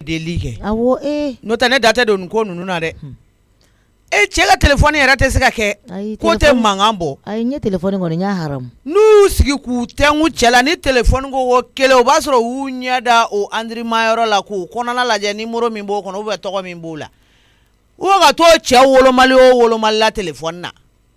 deli kɛ awo n'o tɛ ne da tɛ don ko ninnu na dɛ cɛ ka téléphone yɛrɛ tɛ se ka kɛ ko tɛ mankan bɔ ayi n ye téléphone kɔni n y'a haramu n'u y'u sigi k'u tɛnku cɛ la ni téléphone ko kelen o b'a sɔrɔ u ɲɛ da o andirimayɔrɔ la k'u kɔnɔna lajɛ numéro min b'o kɔnɔ ou bien tɔgɔ min b'o la ou ka to cɛ wolomali o wolomali la téléphone na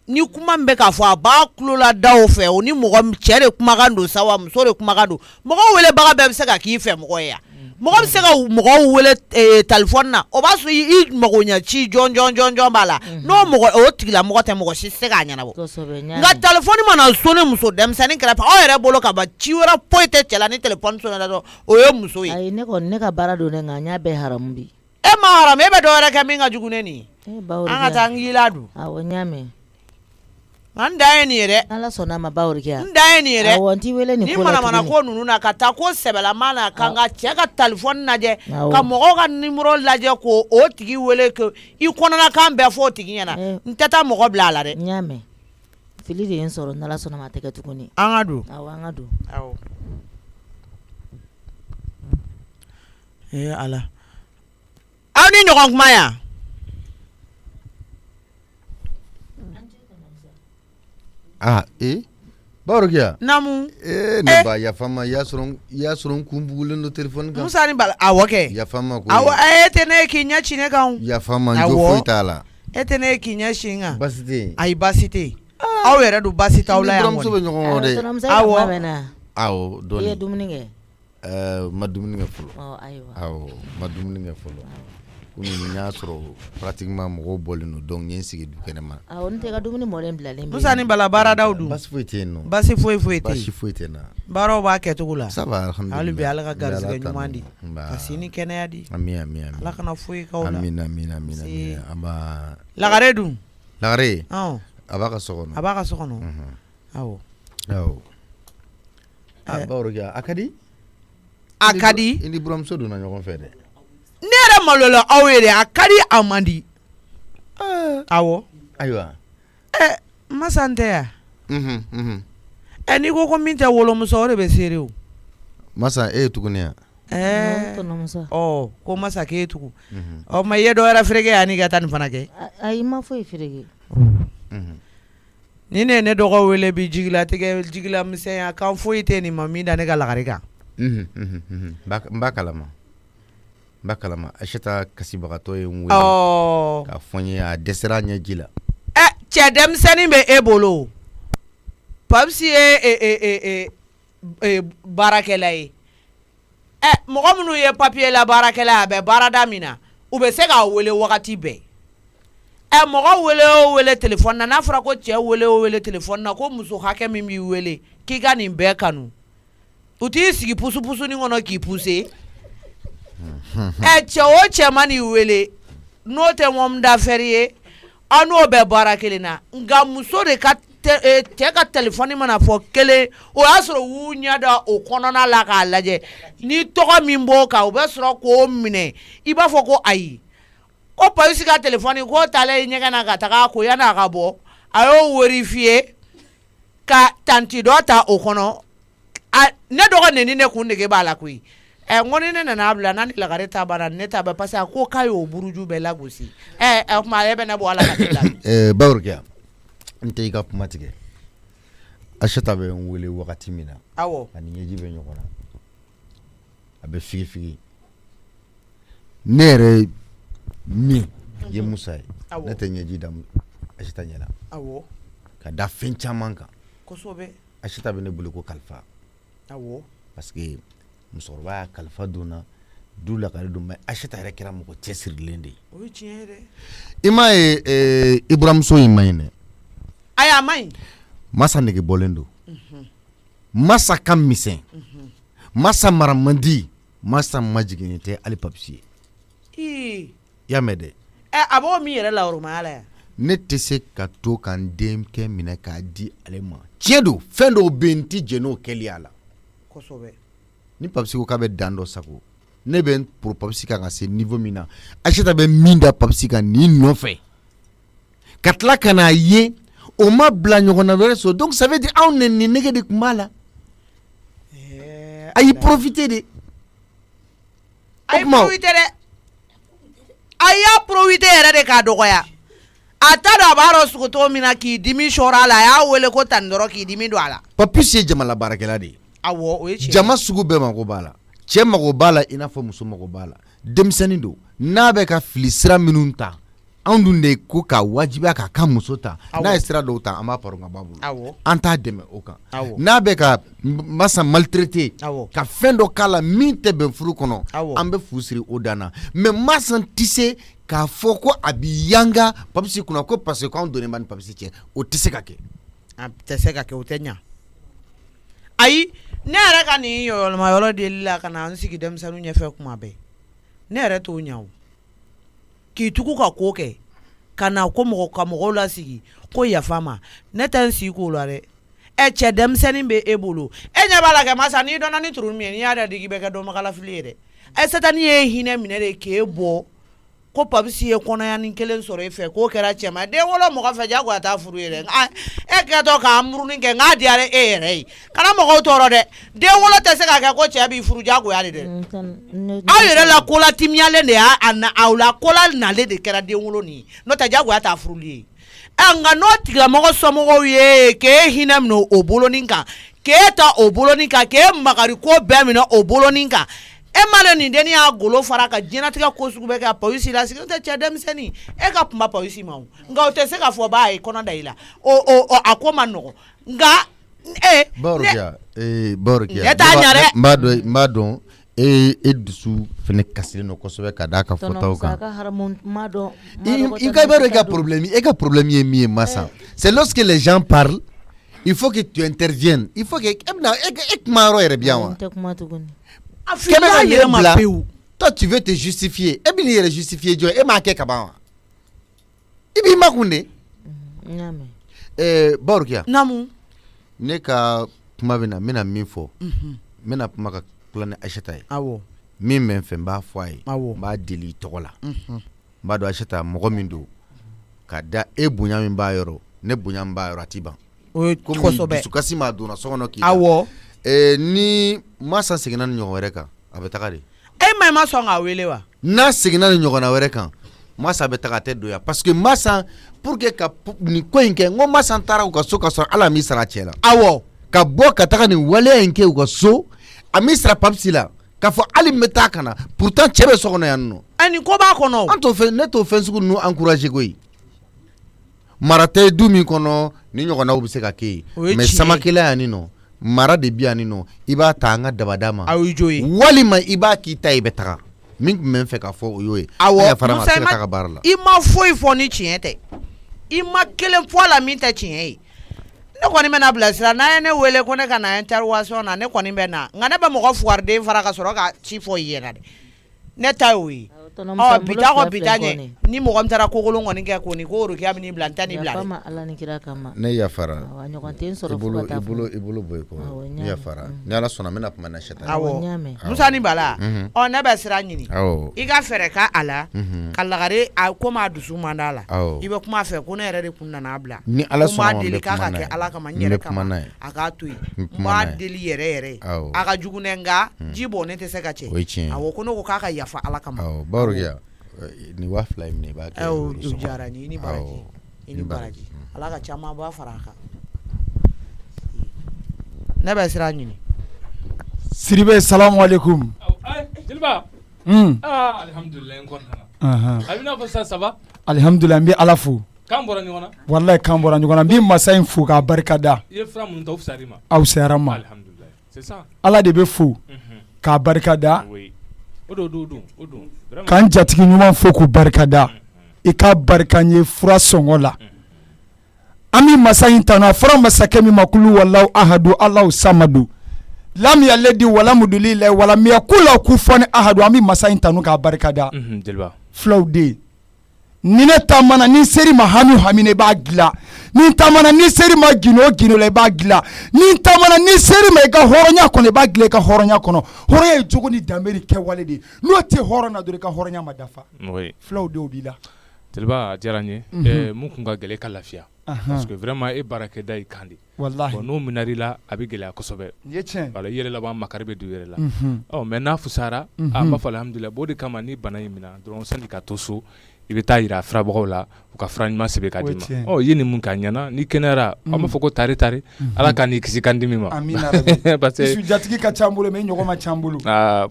ni kuma min bɛ k'a fɔ a b'a tulo la da o fɛ o ni mɔgɔ cɛ de kumakan don sa wa muso de kumakan don mɔgɔ welebaga bɛɛ bɛ se ka k'i fɛ mɔgɔ ye yan mɔgɔ bɛ se ka mɔgɔ wele téléphone na o b'a sɔrɔ i magoɲɛ ci jɔn b'a la n'o mɔgɔ o tigila mɔgɔ tɛ mɔgɔ si se k'a ɲɛnabɔ nka téléphone mana sonné muso denmisɛnnin kɛrɛfɛ aw yɛrɛ bolo ka ban ci wɛrɛ foyi tɛ cɛ la ni téléphone sonné dɔrɔn o ye muso ye. ayi ne kɔni ne ka baara don dɛ nka n y'a bɛɛ haramu bi. e ma haramu e bɛ dɔ wɛrɛ kɛ min ka jugu ne nin ye an ka taa n k'ila dun. awɔ n y'a mɛn. an da ye nin ye dɛ. ala sɔnna ma bawriya. n da ye nin ye dɛ. awɔ n t'i wele nin ko la tuguni. ni manamana ko ninnu na ka taa ko sɛbɛlama na ka n ka cɛ ka téléphone lajɛ ka mɔgɔw ka numéro lajɛ ko o tigi wele ko i kɔnɔna kan bɛɛ fɔ o tigi ɲɛna n tɛ taa mɔgɔ bila a la dɛ. n y'a mɛn fili de ye n sɔrɔ n'ala sɔnna ma a tɛ kɛ tuguni. an ka don. awɔ an ka don. awɔ. ala aw ni ɲɔgɔn kuma yan. Bawrokia. Namu. Ne ba yafama yasoron kumbugulen do téléphone kan. Musa ni bala awɔ kɛ. Yafama ko. Awɔ tɛ ne k'i ɲɛ ci ne kan. Yafama jo foyi t'a la. E tɛ ne k'i ɲɛ ci n kan. Basi tɛ. Ayi basi tɛ. Aw yɛrɛ don basi t'aw la yan kɔni. Buramuso bɛ ɲɔgɔn kɔ dɛ. awɔ. awɔ dɔɔni. i ye dumuni kɛ. Ma dumuni kɛ fɔlɔ. ayiwa. awɔ ma dumuni kɛ fɔlɔ. N y'a sɔrɔ pratiquement mɔgɔw bɔlen don donc n ye n sigi du kɛnɛma. awɔ n tɛ ka dumuni mɔlen bilalen. Musa ni bala baaradaw dun. Basi foyi tɛ yen nɔ. Basi foyi tɛ. Basi foyi tɛ na. Baaraw b'a kɛcogo la. Ça va alhamdulilah. hali bi ala ka garisɛgɛ ɲuman di. ka sini kɛnɛya di. Ami ami ami. ala kana foyi k'aw la. Amina amina amina amina. An b'a. Lagare dun. Lagare. Awɔ. A b'a ka so kɔnɔ. A b'a ka so kɔnɔ. awɔ. awɔ. Bawrokia a ka di. a ka di. I ni buramuso donna ɲɔgɔn fɛ dɛ. ne yɛrɛ malola aw ye dɛ a ka di a man di. awɔ. ayiwa. masa n tɛ yan. n'i ko min tɛ wolomuso o de bɛ seere o. masa e ye tuguni yan. ko masa k'e tugu. ma i ye dɔ wɛrɛ fereke yan n'i ka taa nin fana kɛ. ayi ma foyi fereke. ni ne ye ne dɔgɔ wele bi jigilatigɛ jigila misɛnya kan foyi tɛ nin ma min da ne ka lagare kan. n b'a kalama. n b'a kalama Aishata kasibagatɔ ye n wele k'a fɔ n ye a dɛsɛra ɲɛ ji la. cɛ denmisɛnnin bɛ e bolo Papsi ye baarakɛla ye mɔgɔ minnu ye papier la baarakɛla a bɛ baarada min na u bɛ se k'a wele wagati bɛɛ mɔgɔ wele o wele téléphone na n'a fɔra ko cɛ wele o wele téléphone na ko muso hakɛ min b'i wele k'i ka nin bɛɛ kanu u t'i sigi pusu ni kɔnɔ k'i pousser cɛ o cɛ ma n'i wele n'o tɛ homme d'affaires ye aw n'o bɛ baara kelen na nka muso de ka cɛ ka téléphone mana fɔ kelen o y'a sɔrɔ u ɲɛ da o kɔnɔna la k'a lajɛ ni tɔgɔ min b'o kan o bɛ sɔrɔ k'o minɛ i b'a fɔ ko ayi ko Papsi ka téléphone k'o taalen ɲɛgɛn na ka taga ko yan'a ka bɔ a y'o vérifier ka tanti dɔ ta o kɔnɔ ne dɔgɔ neni ne kun nege b'a la koyi ŋo ni ne nana bila n'a ni lagare ta banna ne ta bɛ parce que a ko k'a y'o buruju bɛɛ lagosi kuma e bɛ ne bɔ ala ka tila. Bawrokia n tɛ i ka kuma tigɛ Aishata bɛ n wele wagati min na. awɔ. ani ɲɛji bɛ ɲɔgɔn na a bɛ figi ne yɛrɛ min ye Musa ye ne tɛ ɲɛji da Aishata ɲɛna. awɔ. ka da fɛn caman kan. kosɛbɛ. Aishata bɛ ne bolo ko kalifa. awɔ. parce que musokɔrɔba y'a kalifa donna du lakare don mais Aishata yɛrɛ kɛra mɔgɔ cɛsirilen de ye. o ye tiɲɛ ye dɛ. i m'a ye i buramuso in ma ɲi dɛ. ayi a ma ɲi. masa nege bɔlen don. masa ka misɛn. masa mara man di. masa majiginen tɛ hali Papsi ye. i y'a mɛn dɛ. a b'o min yɛrɛ la oromaya la yan. ne tɛ se ka to ka n denkɛ minɛ k'a di ale ma. tiɲɛ don fɛn dɔw bɛ yen n tɛ jɛn n'o kɛli a la. kosɛbɛ. ni Papsi ko k'a bɛ dan dɔ sago ne bɛ pour Papsi kan ka se niveau min na Aishata bɛ min da Papsi kan nin nɔfɛ ka tila ka n'a ye o ma bila ɲɔgɔn na wɛrɛ so donc ça veut dire anw nin nege de tun b'a la a y'i profiter de Ay profite dɛ. A y'a profite yɛrɛ de k'a dɔgɔya. A t'a dɔn a b'a dɔn sugu cogo min na k'i dimi sɔrɔ a la, a y'a wele ko tan dɔrɔn k'i dimi don a la. Papis ye jamana baarakɛla de ye. Awɔ, o ye tiɲɛ. Jama sugu bɛɛ mago b'a la. Cɛ mago b'a la i n'a fɔ muso mago b'a la. Denmisɛnnin don. N'a bɛ ka fili sira minnu ta, anw dun de ko k'a wajibiya k'a ka muso ta. N'a ye sira dɔw ta, an b'a paro ka b'a bolo. Awɔ. An t'a dɛmɛ o kan. Awɔ. N'a bɛ ka masa maltraiter, Awɔ. ka fɛn dɔ k'a la min tɛ bɛn furu kɔnɔ, Awɔ. an bɛ fu siri o dan na. Mais masa tɛ se k'a fɔ ko a bɛ yanga Papisi kunna ko parce que k'anw donnen b'a ni Papisi cɛ, o tɛ se ka kɛ. A tɛ se ka kɛ, o tɛ ɲa. Ayi, ne yɛrɛ ka nin yɔrɔma yɔrɔ deli la ka na n sigi denmisɛnninw ɲɛfɛ kuma bɛɛ. Ne yɛrɛ t'o ɲa o. K'i tugu ka ko kɛ, ka na ko ka mɔgɔw lasigi, ko yafa ma. Ne tɛ n sigi k'o la dɛ. Cɛ denmisɛnnin bɛ e bolo. E ɲɛ b'a la kɛ masa n'i dɔnna ni turu min ye, n'i y'a da digi i bɛ kɛ dɔnbagalafili ye dɛ. Satani ye hinɛ minɛ de k'e bɔ. Ko Papisi ye kɔnɔyani kelen sɔrɔ e fɛ, k'o kɛra cɛman. Den wolo mɔgɔ fɛ jagoya t'a furu ye dɛ. E kɛtɔ k'a muruni kɛ, n k'a diyara e yɛrɛ ye. Kana mɔgɔw tɔɔrɔ dɛ. Den wolo tɛ se ka kɛ ko cɛ b'i furu jagoya de dɛ. Aw yɛrɛ la ko la timiyalen de y'aw la ko la nalen de kɛra den wolo nin ye. N'o tɛ jagoya t'a furuli ye. Nka n'o tigilamɔgɔ somɔgɔw ye k'e hinɛ minɛ o bolonin kan, k'e ta o bolonin kan, k'e magari ko bɛɛ minɛ o bolonin kan. E ma le nin denni y'a golo fara ka diɲɛnatigɛ ko sugu bɛɛ kɛ Papisi la sigi, n'o tɛ cɛ denmisɛnnin e ka kuma Papisi ma o. Nka o tɛ se k'a fɔ b'a ye kɔnɔ da i la. A ko ma nɔgɔ. Nka Bawrokia, ne t'a ɲa dɛ. n b'a dɔn e dusu fɛnɛ kasilen don kosɛbɛ ka d'a ka fɔtaw kan. I b'a dɔn e ka problème ye min ye masa. C'est lorsque les gens parlent, il faut que tu interviennes. Il faut que e kuma yɔrɔ yɛrɛ bi yan wa. Toi tu veux te justifier. E bɛ n'i yɛrɛ justifier jɔn e m'a kɛ ka ban wa? I b'i makun de. Bawrokia. Naamu. Ne ka kuma bɛ na n bɛna min fɔ. N bɛna kuma ka tila ni Ayisata ye. Awɔ. Min bɛ n fɛ n b'a fɔ a ye. Awɔ. N b'a deli i tɔgɔ la. N b'a dɔn Ayisata mɔgɔ min don ka da e bonya min b'a yɔrɔ ne bonya min b'a yɔrɔ a ti ban. O ye kosɛbɛ. Dusukasi m'a donna so kɔnɔ k'i. Awɔ. Ni masa seginna ni ɲɔgɔn wɛrɛ kan a bɛ taga de. E ma sɔn k'a wele wa? N'a seginna ni ɲɔgɔnna wɛrɛ kan masa bɛ taga a tɛ don yan parce que masa pour que ka nin ko in kɛ n ko masa taara u ka so ka sɔrɔ ala m'i sara cɛ la. Awɔ. Ka bɔ ka taga nin waleya in kɛ u ka so a m'i sara Papisi la k'a fɔ hali n bɛ taa ka na pourtant cɛ bɛ so kɔnɔ yan nɔ. Nin ko b'a kɔnɔ. An t'o fɛn ne t'o fɛn sugu ninnu encourager koyi. Mara tɛ du min kɔnɔ ni ɲɔgɔnnaw bɛ se ka kɛ yen mais samakɛla yan nin nɔ mara de bi yan nin nɔ i b'a ta an ka dabada ma. Aw jo ye. Walima i b'a k'i ta i bɛ taga. Min tun bɛ n fɛ k'a fɔ o y'o ye. Awɔ Musa i ma foyi fɔ ni tiɲɛ tɛ. I ma kelen fɔ a la min tɛ tiɲɛ ye. Ne kɔni bɛna bilasira n'a ye ne wele ko ne ka na intervention na ne kɔni bɛ na nka ne bɛ mɔgɔ fugariden fara ka sɔrɔ ka ci fɔ i ɲɛna dɛ. Ne ta y'o ye. Bi ta kɔ bi ta ɲɛ ni mɔgɔ min taara kokolon kɔni kɛ ko nin ko Rokia bɛ n'i bila n tɛ n'i bila dɛ. Ne yafara. I bolo bɔ i kɔ. Ne yafara. Ni Ala sɔnna n bɛna kuma na Ayisata. Awɔ. Musa ni Bala. Ne bɛ sira ɲini. I ka fɛɛrɛ k'a la ka lagare komi a dusu man d'a la. I bɛ kuma a fɛ ko ne yɛrɛ de kun nana bila. Ni Ala sɔnna n bɛ kuma n'a ye. Ko n b'a deli k'a ka kɛ Ala kama n yɛrɛ kama a k'a to yen. N b'a deli yɛrɛ yɛrɛ. A ka jugu ne nka ji bɔ ne tɛ se ka cɛ. O ye tiɲɛ ye. Awɔ ko ne ko k'a ka yafa Ala kama. Bawrokia ni 2000 in minɛ i b'a kɛ o diyara n ye i ni baraji Ala ka caman b'a fara a kan ne bɛ sira ɲini Sidibe salamu alaikum. Jeliba alhamdulilayi n kɔnna a bɛ n'a fɔ sisan ça va alhamdulilayi n bɛ Ala fo k'an bɔra ɲɔgɔn na wallahi k'an bɔra ɲɔgɔn na n bɛ masa in fo k'a barika da i ye fura minnu ta u fisayar'i ma aw fisayara n ma alhamdulilayi c'est ça Ala de bɛ fo k'a barika da o don k'an jatigi ɲuman fo k'u barika da i ka barika n ye fura sɔngɔ la an bɛ masa in tanu a fɔra masakɛ min ma kulu wallahu ahadu Allahu samadu lam yalidi walam yulad lillahi walam yakul lahu kufuwan ahadu an bɛ masa in tanu k'a barika da fulaw den ni ne taamana ni seri ma hami hamine b'a dilan ni taamana ni seri ma gino gino la i b'a dilan ni taamana ni seri ma i ka hɔrɔnya kɔnɔ i b'a dilan i ka hɔrɔnya kɔnɔ hɔrɔnya ye jogo ni danbe ni kɛwale de n'o tɛ hɔrɔn na dɔrɔn i ka hɔrɔnya ma dafa fulaw denw b'i la Jeliba a diyara n ye mun kun ka gɛlɛn ka lafiya parce que vraiment e baarakɛda i kan de wallahi bon n'o minari la a bɛ gɛlɛya kosɛbɛ ye tiɲɛ voilà i yɛrɛ laban makari bɛ don i yɛrɛ la mais n'a fusara n b'a fɔ alhamdulilayi o de kama ni bana in minɛ dɔrɔn sani ka to so i bɛ taa yira firabagaw la u ka fura ɲuman sɛbɛn ka d'i ma i ye nin mun k'a ɲɛna ni kɛnɛyara an b'a fɔ ko tari ala k'a n'i kisi kan dimi ma amina parce que jatigi ka ca n bolo mais ɲɔgɔn ma ca n bolo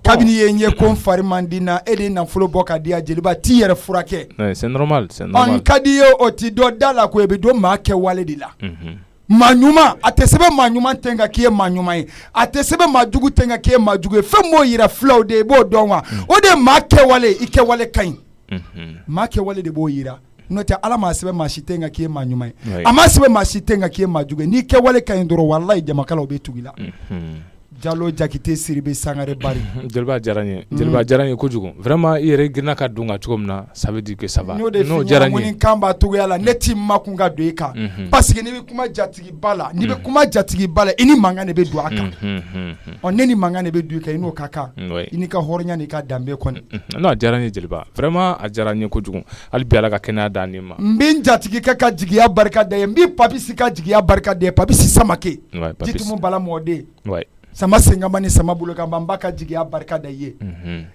kabini ye n ye ko n fari man di n na e de ye nafolo bɔ ka di yan jeliba t'i yɛrɛ furakɛ c'est normal n ka di ye o ti dɔ da la ko e bɛ don maa kɛwale de la maa ɲuman a tɛ sɛbɛn maa ɲuman tɛ ka k'i ye maa ɲuman ye a tɛ sɛbɛn maa jugu tɛ ka k'i ye maa jugu ye fɛn m'o yira filaw de i b'o dɔn wa o de ye maa kɛwale i kɛwale ka ɲi maa kɛwale de b'o yira n'o tɛ ala m'a sɛbɛn maa si tɛ ka k'i ye maa ɲuman ye a m'a sɛbɛn maa si tɛ ka k'i ye maa jugu ye n'i kɛwale ka ɲi dɔrɔn walayi jamakalaw bɛ tugu i la Jalo Jakite Siribe Sangare Bari. Jeliba diyara n ye kojugu vraiment i yɛrɛ girinna ka don ka cogo min na ça veut dire que ça va n'o diyara n ye kan b'a togoya la ne t'i makun ka don i kan parce que n'i bɛ kuma jatigiba la n'i bɛ kuma jatigiba la i ni mankan de bɛ don a kan ne ni mankan de bɛ don i kan i n'o ka kan i n'i ka hɔrɔnya n'i ka danbe kɔni non a diyara n ye Jeliba vraiment a diyara n ye kojugu hali bi ala ka kɛnɛya d'an ma n bɛ n jatigikɛ ka jigiya barika da ye n bɛ Papisi ka jigiya barika da ye Papisi Samake Jitumu Bala mɔden sama sengamba ni sama bolo kan bamba ka jigiya barika da ye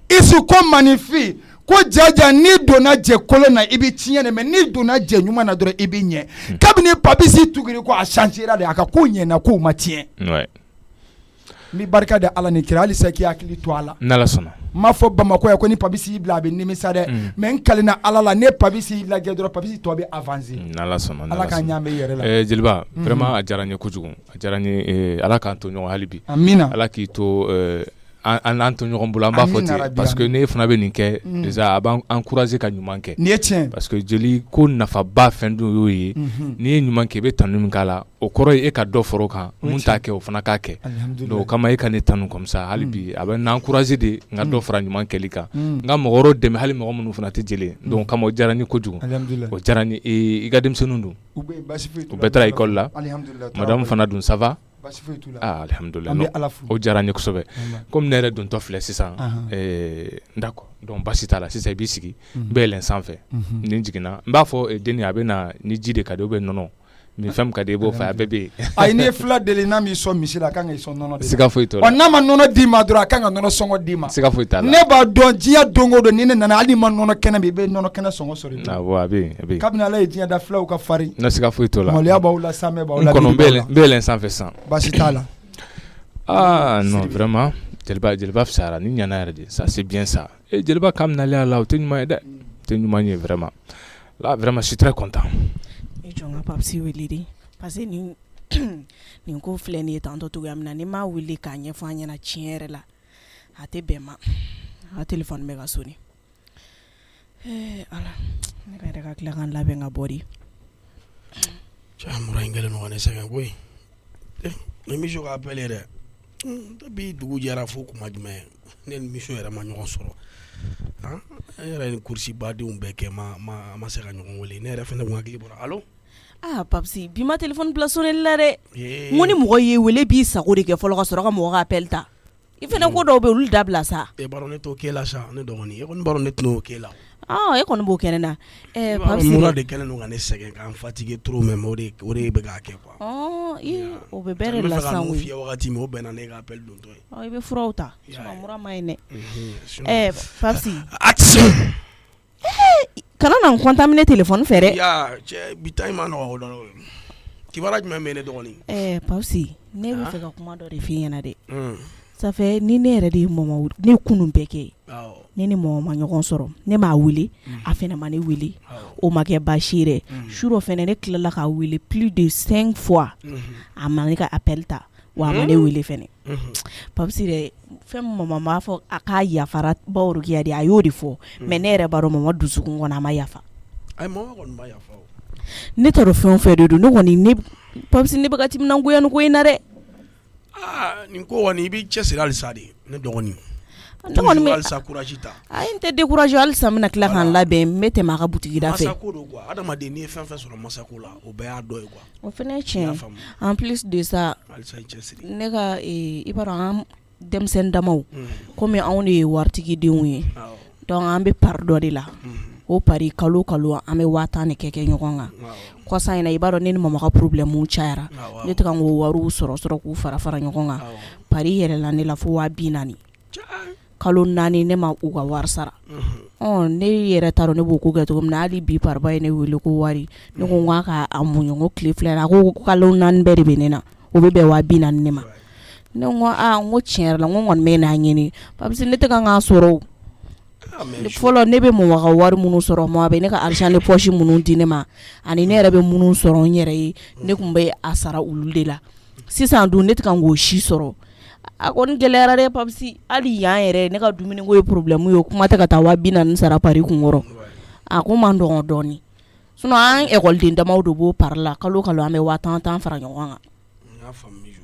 isu ko manifin ko jaja ni donna jɛ kolo na i bɛ tiɲɛ mais ni donna jɛ ɲuman na dɔrɔn i bɛ ɲɛ kabini Papisi tuguri ko a changera de a ka ko ɲɛna ko ma tiɲɛ n bɛ barika da ala ni kira halisa k'i hakili to a la n'ala sɔnna n m'a fɔ Bamakɔ yan ko ni Papisi y'i bila a bɛ nimisa dɛ mais n kalina ala la ne Papisi y'i lajɛ dɔrɔn Papisi tɔ bɛ avancer n'ala sɔnna ala k'an ɲaamɛ i yɛrɛ la Jeliba vraiment a diyara n ye kojugu a diyara n ye ala k'an to ɲɔgɔn hali bi amina ala k'i to an to ɲɔgɔn bolo an b'a fɔ ten parce que ne fana bɛ nin kɛ déjà a b'an encourager ka ɲuman kɛ nin ye tiɲɛ parce que jeli ko nafaba fɛn dɔ y'o ye n'i ye ɲuman kɛ i bɛ tanu min k'a la o kɔrɔ ye e ka dɔ fara o kan mun t'a kɛ o fana k'a kɛ donc o kama e ka ne tanu comme ça hali bi a bɛ n encourager de n ka dɔ fara ɲuman kɛli kan n ka mɔgɔ wɛrɛw dɛmɛ hali mɔgɔ minnu fana tɛ jeli ye donc o kama o diyara n ye kojugu o diyara n ye i ka denmisɛnninw dun u bɛɛ taara école la madame fana dun ça va alhamdulilayi o diyara n ye kosɛbɛ komi ne yɛrɛ dontɔ filɛ sisan d'accord donc basi t'a la sisan i b'i sigi n bɛ yɛlɛn sanfɛ ni n jiginna n b'a fɔ denni a bɛ na ni ji de ka di ou bien nɔnɔ mais fɛn min ka di i b'o fɛ a bɛɛ bɛ yen ayi n'i ye fila deli n'a m'i sɔn misi la a kan k'i sɔn nɔnɔ de la siga foyi t'o la n'a ma nɔnɔ d'i ma dɔrɔn a kan ka nɔnɔ sɔngɔ d'i ma siga foyi t'a la ne b'a dɔn diɲɛ don o don ni ne nana hali ma nɔnɔ kɛnɛ bi i bɛ nɔnɔ kɛnɛ sɔngɔ sɔrɔ i awɔ a bɛ yen kabini ala ye diɲɛ da filaw ka farin ne siga foyi t'o la maloya b'aw la samɛ b'aw la n kɔnɔ n bɛ yɛlɛn sanfɛ sisan basi t'a la non vraiment Jeliba fisayara ni ɲana yɛrɛ de ça c'est bien ça Jeliba kam nalen a la o tɛ ɲuman ye dɛ o tɛ ɲuman ye vraiment là vraiment je suis très content e jɔn ka Papisi wele de parce que nin ko filɛ nin ye tantɔ cogoya min na ni m'a wele k'a ɲɛfɔ an ɲɛna tiɲɛ yɛrɛ la a tɛ bɛn ma a téléphone bɛ ka sonner ala ne ka yɛrɛ ka tila k'an labɛn ka bɔ de cɛ mura in kɛlen don ka ne sɛgɛn koyi ne misi ka appel yɛrɛ depuis dugu jɛra fo kuma jumɛn ne ni misi yɛrɛ ma ɲɔgɔn sɔrɔ e yɛrɛ ni kursi badenw bɛɛ kɛ ma se ka ɲɔgɔn wele ne yɛrɛ fɛnɛ kun hakili bɔra allo Papisi bi ma téléphone bila sonner la dɛ n ko ni mɔgɔ ye wele b'i sago de kɛ fɔlɔ ka sɔrɔ ka mɔgɔ ka appel ta i fɛnɛ ko dɔw bɛ olu dabila sa e baro ne t'o kɛ la sa ne dɔgɔnin e kɔni baro ne t'o kɛ la e kɔni b'o kɛnɛ na Papisi mura de kɛlen don ka ne sɛgɛn k'an fatiguer trop même o de bɛ k'a kɛ quoi o bɛ bɛɛ de la sisan koyi fiyɛ wagati min o bɛnna ne ka appel dontɔ ye i bɛ furaw ta mura ma ɲi dɛ Papisi kana na n contaminer téléphone fɛ dɛ cɛ bi ta in ma nɔgɔ o dɔn kibaruya jumɛn bɛ ne dɔgɔnin Papisi ne bɛ fɛ ka kuma dɔ de f'i ɲɛna dɛ ça fait ni ne yɛrɛ de ye mɔmɔ ne kunun bɛɛ kɛ ne ni mɔmɔ ma ɲɔgɔn sɔrɔ ne m'a wele a fɛnɛ ma ne wele o ma kɛ baasi ye dɛ su dɔ fɛnɛ ne tilala k'a wele plus de 5 fois a ma ne ka appel ta wa a ma ne wele fɛnɛ Papisi dɛ fɛn mɔmɔ b'a fɔ a k'a yafara baworokiya de a y'o de fɔ mais ne yɛrɛ b'a dɔn mɔmɔ dusukun kɔnɔ a ma yafa ne t'a dɔn fɛn o fɛn de don ne kɔni Papisi ne bɛ ka timinangoya nin ko in na dɛ nin ko kɔni i b'i cɛsiri halisa de ne dɔgɔnin halisa courage ta n tɛ découragé halisa n bɛna tila k'an labɛn n bɛ tɛmɛ a ka butigi da fɛ masako don quoi adamaden n'i ye fɛn fɛn sɔrɔ masako la o bɛɛ y'a dɔ ye quoi o fɛnɛ ye tiɲɛ en plus de ça halisa i cɛsiri ne ka i b'a dɔn an denmisɛnnin damaw komi anw de ye waritigi denw ye donc an bɛ part dɔ de la o pari kalo an bɛ 10,000 de kɛ ɲɔgɔn kan kɔsa in na i b'a dɔn ne ni mama ka problème cayara ne tɛ ka n ko wariw sɔrɔ k'u fara ɲɔgɔn kan pari yɛrɛ la ne la fo 40,000 kalo 4 ne ma u ka wari sara ne yɛrɛ t'a dɔn ne b'o ko kɛ cogo min na hali bi pariba ye ne wele ko wari ne ko n k'a muɲu ko tile fila la ko kalo 4 bɛɛ de bɛ ne na o bɛ bɛn 40,000 ne ma ne ko n ko tiɲɛ yɛrɛ la n ko kɔni bɛ n'a ɲini parce que ne tɛ ka n k'a sɔrɔ fɔlɔ ne bɛ mama ka wari minnu sɔrɔ mama bɛ ne ka argent de poche minnu di ne ma ani ne yɛrɛ bɛ minnu sɔrɔ n yɛrɛ ye ne tun bɛ a sara olu de la sisan dun ne tɛ ka n k'o si sɔrɔ a kɔni gɛlɛyara dɛ papisi hali yan yɛrɛ ne ka dumuni ko ye problème ye o kuma tɛ ka taa 40,000 sara pari kun kɔrɔ a ko man dɔgɔ dɔɔni sinon an école damaw de b'o pari la kalo an bɛ 10,000 fara ɲɔgɔn kan n y'a faamu Mijo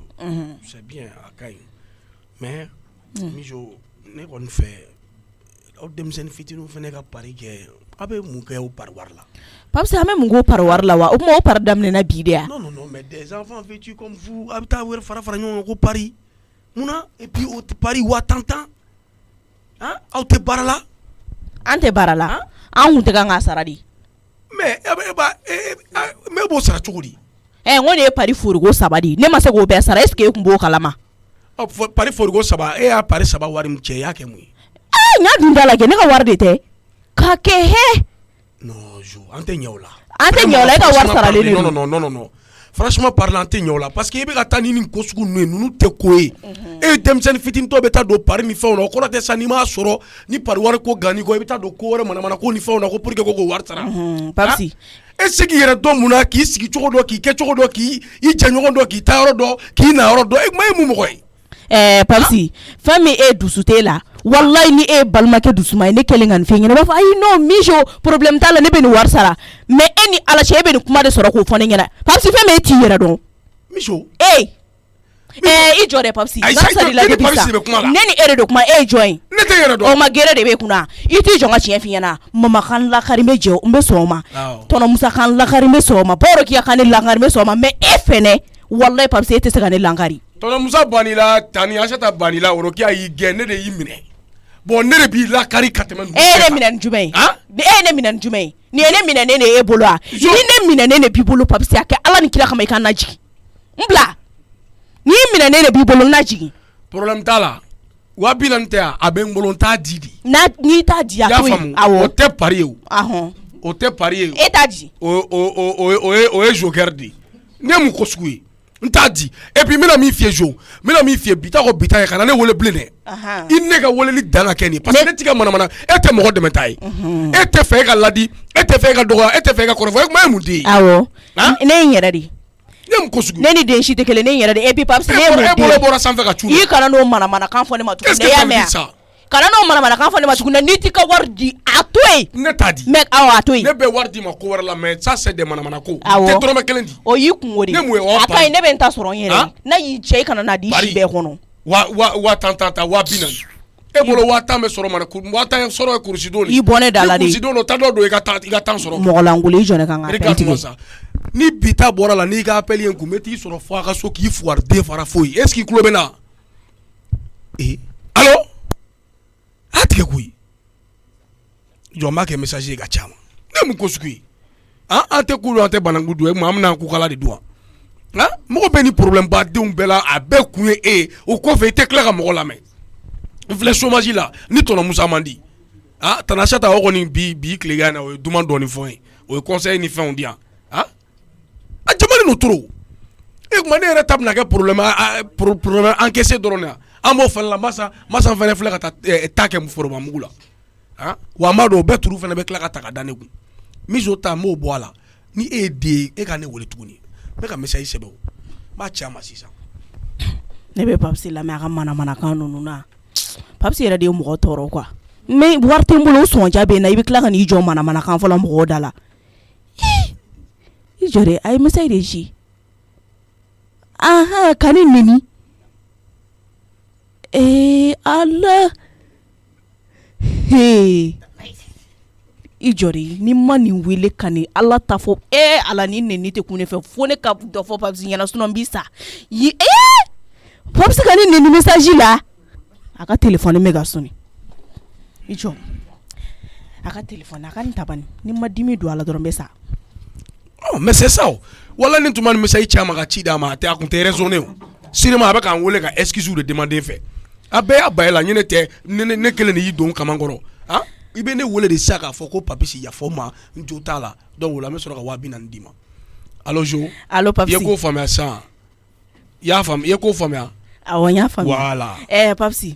c'est bien a ka ɲi mais Mijo ne kɔni fɛ aw denmisɛnnin fitininw fana ka pari kɛ a bɛ mun kɛ o pari wari la papisi an bɛ mun k'o pari wari la wa o kuma o pari daminɛna bi de ya non mais des enfants vêtus comme vous a bɛ taa wɛrɛ fara ɲɔgɔn kan ko pari munna et puis o pari 10,000 aw tɛ baara la an tɛ baara la an kun tɛ kan k'a sara de mais e b'o sara cogo di n ko nin ye pari foriko 3 de ne ma se k'o bɛɛ sara est ce que e kun b'o kalama pari foriko 3 e y'a pari 3 wari min cɛ i y'a kɛ mun ye n y'a dun da lajɛ ne ka wari de tɛ ka kɛ hɛ non Jo an tɛ ɲɛ o la e ka wari saralen de non franchement parlant an tɛ ɲɛ o la parce que i bɛ ka taa ni nin ko sugu ninnu ye ninnu tɛ ko ye e ye denmisɛnnin fitinitɔ bɛ taa don pari ni fɛnw na o kɔrɔ tɛ sa n'i m'a sɔrɔ ni pari wari ko ganni kɔ i bɛ taa don ko wɛrɛ manamana ko ni fɛnw na ko pour que ko k'o wari sara papisi e se k'i yɛrɛ dɔn mun na k'i sigi cogo dɔ k'i kɛ cogo dɔ k'i jɛɲɔgɔn dɔ k'i taa yɔrɔ dɔ k'i na yɔrɔ dɔ e kuma ye mun mɔgɔ ye papisi fɛn min e dusu t'e la wallahi ni e balimakɛ dusuma ye ne kɛlen ka nin fɛn ɲɛna b'a fɔ ayi non Mijo problème t'a la ne bɛ nin wari sara mais e ni ala cɛ e bɛ nin kuma de sɔrɔ k'o fɔ ne ɲɛna papisi fɛn min e t'i yɛrɛ dɔn Mijo i jɔ dɛ papisi garisa de la depuis sa ne ni e de kuma e jɔ yen ne tɛ yɛrɛ dɔn o ma gɛrɛ de bɛ kunna i t'i jɔ n ka tiɲɛ f'i ɲɛna mama kan lakari n bɛ jɛ n bɛ sɔn o ma tɔnɔmusa kan lakari n bɛ sɔn o ma bawro k'i kan ne lakari n bɛ sɔn o ma mais e fɛnɛ wallahi papisi e tɛ se ka ne lakari tɔnɔmusa banila tani Asata banila Orokiya y'i gɛn ne de y'i minɛ bon ne de b'i lakari ka tɛmɛ e ye ne minɛ ni jumɛn ye ni e ye ne minɛ ni jumɛn ye nin ye ne minɛ ne de e bolo wa ni ne minɛ ne de b'i bolo papisi a kɛ ala ni kira kama i ka na jigin n bila n'i minɛ ne de b'i bolo na jigin problème t'a la 40,000 tɛ yan a bɛ n bolo n t'a di de n'i t'a di a to yen awɔ o tɛ pari ye o tɛ pari ye e t'a di o ye joker de ne mun ko sugu ye n t'a di et puis n bɛna min f'i ye Jo n bɛna min f'i ye bi ta ko bi ta ye kana ne wele bilen dɛ i ne ka weleli dan ka kɛ nin parce que ne t'i ka manamana e tɛ mɔgɔ dɛmɛta ye e tɛ fɛ e ka ladi e tɛ fɛ e ka dɔgɔya e tɛ fɛ e ka kɔrɔfɔ e kuma ye mun den ye awɔ ne ye n yɛrɛ de ne mun ko sugu ne ni den si tɛ kelen ne ye n yɛrɛ de et puis papisi ne ye mun den e bolo bɔra sanfɛ ka cun i kana n'o manamana kan fɔ ne ma tuguni qu'est-ce que ça veut dire ça kana n'o manamana kan fɔ ne ma tuguni n'i t'i ka wari di a to yen ne t'a di mais awɔ a to yen ne bɛ wari di ma ko wɛrɛ la mais ça c'est des manamana ko tɛ dɔrɔmɛ 1 di o y'i kungo de ne mun ye a ka ɲi ne bɛ n ta sɔrɔ n yɛrɛ n'a y'i cɛ i kana n'a di si bɛɛ kɔnɔ wa tan 40,000 e bolo 10,000 bɛ sɔrɔ mana 10,000 sɔrɔ ye kurusi don i bɔ ne da la de kurusi don ta dɔ don i ka tan sɔrɔ mɔgɔ lankolon i jɔ ne kan ka appel tigɛ ni bi ta bɔra la n'i ka appel ye kun bɛ t'i sɔrɔ fo a ka so k'i fuwari den fara foyi est ce que i tulo bɛ na allo a tigɛ koyi jɔn b'a kɛ message ye ka ca ma ne mun ko sugu ye an tɛ kulu an tɛ bananku dun an bɛna ku kala de dun wa mɔgɔ bɛ ni problème ba denw bɛɛ la a bɛɛ kun ye e o kɔfɛ i tɛ tila ka mɔgɔ lamɛn n filɛ chômage la ni tɔnɔ Musa man di Tana Asata o kɔni bi tilegan na o ye duman dɔɔni fɔ ye o ye conseil ni fɛnw di yan a jamana n'o toro e kuma ne yɛrɛ ta bɛna kɛ problème encaissé dɔrɔn de an b'o fana la masa fana filɛ ka taa kɛ foroba mugu la wa m'a dɔn o bɛɛ turu fana bɛ tila ka ta ka da ne kun Mijo ta n b'o bɔ a la ni e ye den ye e ka ne wele tuguni n bɛ ka message sɛbɛn o n b'a ci a ma sisan ne bɛ papisi lamɛn a ka manamanakan ninnu na papisi yɛrɛ de ye mɔgɔ tɔɔrɔ quoi mais wari tɛ n bolo o sɔnja bɛ na i bɛ tila ka n'i jɔ manamanakan fɔlɔ mɔgɔw da la i jɔ dɛ a ye message de ci ka ne neni ala i jɔ de ni ma nin wele ka ni ala ta fɔ ala ni neni tɛ kun ne fɛ fo ne ka dɔ fɔ papisi ɲɛna sinon n b'i sa papisi ka ne neni message la a ka téléphone bɛ ka sɔnni i jɔ a ka téléphone a ka nin tabani ni ma dimi don a la dɔrɔn bɛ sa. Mais c'est ça wala ni tuma ni message caman ka ci d'a ma a kun tɛ raisonné o cinéma a bɛ k'an wele ka excuse de demander fɛ a bɛɛ y'a bayɛla ɲinɛ tɛ ne kelen de y'i don kaman kɔrɔ i bɛ ne wele de sa k'a fɔ ko Papisi yafa n ma n jo t'a la donc o la n bɛ sɔrɔ ka 240 d'i ma allo Jo allo Papisi i ye ko faamuya sisan i y'a faamu i ye ko faamuya awɔ n y'a faamuya voilà Papisi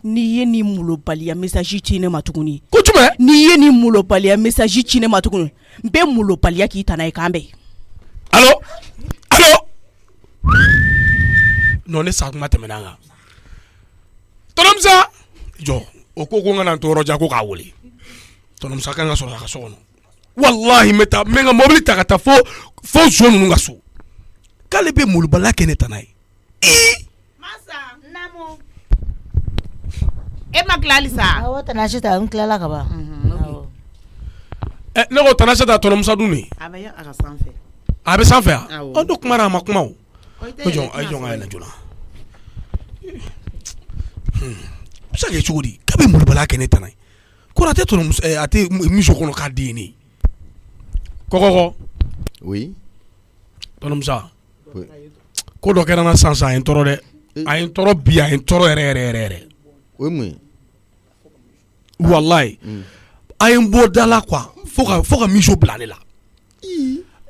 n'i ye nin molobaliya message ci ne ma tuguni ko jumɛn n'i ye nin molobaliya message ci ne ma tuguni n bɛ molobaliya k'i ta n'a ye k'an bɛɛ allo non ne sa kuma tɛmɛna an kan Tɔnɔmusa jɔ o ko n kana n to yɔrɔ jan ko k'a wele Tɔnɔmusa kan ka sɔrɔ a ka so kɔnɔ wallahi n bɛ taa n bɛ n ka mobili ta ka taa fo zo ninnu ka so k'ale bɛ molobaliya kɛ ne ta n'a ye Masa namu e ma tila hali sa awɔ Tanasita n tilala ka ban ne ko Tanasita Tɔnɔmusa dun de a bɛ a ka sanfɛ a bɛ sanfɛ yan awɔ ɔ ne kumara a ma kuma o o tɛ ko jɔn a ye jɔn ka yɛlɛ joona bɛ se ka kɛ cogo di k'a bɛ molobaliya kɛ ne ta n'a ye ko a tɛ Tɔnɔmusa a tɛ miso kɔnɔ k'a den ye ne ye kɔkɔkɔ Oui. Tɔnɔmusa Oui. ko dɔ kɛra n na sisan a ye n tɔɔrɔ dɛ a ye n tɔɔrɔ bi a ye n tɔɔrɔ yɛrɛ O ye mun ye? wallahi a ye n bɔ da la quoi fo ka miso bila ne la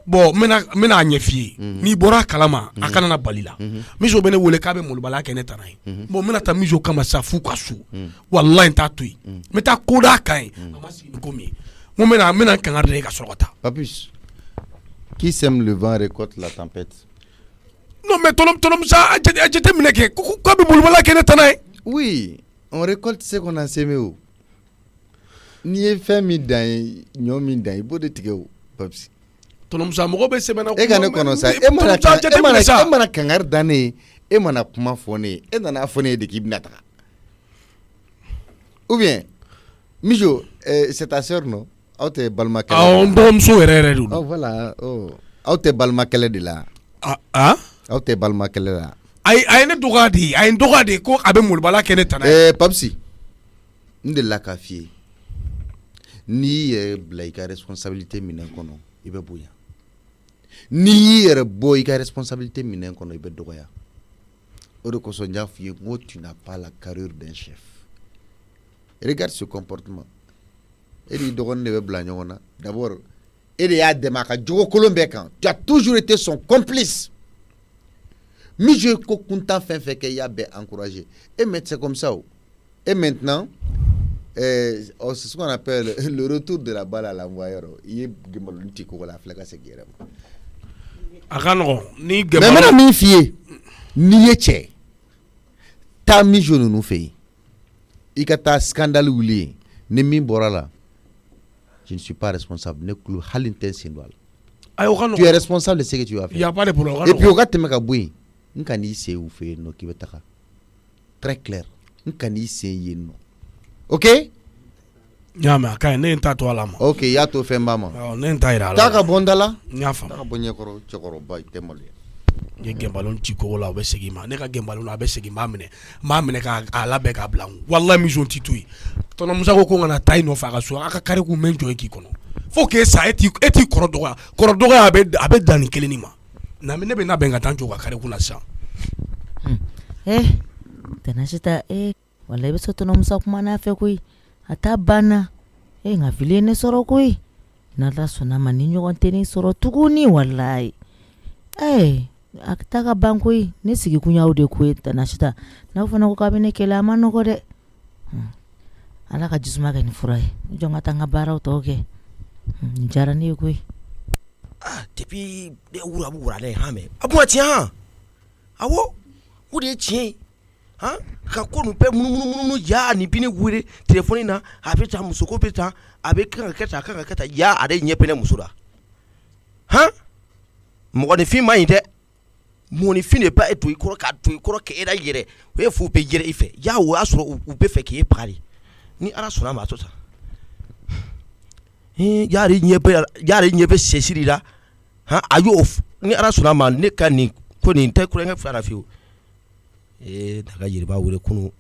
bon n bɛna a ɲɛ f'i ye n'i bɔra a kalama a kana na bali la miso bɛ ne wele k'a bɛ molobaliya kɛ ne ta n'a ye bon n bɛna taa miso kama sisan f'u ka so wallahi n t'a to yen n bɛ taa ko d'a kan ye a ma sigi ni ko min ye n ko n bɛna n kangari da e ka sɔrɔ ka taa Papus, qui sème le vent récolte la tempête. non mais Tɔnɔmusa a jateminɛ kɛ k'a bɛ molobaliya kɛ ne ta n'a ye Oui, on récolte ce qu'on a sémé o. N'i ye fɛn min dan ye ɲɔ min dan i b'o de tigɛ o Papus. Tɔnɔmusa mɔgɔ bɛ sɛbɛnna E ka ne kɔnɔ sa e mana kangari da ne ye e mana kuma fɔ ne ye e nana fɔ ne ye de k'i bɛna taga ou bien Mijo c'est ta sœur non aw tɛ balima kɛlɛ n dɔgɔmuso yɛrɛ de don voilà aw tɛ balima kɛlɛ de la aw tɛ balima kɛlɛ la a ye ne dɔgɔya de a ye n dɔgɔya de ko a bɛ molobaliya kɛ ne ta n'a ye Papisi n delila k'a f'i ye n'i y'i yɛrɛ bila i ka responsabilité minɛn kɔnɔ i bɛ bonya n'i y'i yɛrɛ bɔ i ka responsabilité minɛn kɔnɔ i bɛ dɔgɔya o de kosɔn n y'a f'i ye n ko tu n'as pas la carrure d'un chef regarde ce comportement e n'i dɔgɔnin de bɛ bila ɲɔgɔn na d'abord e de y'a dɛmɛ a ka jogo kolon bɛɛ kan tu as toujours été son complice Mijo ko kuntan fɛn fɛn kɛ i y'a bɛɛ encouragé et mais c'est comme ça et maintenant c'est ce qu'on appelle le retour de la balle à l'envoyeur i ye gɛnbaloni ti kogo la a filɛ ka segin i yɛrɛ ma a ka nɔgɔn ni mais n bɛna min f'i ye n'i ye cɛ taa Mijo ninnu fɛ yen i ka taa scandale wuli yen ni min bɔra la je ne suis pas responsable ne kulo hali n tɛ n sen don a la tu es responsable de ce que tu as fait et puis o ka tɛmɛ ka bɔ yen n ka n'i sen u fɛ yen nɔ k'i bɛ taga très clair n ka n'i sen yen nɔ ok n y'a mɛn a ka ɲi ne ye n ta to a la ma ok i y'a to fɛn ba ma ne ye n ta yira a la taa ka bɔ n da la n y'a faamu taa ka bɔ ɲɛkɔrɔ cɛkɔrɔba i tɛ maloya n ye gɛnbalon ci kogo la o bɛ segin ma ne ka gɛnbalon a bɛ segin n b'a minɛ k'a labɛn k'a bila n walahi Mijo t'i to yen Tɔnɔmusa ko n kana taa i nɔfɛ a ka so a ka kare kun bɛ n jɔ k'i kɔnɔ fo k'e sa e t'i kɔrɔ dɔgɔya a bɛ dan nin kelen nin ma ne bɛ labɛn ka taa n jɔ ka kare kun na sisan Tanasita wala i bɛ se Tɔnɔmusa kuma n'a fɛ koyi a t'a banna nka fili ye ne sɔrɔ koyi n'Ala sɔnna ma ni ɲɔgɔn tɛ ne sɔrɔ tuguni walayi a ta ka ban koyi ne sigi kun y'aw de koyi Tanasita n'aw fana ko k'a bɛ ne kɛlɛ a ma nɔgɔ dɛ Ala ka jisuma kɛ ni fura ye jɔn ka taa n ka baaraw tɔw kɛ nin diyara ne ye koyi depuis ne wura bu wura dɛ han mɛ a bɔn tiɲɛ han awɔ o de ye tiɲɛ ye han ka ko ninnu bɛɛ munumunu ya nin bi ne wele telefɔni na a bɛ tan muso ko bɛ tan a bɛ kan ka kɛ tan a kan ka kɛ tan ya ale ɲɛ bɛ ne muso la han mɔgɔninfin man ɲi dɛ mɔgɔninfin de b'a to i kɔrɔ k'a to i kɔrɔ k'e la yɛrɛ o ye fo bɛ yɛrɛ i fɛ ya o y'a sɔrɔ u bɛ fɛ k'e pari ni Ala sɔnna ma a to tan y'ale ɲɛ bɛ sɛsiri la han a y'o ni Ala sɔnna ma ne ka nin ko nin tɛ kulonkɛ fila la fiyewu daga Jeliba wele kunu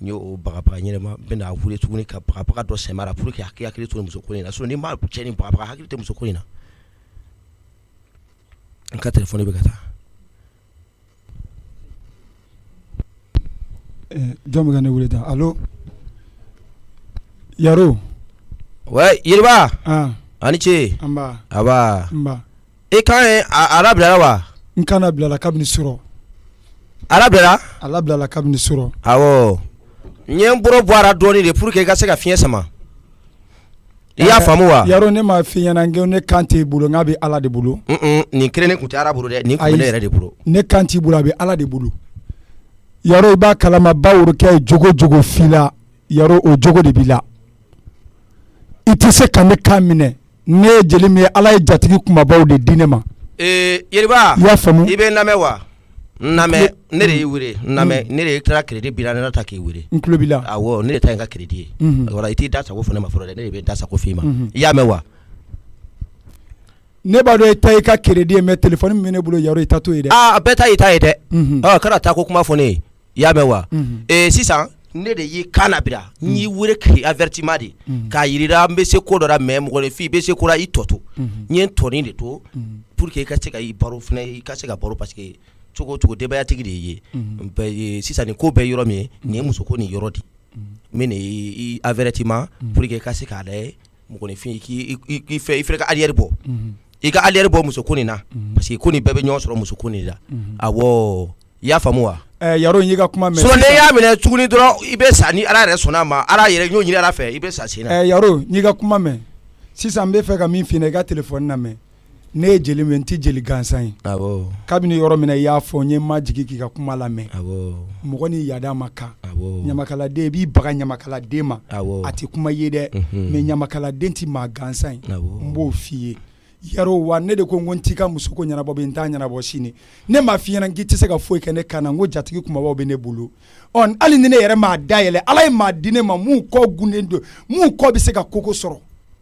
n y'o bagabaga ɲɛnɛma bɛna wuli tuguni ka bagabaga dɔ sɛmara pour que a k'i hakili to muso ko in na sinon ni m'a cɛ ni bagabaga hakili tɛ muso ko in na n ka téléphone bɛ ka taa jɔn bɛ ka ne wele tan allo Yaro ouais Yeriba ani ce an b'a aba n b'a e kan ye a labilala wa n kan na bilala kabini sɔrɔ a labilala kabini sɔrɔ awɔ n ye n bolo bɔ a la dɔɔni de pour que i ka se ka fiɲɛ sama i y'a faamu wa Yaro ne m'a f'i ɲɛna n ne kan t'i bolo n k'a bɛ Ala de bolo nin kelen tun tɛ Ala bolo dɛ nin tun bɛ ne yɛrɛ de bolo ne kan t'i bolo a bɛ Ala de bolo Yaro i b'a kalama ba worokɛ ye jogo jogo f'i la Yaro o jogo de b'i la i tɛ se ka ne kan minɛ ne ye jeli min ye Ala ye jatigi kumabaw de di ne ma Yeriba i y'a faamu i bɛ n lamɛn wa n lamɛn ne de y'i wele n lamɛn ne de taara crédit bila ne ta k'i wele n tulo b'i la awɔ ne de ta ye n ka crédit ye wala i t'i da sago fɔ ne ma fɔlɔ dɛ ne de bɛ n da sago f'i ma i y'a mɛn wa ne b'a dɔn i ta i ka crédit ye mais téléphone min bɛ ne bolo Yaro i ta t'o ye dɛ bɛɛ ta y'i ta ye dɛ kana taa ko kuma fɔ ne ye i y'a mɛn wa sisan ne de y'i kan labila n y'i wele k'i avertissement de k'a yirira n bɛ se ko dɔ la mais mɔgɔninfin i bɛ se ko la i tɔ to n ye n tɔnin de to pour que i ka se ka i baro fana i ka se ka baro parce que cogo o cogo denbayatigi de y'i ye sisan nin ko bɛɛ yɔrɔ min ye nin ye muso ko nin yɔrɔ de n bɛ nin avertissement pour que i ka se k'a lajɛ mɔgɔninfin i fɛ ka arrière bɔ i ka arrière bɔ muso ko nin na parce que ko nin bɛɛ bɛ ɲɔgɔn sɔrɔ muso ko nin la awɔ i y'a faamu wa Yaro n y'i ka kuma mɛn so ne y'a minɛ tuguni dɔrɔn i bɛ sa ni Ala yɛrɛ sɔnna a ma Ala yɛrɛ y'o ɲini Ala fɛ i bɛ sa sen na Yaro n y'i ka kuma mɛn sisan n bɛ fɛ ka min f'i ɲɛna i ka téléphone lamɛn ne ye jeli min n tɛ jeli gansan ye kabini yɔrɔ min na i y'a fɔ n ye n ma jigin k'i ka kuma lamɛn mɔgɔ ni yaada ma kan ɲamakaladen i b'i baga ɲamakaladen ma a tɛ kuma i ye dɛ mais ɲamakaladen tɛ maa gansan ye n b'o f'i ye Yaro wa ne de ko n t'i ka muso ko ɲɛnabɔ bi n t'a ɲɛnabɔ sini ne m'a f'i ɲɛna k'i tɛ se ka foyi kɛ ne kan na n ko jatigi kumabaw bɛ ne bolo hali ni ne yɛrɛ m'a dayɛlɛ Ala ye maa di ne ma mun kɔ gunnen don mun kɔ bɛ se ka koko sɔrɔ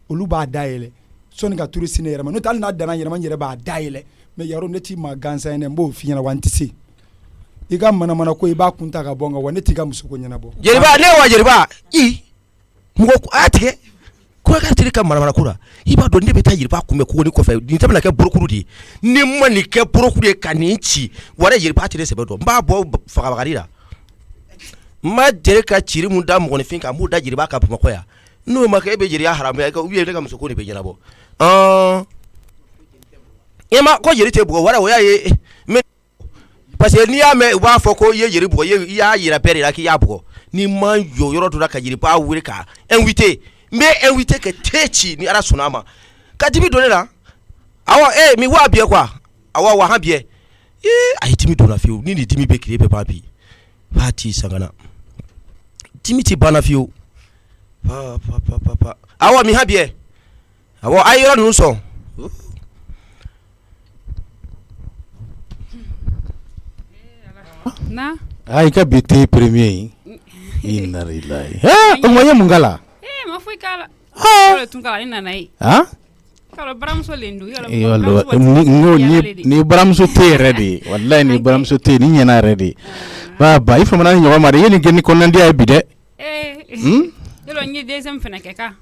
olu b'a dayɛlɛ sɔni ka turu si ne yɛrɛ ma n'o tɛ hali n'a danna yɛrɛ ma n yɛrɛ b'a dayɛlɛ mais Yaro ne t'i maa gansan ye dɛ n b'o f'i ɲɛna wa n tɛ se i ka manamana ko i b'a kun ta ka bɔ n kan wa ne t'i ka muso ko ɲɛnabɔ Jeliba ne wa Jeliba mɔgɔ a tigɛ ko ka teri ka manamana ko la i b'a dɔn ne bɛ taa Jeliba kunbɛn ko ni kɔfɛ nin tɛ bɛna kɛ burukuru de ye ni ma nin kɛ burukuru ye ka nin ci wala Jeliba tɛ ne sɛbɛ dɔn n b'a bɔ fagabagari la n ma deli ka ciri mun da mɔgɔninfin kan n b'o da Jeliba ka Bamakɔ yan n'o ma kɛ e bɛ jeliya haramuya ou bien ne ka muso ko de bɛ ɲɛnabɔ e ma ko jeli tɛ bugɔ wala o y'a ye mais parce que n'i y'a mɛn u b'a fɔ ko i ye jeli bugɔ i y'a yira bɛɛ de la k'i y'a bugɔ n'i ma jɔ yɔrɔ dɔ la ka Jeliba wele ka invité n bɛ invité ka te ci ni Ala sɔnna a ma ka dimi don ne la awɔ mi waa biyɛ quoi awɔ wa han biyɛ a ye dimi don na fiyewu ni nin dimi bɛ tile bɛɛ b'a bi b'a ti sangana dimi ti banna fiyewu awɔ mi han biyɛ awɔ a ye yɔrɔ ninnu sɔn i ka bi te premier yi inna lillahi o mo ye mun kala ma foyi kala o tun kala ni nana ye kala baramuso lendu ni baramuso te yɛrɛ de wallahi ni baramuso te ni ɲɛna yɛrɛ de ba i famana ni ɲɔgɔn ma de ye nin kɛ ni kɔnɔndiya ye bi dɛ yalo n ye deuxième fana kɛ ka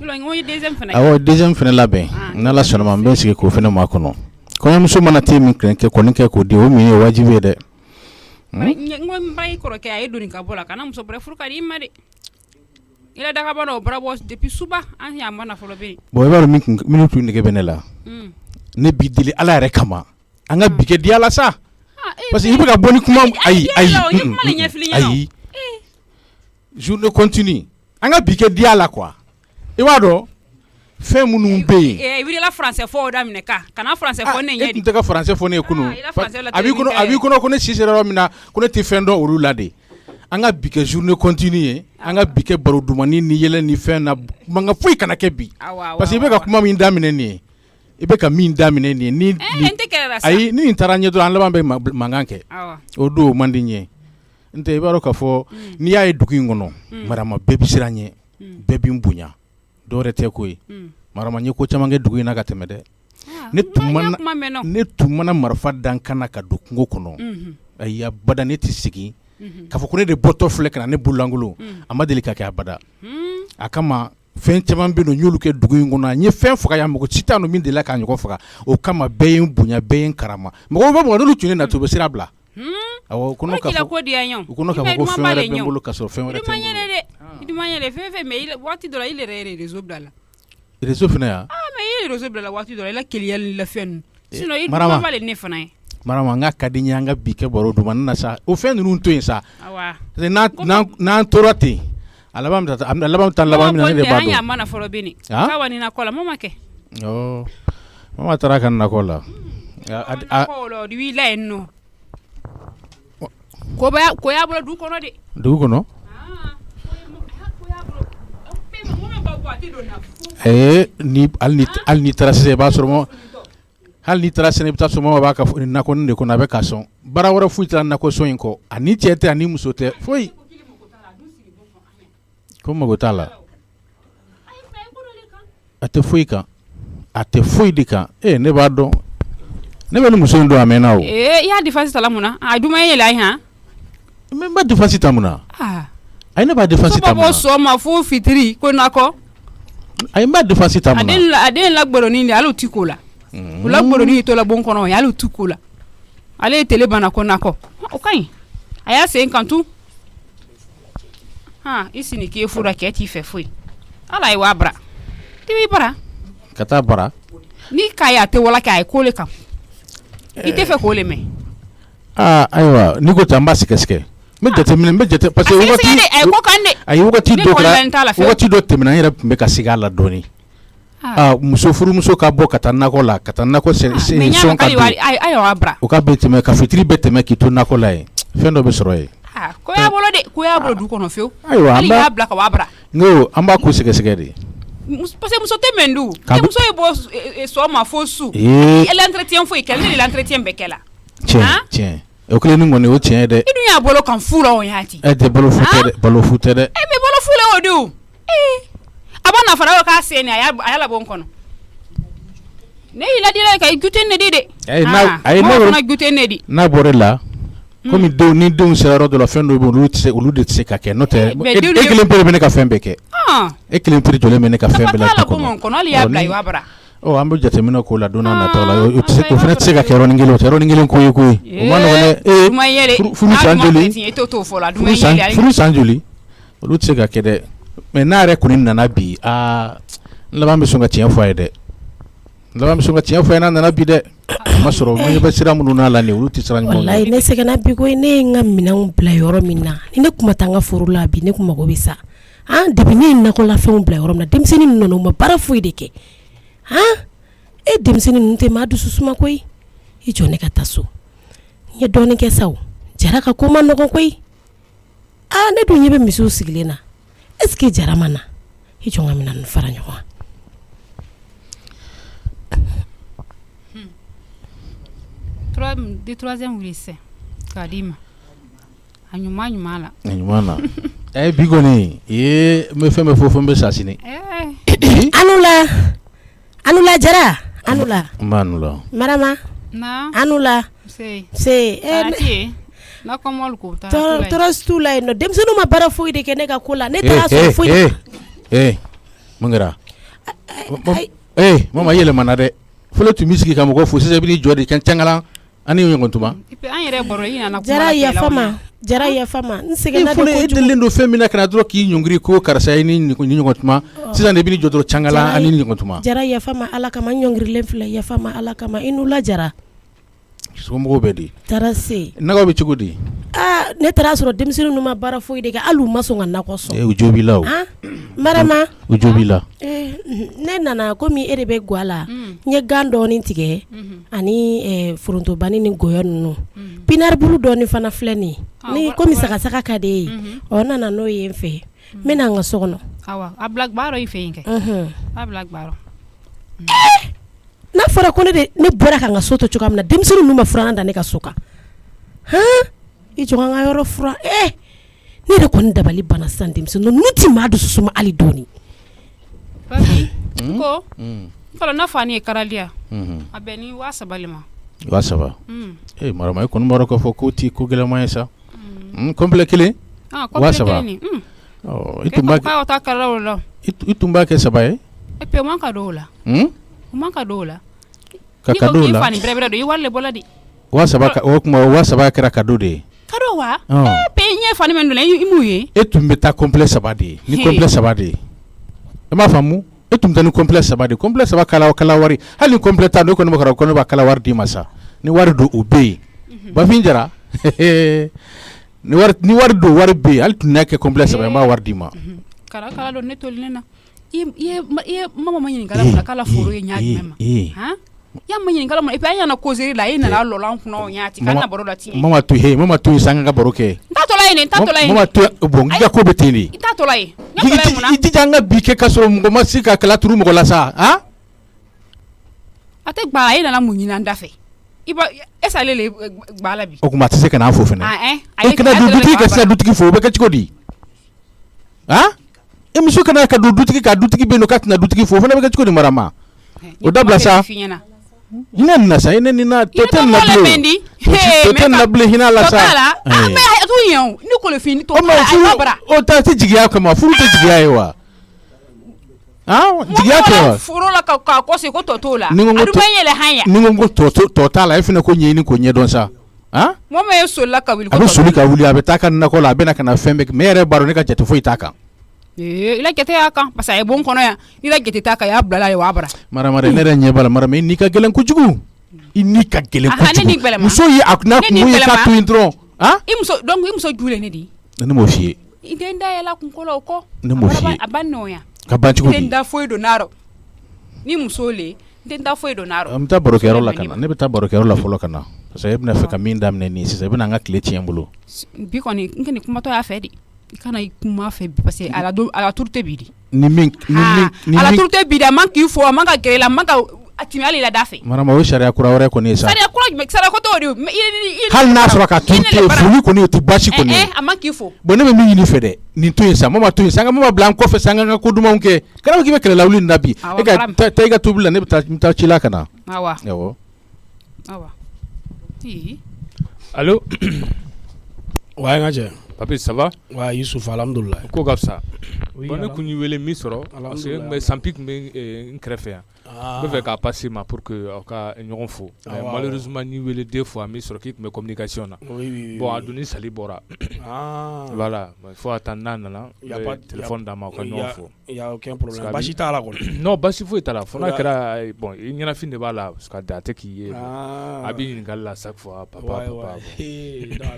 yalo n ye deuxième fana awɔ deuxième fana labɛn n'Ala sɔnna ma n bɛ sigi k'o fana ma kɔnɔ kɔɲɔmuso mana te min kɛ kɔni kɛ k'o di o min ye wajibi ye dɛ n ko n ba i kɔrɔkɛ a ye doni ka bɔ la kana muso bɛrɛ furu ka di i ma dɛ ila daga bɔ o bara bɔ depuis suba an y'a ma nafolo bɛ bon i b'a dɔn minnu tun nege bɛ ne la ne b'i deli Ala yɛrɛ kama an ka bi kɛ di Ala sa parce que i bɛ ka bɔ ni kuma ayi journée continue an ka bi kɛ di Ala quoi i b'a dɔn fɛn minnu bɛ yen i wulila français fɔ o daminɛ kana français fɔ ne ɲɛ de e tun tɛ ka français fɔ ne ye kunun a b'i kɔnɔ ko ne si sera yɔrɔ min na ko ne tɛ fɛn dɔn olu la de an ka bi kɛ journée continue ye an ka bi kɛ baro dumani ni yɛlɛ ni fɛn na mankan foyi kana kɛ bi parce que i bɛ ka kuma min daminɛ nin ye i bɛ ka min daminɛ nin ye ayi ni nin taara ɲɛ dɔrɔn an laban bɛ mankan kɛ o don o man di n ye n tɛ i b'a dɔn k'a fɔ n'i y'a ye dugu in kɔnɔ marama bɛɛ bɛ siran ɲɛ bɛɛ bɛ n bonya dɔw yɛrɛ tɛ ko ye marama n ye ko caman kɛ dugu in na ka tɛmɛ dɛ ne tun mana marifa dan kana ka don kungo kɔnɔ ayi abada ne tɛ segin k'a fɔ ko ne de bɔtɔ filɛ ka na ne bololangolo a ma deli ka kɛ abada a kama fɛn caman bɛ yen nɔ n y'olu kɛ dugu in kɔnɔ n ye fɛn faga yan mɔgɔ si t'a dɔn min delila k'a ɲɔgɔn faga o kama bɛɛ ye n bonya bɛɛ ye n karama mɔgɔw bɛ mɔgɔ n'olu tun ye natu u bɛ sira bila awɔ ko n'o k'a fɔ ko fɛn wɛrɛ bɛ n bolo ka sɔrɔ fɛn wɛrɛ tɛ n bolo i duma yɛlɛ fɛn fɛn mais waati dɔ la i yɛrɛ ye réseau bila la réseau fana ya mais i ye réseau bila la waati dɔ la i la keliyali la fɛn ninnu sinon i duma ma le ne fana ye Marama n ka ka di n ye an ka bi kɛ baro duma na sa o fɛn ninnu to yen sa n'an tora ten a laban bɛ taa laban min na ne de b'a dɔn. an y'a mana fɔlɔ Beni k'a wa nin nakɔ la mun ma kɛ. mama taara ka nakɔ la. nakɔ la du wulila yen nɔ. ko y'a bolo du kɔnɔ de. dugu kɔnɔ. hali ni taara sisan i b'a sɔrɔ hali ni taara sisan i bɛ taa sɔrɔ mama b'a ka nakɔ nin de kɔnɔ a bɛ ka sɔn baara wɛrɛ foyi tɛ nakɔ sɔn in kɔ ani cɛ tɛ ani muso tɛ foyi. ko mago t'a la a tɛ foyi kan a tɛ foyi de kan ne b'a dɔn ne bɛ ni muso in dɔn a mɛnna o. i y'a défense ta la mun na a duma ye yɛlɛ a ye han. n b'a défense ta mun na. ayi ne b'a défense ta mun na. so bɔ sɔgɔma fo fitiri ko nakɔ. ayi n b'a défense ta mun na. a den lagbɔrɔnin de hali o ti ko la. o lagbɔrɔnin y'i to la bon kɔnɔ hali o ti ko la ale ye tele banna ko nakɔ o ka ɲi a y'a sen kan tun. i sini k'e fura kɛ t'i fɛ foyi ala ye wa bara i b'i bara ka taa bara ni k'a ye a tɛ wala kɛ a ye ko le kan i tɛ fɛ k'o le mɛn ayiwa n'i ko ten an b'a sɛgɛsɛgɛ n bɛ jateminɛ n bɛ jate parce que wagati a ye ko kan de ayi wagati dɔ tɛmɛna n yɛrɛ tun bɛ ka segin a la dɔɔni muso furumuso ka bɔ ka taa nakɔ la ka taa nakɔ sɔn ka don ayiwa bara o ka bɛ tɛmɛ ka fitiri bɛ tɛmɛ k'i to nakɔ la yen fɛn dɔ bɛ sɔrɔ yen. ko y'a bolo de ko y'a bolo du kɔnɔ fewu ayiwa hali y'a bila ka wa bara n ko an b'a ko sɛgɛsɛgɛ de parce que muso tɛ mɛn du ni muso ye bɔ sɔgɔma fo su l'entretien foyi kɛ ne de l'entretien bɛɛ kɛ la tiɲɛ o kelen ni kɔni o tiɲɛ ye dɛ i dun y'a bolo kan fu la o y'a ti tɛ balo fu tɛ dɛ balo fu tɛ dɛ mais balo fu le o du a b'a nafa la k'a sen a y'a labɔ n kɔnɔ ne y'i ladila ka gute ne di de mɔgɔ fana gute ne di n'a bɔra la komi ni denw sera yɔrɔ dɔ la fɛn dɔw bɛ olu de tɛ se ka kɛ n'o tɛ e kelen pere bɛ ne ka fɛn bɛɛ kɛ e kelen pere jɔlen bɛ ne ka fɛn bɛɛ la du kɔnɔ hali y'a bila i b'a bara an bɛ jateminɛ k'o la don n'a nataw la o fana tɛ se ka kɛ yɔrɔnin kelen o tɛ yɔrɔnin kelen ko ye koyi o ma nɔgɔn dɛ furu san joli furu san joli olu tɛ se ka kɛ dɛ mɛ n'a yɛrɛ kɔni nana bi n laban bɛ sɔn ka tiɲɛ fɔ a ye dɛ n laban bɛ sɔn ka tiɲɛ fɔ a ye n'a nana bi dɛ ma sɔrɔ n ɲɛ bɛ sira minnu n'a la nin olu tɛ sira ɲuman na. walayi ne sɛgɛnna bi ko ne ye n ka minɛnw bila yɔrɔ min na ni ne kun ma taa n ka foro la bi ne kun mago bɛ sa depuis ne ye nakɔlafɛnw bila yɔrɔ min na denmisɛnnin ninnu nana u ma baara foyi de kɛ e denmisɛnnin ninnu tɛ maa dusu suma koyi i jɔ ne ka taa so n ye dɔɔnin kɛ sa o jara ka ko ma nɔgɔn koyi ne dun ɲɛ bɛ misiw sigilen na est ce que jara ma na i jɔ n ka minɛn ninnu fara ɲɔgɔn kan. de troisième wuli sisan k'a d'i ma a ɲuman la. a ɲuman la bi kɔni n bɛ fɛn bɛɛ fɔ n bɛ sa sini. Anula Jara Anula. n b'a nu la. Marama. Anula. se na kɔmɔli ko taa tɔɔrɔ t'u la yen nɔ denmisɛnninw ma baara foyi de kɛ ne ka ko la ne taara sɔrɔ foyi. mun kɛra. mama yɛlɛmana dɛ fɔlɔ tun bɛ sigi ka mɔgɔ fo sisan i bɛ n'i jɔ de kɛ cangalan ani ɲɔgɔn tuma. an yɛrɛ bɔra i nana kuma Jara yafama n seginna de kojugu. e delilen don fɛn min na kana dɔrɔn k'i ɲɔngiri ko karisa ye ni ɲɔgɔn tuma sisan de i bɛ n'i jɔ dɔrɔn cangalan ani ɲɔgɔn tuma. Jara yafama ala kama n ɲɔngirilen filɛ yafama ala kama i n'u la Jara. somɔgɔw bɛ di. taara se. nagaw bɛ cogo di. ne taara sɔrɔ denmisɛnninw ninnu ma baara foyi de kɛ hali u ma sɔn ka nakɔ sɔn. u jo b'i la o. Marama. u jo b'i la. ne nana komi e de bɛ ga la n ye gan dɔɔni tigɛ ani forontobani ni gɔyɔ ninnu pinaribulu dɔɔni fana filɛ nin ni komi sagasaga ka de ye nana n'o ye n fɛ n bɛ na n ka so kɔnɔ. a bilakibaro i fɛ yen kɛ. a bilakibaro. n'a fɔra ko ne bɔra ka n ka so to cogoya min na denmisɛnninw ninnu ma furanna da ne ka so kan i jɔ an ka yɔrɔ fura ne yɛrɛ kɔni dabali bana sisan denmisɛnninw ninnu tɛ maa dusu suma hali dɔɔni. Papi ko fɔlɔ n'a fa ni ye karaliya a bɛn ni 7,000 ma. 7,000. Marama e kɔni b'a dɔn k'a fɔ ko ti ko gɛlɛnman ye sa. complet kelen Ah, Wa saba. ni. I tun b'a kɛ Ka ta kala o la. i tun b'a kɛ 3 ye E pe man ka do la. O man ka do la. ka cadeau Ni ko la fani bere do i wale bola di. wa saba o kuma wa saba kɛra cadeau de ye Kado wa? Pe nye fani men do la i mu ye. e tun bɛ taa complet 3 de ye ni complet 3 de ye i m'a faamu e tun bɛ taa ni complet 3 de ye complet 3 kala wari hali ni complet ta n'o kɔni bɛ kɛra ko ne b'a kala wari d'i ma sa ni wari do o bɛ yen Bafin Jara ni wari do wari bɛ yen hali tun n'a kɛ complet 3 n b'a wari d'i ma Kala do ne toli ne na. I mama ma ɲini kala kala foro ye nya jumɛn ma. Han? Ya ma ɲini kala ma et puis an yana causerie la e nana lolan kunna o nya ti kana baro da ti. mama to sanga ka baro kɛ Ta tola ye ne ta tola ye. mama to bon ngi ka ko bɛ ten de I ta tola ye. Nya tola ye mun na? i jija an ka bi kɛ ka sɔrɔ mɔgɔ ma se ka kala turu mɔgɔ la sa han Ate gba e nana mun ɲini an da fɛ. I ba esa ale le gba la bi. o kuma tɛ se ka n'a fo fɛnɛ Ah kana dutigi ka se dutigi fo o bɛ kɛ cogo di han e muso kana ka dutigi ka dutigi bɛ yen nɔ ka tɛna dutigi fo o fana bɛ kɛ cogo di marama o dabila sa hinɛ nin na sa hinɛ nin na tɔ tɛ nin na bilen tɔ tɛ nin na bilen hinɛ la sa mɛ a t'u ɲɛ o ni kolofin tɔ bara o ta tɛ jigiya kama furu tɛ jigiya ye wa han jigiya tɛ wa furu la ka kɔse ko tɔ t'o la a dun bɛ yɛlɛ han ya ni ko tɔ t'a la e fana ko ɲɛɲini k'o ɲɛdɔn sa han mɔmɔ ye solila ka wuli a bɛ soli ka wuli a bɛ taa ka nakɔ la a bɛ na ka na fɛn bɛɛ mɛ yɛrɛ b'a dɔn ne ka jate foyi t'a kan i la jate y'a kan parce que a ye bon kɔnɔ yan ni la jate t'a kan y'a bila la ye wa bara marama ne yɛrɛ ɲɛ b'a la marama i n'i ka gɛlɛn kojugu i n'i ka gɛlɛn kojugu muso ye a kunna kun ye k'a to yen dɔrɔn han i muso jule ne di ne m'o f'i ye i den da yɛlɛ kun kɔlɔ o kɔ ne m'o f'i ye a ba nɔgɔya ka ban cogo di i den da foyi don n'a rɔ ni muso le n den da foyi don n'a rɔ an bɛ taa barokɛyɔrɔ la ka na ne bɛ taa barokɛyɔrɔ la fɔlɔ ka na parce que e bɛna fɛ ka min daminɛ nin sisan i bɛna an ka tile tiɲɛ n bolo bi kɔni n kɔni kumatɔ y'a fɛ de i kana i kuma fɛ bi parce que a la turu tɛ bi di ni min a la turu tɛ bi di a man k'i fɔ a man ka gɛrɛ i la a man ka tɛmɛ hali la da fɛ marama o ye sariya kura wɛrɛ kɔni ye sa sariya kura jumɛn sariya ko t'o de ye hali n'a sɔrɔ ka turu tɛ foli kɔni o tɛ baasi kɔni ye a man k'i fɔ bon ne bɛ min ɲini fɛ dɛ nin to yen sa mama to yen sa an ka mama bila an kɔfɛ sa an ka ko dumanw kɛ kana k'i bɛ kɛlɛlawuli nin na bi e ka taa i ka tobili la ne bɛ taa ci la ka na awɔ allo wa n ka cɛ papi ça va wa Yusuf alhamdulillah ko ka fisa bon ne kun y'i wele min sɔrɔ parce que n bɛ sanpi kun bɛ n kɛrɛfɛ yan n bɛ fɛ k'a passer ma pour que aw ka ɲɔgɔn fo mais malheureusement n'i wele 2 fois min sɔrɔ k'i tun bɛ communication na bon a dun ni sali bɔra voilà fo a taa n'a nana téléphone d'a ma aw ka ɲɔgɔn fo il y a aucun problème basi t'a la kɔni non basi foyi t'a la fo n'a kɛra bon i ɲɛnafin de b'a la parce que a tɛ k'i ye a b'i ɲininkali la chaque fois papa a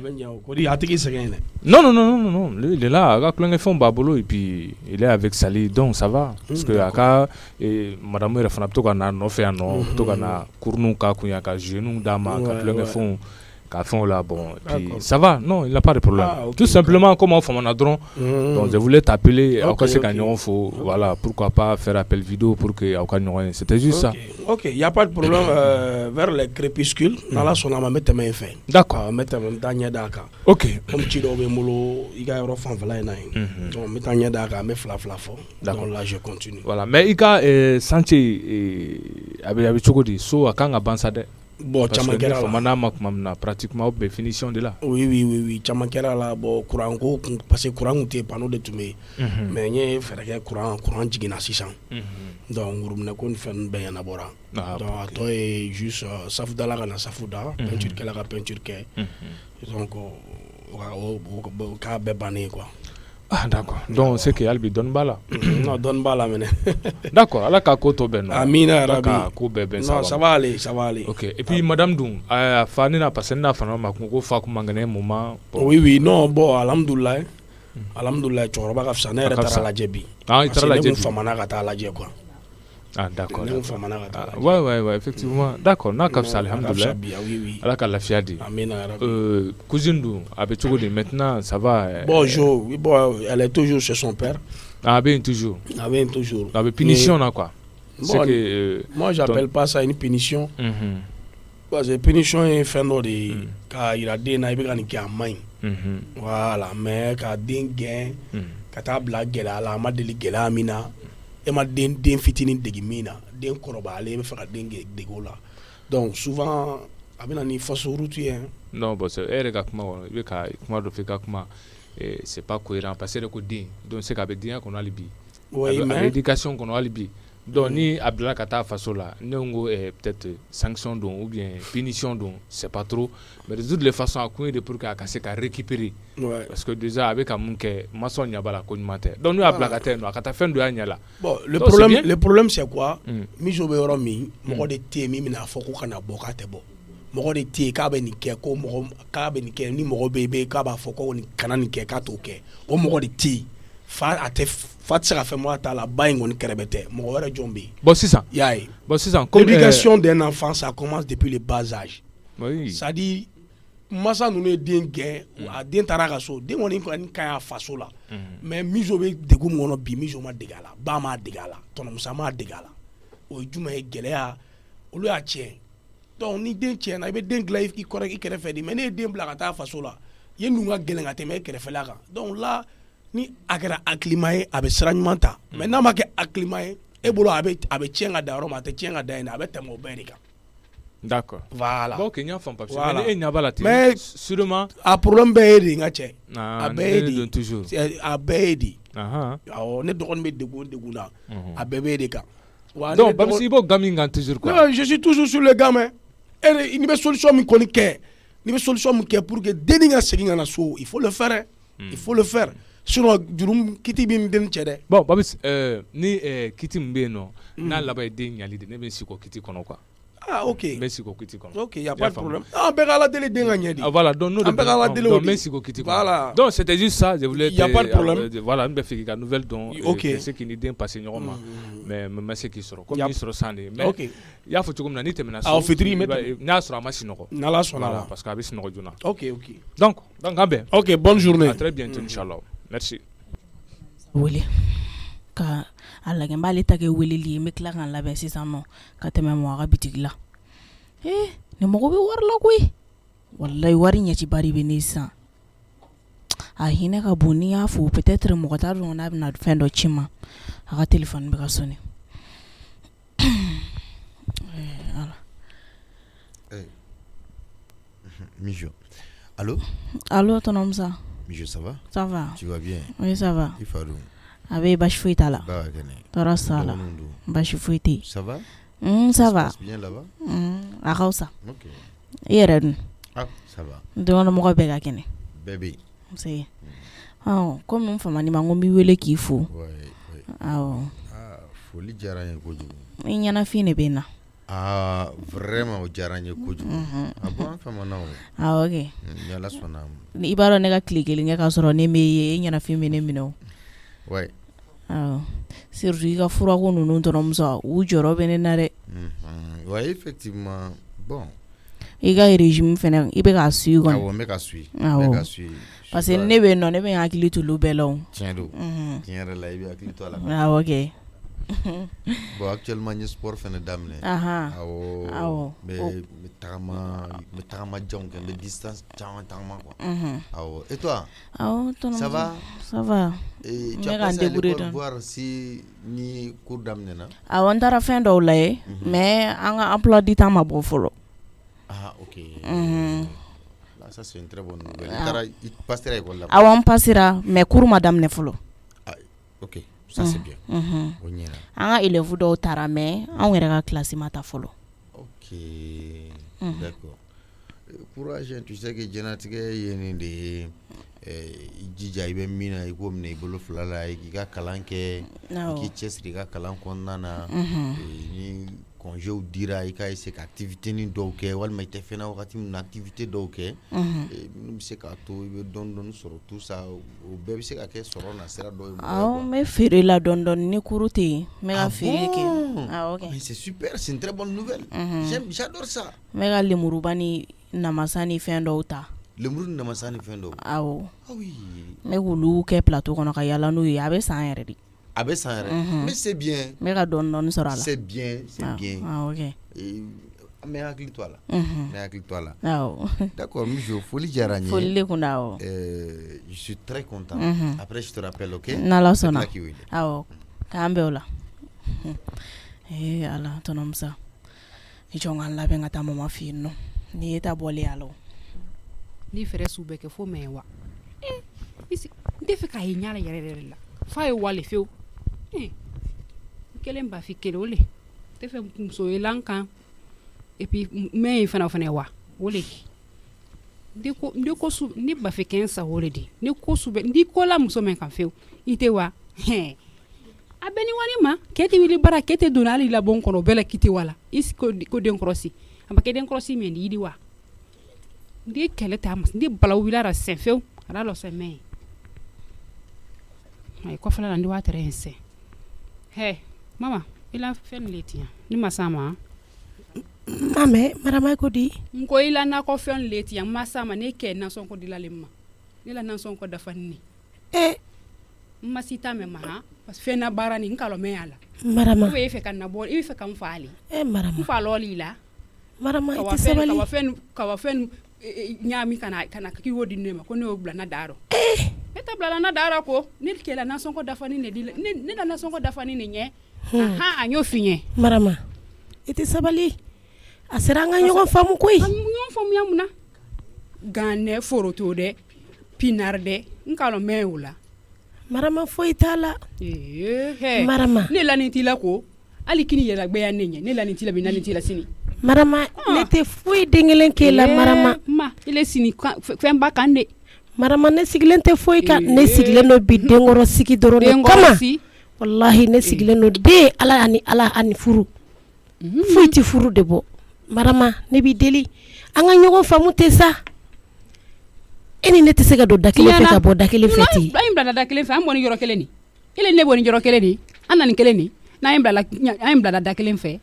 bɛ ɲɛ o ko di a tigi sɛgɛn dɛ non lui il est là a ka kulonkɛfɛnw b'a bolo et puis il est avec Sali donc ça va parce que a ka madame yɛrɛ fana bɛ to ka na nɔfɛ yan nɔ bɛ to ka na kuruninw k'a kun yan ka jeunes d'a ma ka kulonkɛfɛnw k'a fɛnw la bon et puis ça va non il n'a pas de problème tout simplement comme aw famana dɔrɔn donc je voulais t'appeler aw ka se ka ɲɔgɔn fo voilà pourquoi pas faire appel vidéo pour que aw ka ɲɔgɔn ye c'était juste ça ok il y a pas de problème vers les crépuscules n'ala sɔnna ma n bɛ tɛmɛ yen fɛ d'accord n bɛ tɛmɛ n bɛ taa ɲɛ d'a kan ok comme ci dɔw bɛ n bolo i ka yɔrɔ fanfɛla in na yen donc n bɛ taa ɲɛ d'a kan n bɛ fila fɔ donc là je continue voilà mais i ka chantier a bɛ cogo di so a kan ka ban sa dɛ bon caman kɛra la n'a ma kuma min na pratiquement bɛɛ finition de la oui caman kɛra la bon courant ko parce que courant kun tɛ yen panneau de tun bɛ yen mais n ye fɛɛrɛ kɛ courant jiginna sisan donc robinet ko ni fɛn ninnu bɛɛ ɲɛnabɔra donc a tɔ ye juste safu dala ka na safu da peinture kɛla ka peinture kɛ donc o k'a bɛɛ bannen ye quoi. Ah d'accord. Donc c'est que Albi donne bala. Non, donne bala mais. D'accord, ala ka ko to ben. Amina rabi. Ko be ben ça va. Non, ça va aller. OK. Et puis madame Dum, fa ni na parce na fa na ma ko fa ko mangane moment. Oui, non, bon, alhamdulillah. Alhamdulillah, choroba ka fisa ne yɛrɛ taara lajɛ bi. Ah, i taara lajɛ. Ne famana ka taa lajɛ quoi. Ah d'accord. Ne famana ka taa lajɛ. Ouais, effectivement. D'accord, na ka fisa alhamdulillah. Oui. Ala ka lafiya di. Amina rabi. Cousine Dum, a be cogo di maintenant ça va. Bon, elle est toujours chez son père. Ah ben toujours. La punition là quoi. C'est que moi j'appelle pas ça une punition. Parce que punition est fait dans des cas il a des na ibe kan ki amai. Voilà, mais ka den gain ka ta bla gela la ma deli gela mina e ma den fitinin degi mina den koroba ale be fa den dego la. Donc souvent a bɛna ni faso route ye non bon c'est ere ka kuma i bɛ ka kuma dɔ fɛ ka kuma c'est pas cohérent parce que ko den donc c'est ka bɛ diɲɛ kɔnɔ hali bi a bɛ éducation kɔnɔ hali bi donc ni a bilala ka taa faso la ne ko peut-être sanction don ou bien punition don c'est pas trop mais de toutes les façons a kun ye de pour que a ka se ka récupérer parce que déjà a bɛ ka mun kɛ maçon ɲɛ b'a la ko ɲuman tɛ donc n'u y'a bila ka taa yen nɔ a ka taa fɛn dɔ y'a ɲɛ la. bon le problème c'est quoi miso bɛ yɔrɔ min mɔgɔ de tɛ yen min bɛna fɔ ko kana bɔ k'a tɛ bɔ mɔgɔ de tɛ yen k'a bɛ nin kɛ ko k'a bɛ nin kɛ ni mɔgɔ bɛ yen k'a b'a fɔ ko kana nin kɛ k'a t'o kɛ o mɔgɔ de tɛ yen fa tɛ se ka fɛn mɔgɔ t'a la ba in kɔni kɛrɛbɛ tɛ mɔgɔ wɛrɛ jɔn bɛ yen. bon sisan y'a ye bon sisan l'éducation d'un enfant ça commence depuis le bas âge. oui c'est à dire masa ninnu ye den gɛn a den taara ka so den kɔni ka ɲi a faso la mais miso bɛ degun min kɔnɔ bi miso ma dege a la ba ma dege a la tɔnɔmusa ma dege a la o ye jumɛn ye gɛlɛya olu y'a tiɲɛ donc ni den tiɲɛna i bɛ den dilan i kɛrɛfɛ de mais ne ye den bila ka taa faso la yen dun ka gɛlɛn ka tɛmɛ e kɛrɛfɛla kan donc là ni a kɛra hakilima ye a bɛ sira ɲuman ta mais n'a ma kɛ hakilima ye e bolo a bɛ tiɲɛ ka da yɔrɔ ma a tɛ tiɲɛ ka da yen a bɛ tɛmɛ o bɛɛ de kan. d'accord voilà bon ok n y'a faamu parce que mais e ɲɛ b'a la ten mais sûrement a problème bɛɛ ye de n ka cɛ a bɛɛ ye de toujours a bɛɛ ye de awɔ ne dɔgɔnin bɛ degun na a bɛɛ bɛ de kan. donc Babsi i b'o gam min kan toujours quoi. non je suis toujours sur le gamin et ni bɛ solution min kɔni kɛ ni bɛ solution min kɛ pour que denni ka segin ka na so il faut le faire il faut le faire sinon juru kiti bɛ n den cɛ dɛ. bon Babsi ni kiti min bɛ yen nɔ n'a laban ye den ɲali de ne bɛ n sigi o kiti kɔnɔ quoi. ah ok n bɛ sigi o kiti kɔnɔ. ok y a pas de problème an bɛɛ ka ala deli den ka ɲɛ di. ah voilà donc n'o de an bɛɛ ka ala deli o de. donc n bɛ sigi o kiti kɔnɔ. voilà donc c'était juste ça je voulais. y a pas de problème voilà n bɛ fɛ k'i ka nouvelle dɔn. ok se k'i ni den passer ɲɔgɔn ma mais n ma se k'i sɔrɔ comme n y'i sɔrɔ san de. mais ok i y'a fɔ cogo min na n'i tɛmɛna so. awɔ fitiri n bɛ tɛmɛ n'a y'a sɔrɔ a ma sinɔgɔ. n'ala sɔnna voilà parce que a bɛ sinɔgɔ joona. ok ok donc an bɛn. ok bonne journée. à très bientôt inchallah merci. wele ka a lagɛ n b'ale ta kɛ weleli ye n bɛ tila k'an labɛn sisan nɔ ka tɛmɛ mɔgɔ ka bitigi la ni mɔgɔ bɛ wari la koyi wallahi wari ɲɛciba de bɛ ne sisan a hinɛ ka bon n'i y'a fo peut-être mɔgɔ t'a dɔn n'a bɛna fɛn dɔ ci ma a ka téléphone bɛ ka sonner Mijo. Allô? Allô, tonton Moussa. Mijo, ça va? Ça va. Tu vas bien? Oui, ça va. Il faut Avec bâche fouille là. Bah, gagné. Tora ça là. Bâche fouille. Ça va? Ça va. Ça se passe bien là-bas? À Rausa. Ok. Et Redon. Ah, ça va. Demande moi bega kene. Bébé. C'est. Oh, comme on fait manima ngombi wele ki fou. Ouais, ouais. Ah, ah, folie jaranya kojugu. Il y en a fini bena. Ah, vraiment jaranya kojugu. Ah bon, femme non. Ah, ok. Yalla sona. Ni baro nega cliquer linga ka soro ne me il y en a fini ne mino. Ouais. Ah. Surtout ka fura ko nunu tonom so u joro bene na re. Ouais, effectivement. Bon. I ka régime fene i be ka suivre kon. Ah ouais, me ka suivre. Me ka suivre. Parce que ne be no ne be hakili to lu belo. Tiens do. Tiens la ibi hakili to la. Ah ok. Bon actuellement ni sport fene damne. Awo. Mais tagama jong le distance tagama quoi. Awo. Et toi? Awo, ça va? Ça va. Et tu as passé à voir si ni cours damne na? Awo ndara fin do lay mais anga emploi du temps ma bo folo. Ah ok. Là ça c'est une très bonne nouvelle. Il passera école là. Awo on passera mais cours madame ne folo. Ah ok. Ça c'est bien. Anga élève do tara mais on yɛrɛ ka classe mata folo. Ok. D'accord. Courage, tu sais que jɛnatigɛ ye nin de ye jija i bɛ min na i ko minɛ i bolo fila la i k'i ka kalan kɛ i k'i cɛsiri i ka kalan kɔnɔna na ni congéw dira i ka essayer ka activité nin dɔw kɛ walima i tɛ fɛn na wagati min na activité dɔw kɛ minnu bɛ se k'a to i bɛ dɔɔni sɔrɔ tout ça o bɛɛ bɛ se ka kɛ sɔrɔ na sira dɔ ye. Awɔ n bɛ feere la dɔɔni ni cours tɛ yen n bɛ ka feere kɛ. Ah ok. Mais c'est super, c'est une très bonne nouvelle. J'adore ça. N bɛ ka lemuruba ni namasa ni fɛn dɔw ta. Lemuru ni namasa ni fɛn dɔw. Awɔ. Ah oui. N bɛ k'olu kɛ plateau kɔnɔ ka yala n'u ye a bɛ san yɛrɛ de. A bɛ san yɛrɛ. Mais c'est bien. N bɛ ka dɔɔni sɔrɔ a la. C'est bien, c'est bien. Ah ok. Mais hakili to a la. Mais hakili to a la. Awɔ. D'accord, Mijo, foli diyara n ye. Foli de kun da awɔ. Je suis très content. Après je te rappelle, OK? N'Ala sɔnna. Awɔ. K'an bɛn o la. Ala tonton Musa. I jɔ n ka n labɛn ka taa mama fɛ yen nɔ. ni ye ta bɔli alo ni fɛrɛ su bɛɛ kɛ fo mɛ wa n tɛ fɛ k'a ye ɲala yɛrɛ yɛrɛ la f'a ye wale fewu kelen ba fi kelen o le tɛ fɛ muso ye lan kan et puis mɛ ye fana wa o le ni ko su ni ba fi kɛn sa o le de ni ko su bɛ ni ko la muso mɛ kan fewu i tɛ wa a bɛ ni wani ma kɛ tɛ wili bara kɛ tɛ donna hali la bon kɔnɔ o bɛɛ la kiti wala i ko den kɔrɔsi a ma kɛ den kɔrɔsi mɛ ni yidi wa ndi kɛlɛ t'a ma ndi balawu wili ara sɛn fewu ara lɔ sɛn mɛ ai kɔfɛla la ndi waa tɛrɛ yen sɛn hɛ mama i la fɛn le ti yan ni ma s'a ma Mame, marama ko di? n ko i la nakɔ fɛn le ti yan ma s'a ma ne kɛ nasɔn ko dilalen ma ne la nasɔn ko dafa ni n ma si ta mɛ ma han parce que fɛn na baara ni n kalɔ mɛ a la marama i fɛ ka na bɔ i fɛ ka n faali marama n fa lɔɔli la marama i tɛ sabali kawa fɛn ɲaami kana k'i y'o di ne ma ko ne y'o bila na daarɔ ne ta bila na daarɔ ko ne kɛla nasɔn ko dafa ni ne di ne la nasɔn ko dafa ni ne ɲɛ a y'o fi ɲɛ marama i tɛ sabali a sera an ka ɲɔgɔn faamu koyi ɲɔgɔn faamuya mun na ganɛ foroto dɛ pinar dɛ n kalɔ mɛ o la marama foyi t'a la marama ne la nin t'i la ko hali kini yɛrɛ gbɛya ne ɲɛ ne la nin t'i la bi na nin t'i la sini marama ne tɛ foyi den kelen k'e la marama ma ile sini fɛn ba kan de marama ne sigilen tɛ foyi kan ne sigilen do bi denkɔrɔ sigi dɔrɔn de kama wallahi ne sigilen do den ala ani furu foyi tɛ furu de bɔ marama ne b'i deli an ka ɲɔgɔn faamu tɛ sa e ni ne tɛ se ka don da kelen fɛ ka bɔ da kelen fɛ ten an bila da kelen fɛ an bɔ ni yɔrɔ kelen ni ile ne bɔ ni yɔrɔ kelen ni an na ni kelen ni n'an bila da kelen fɛ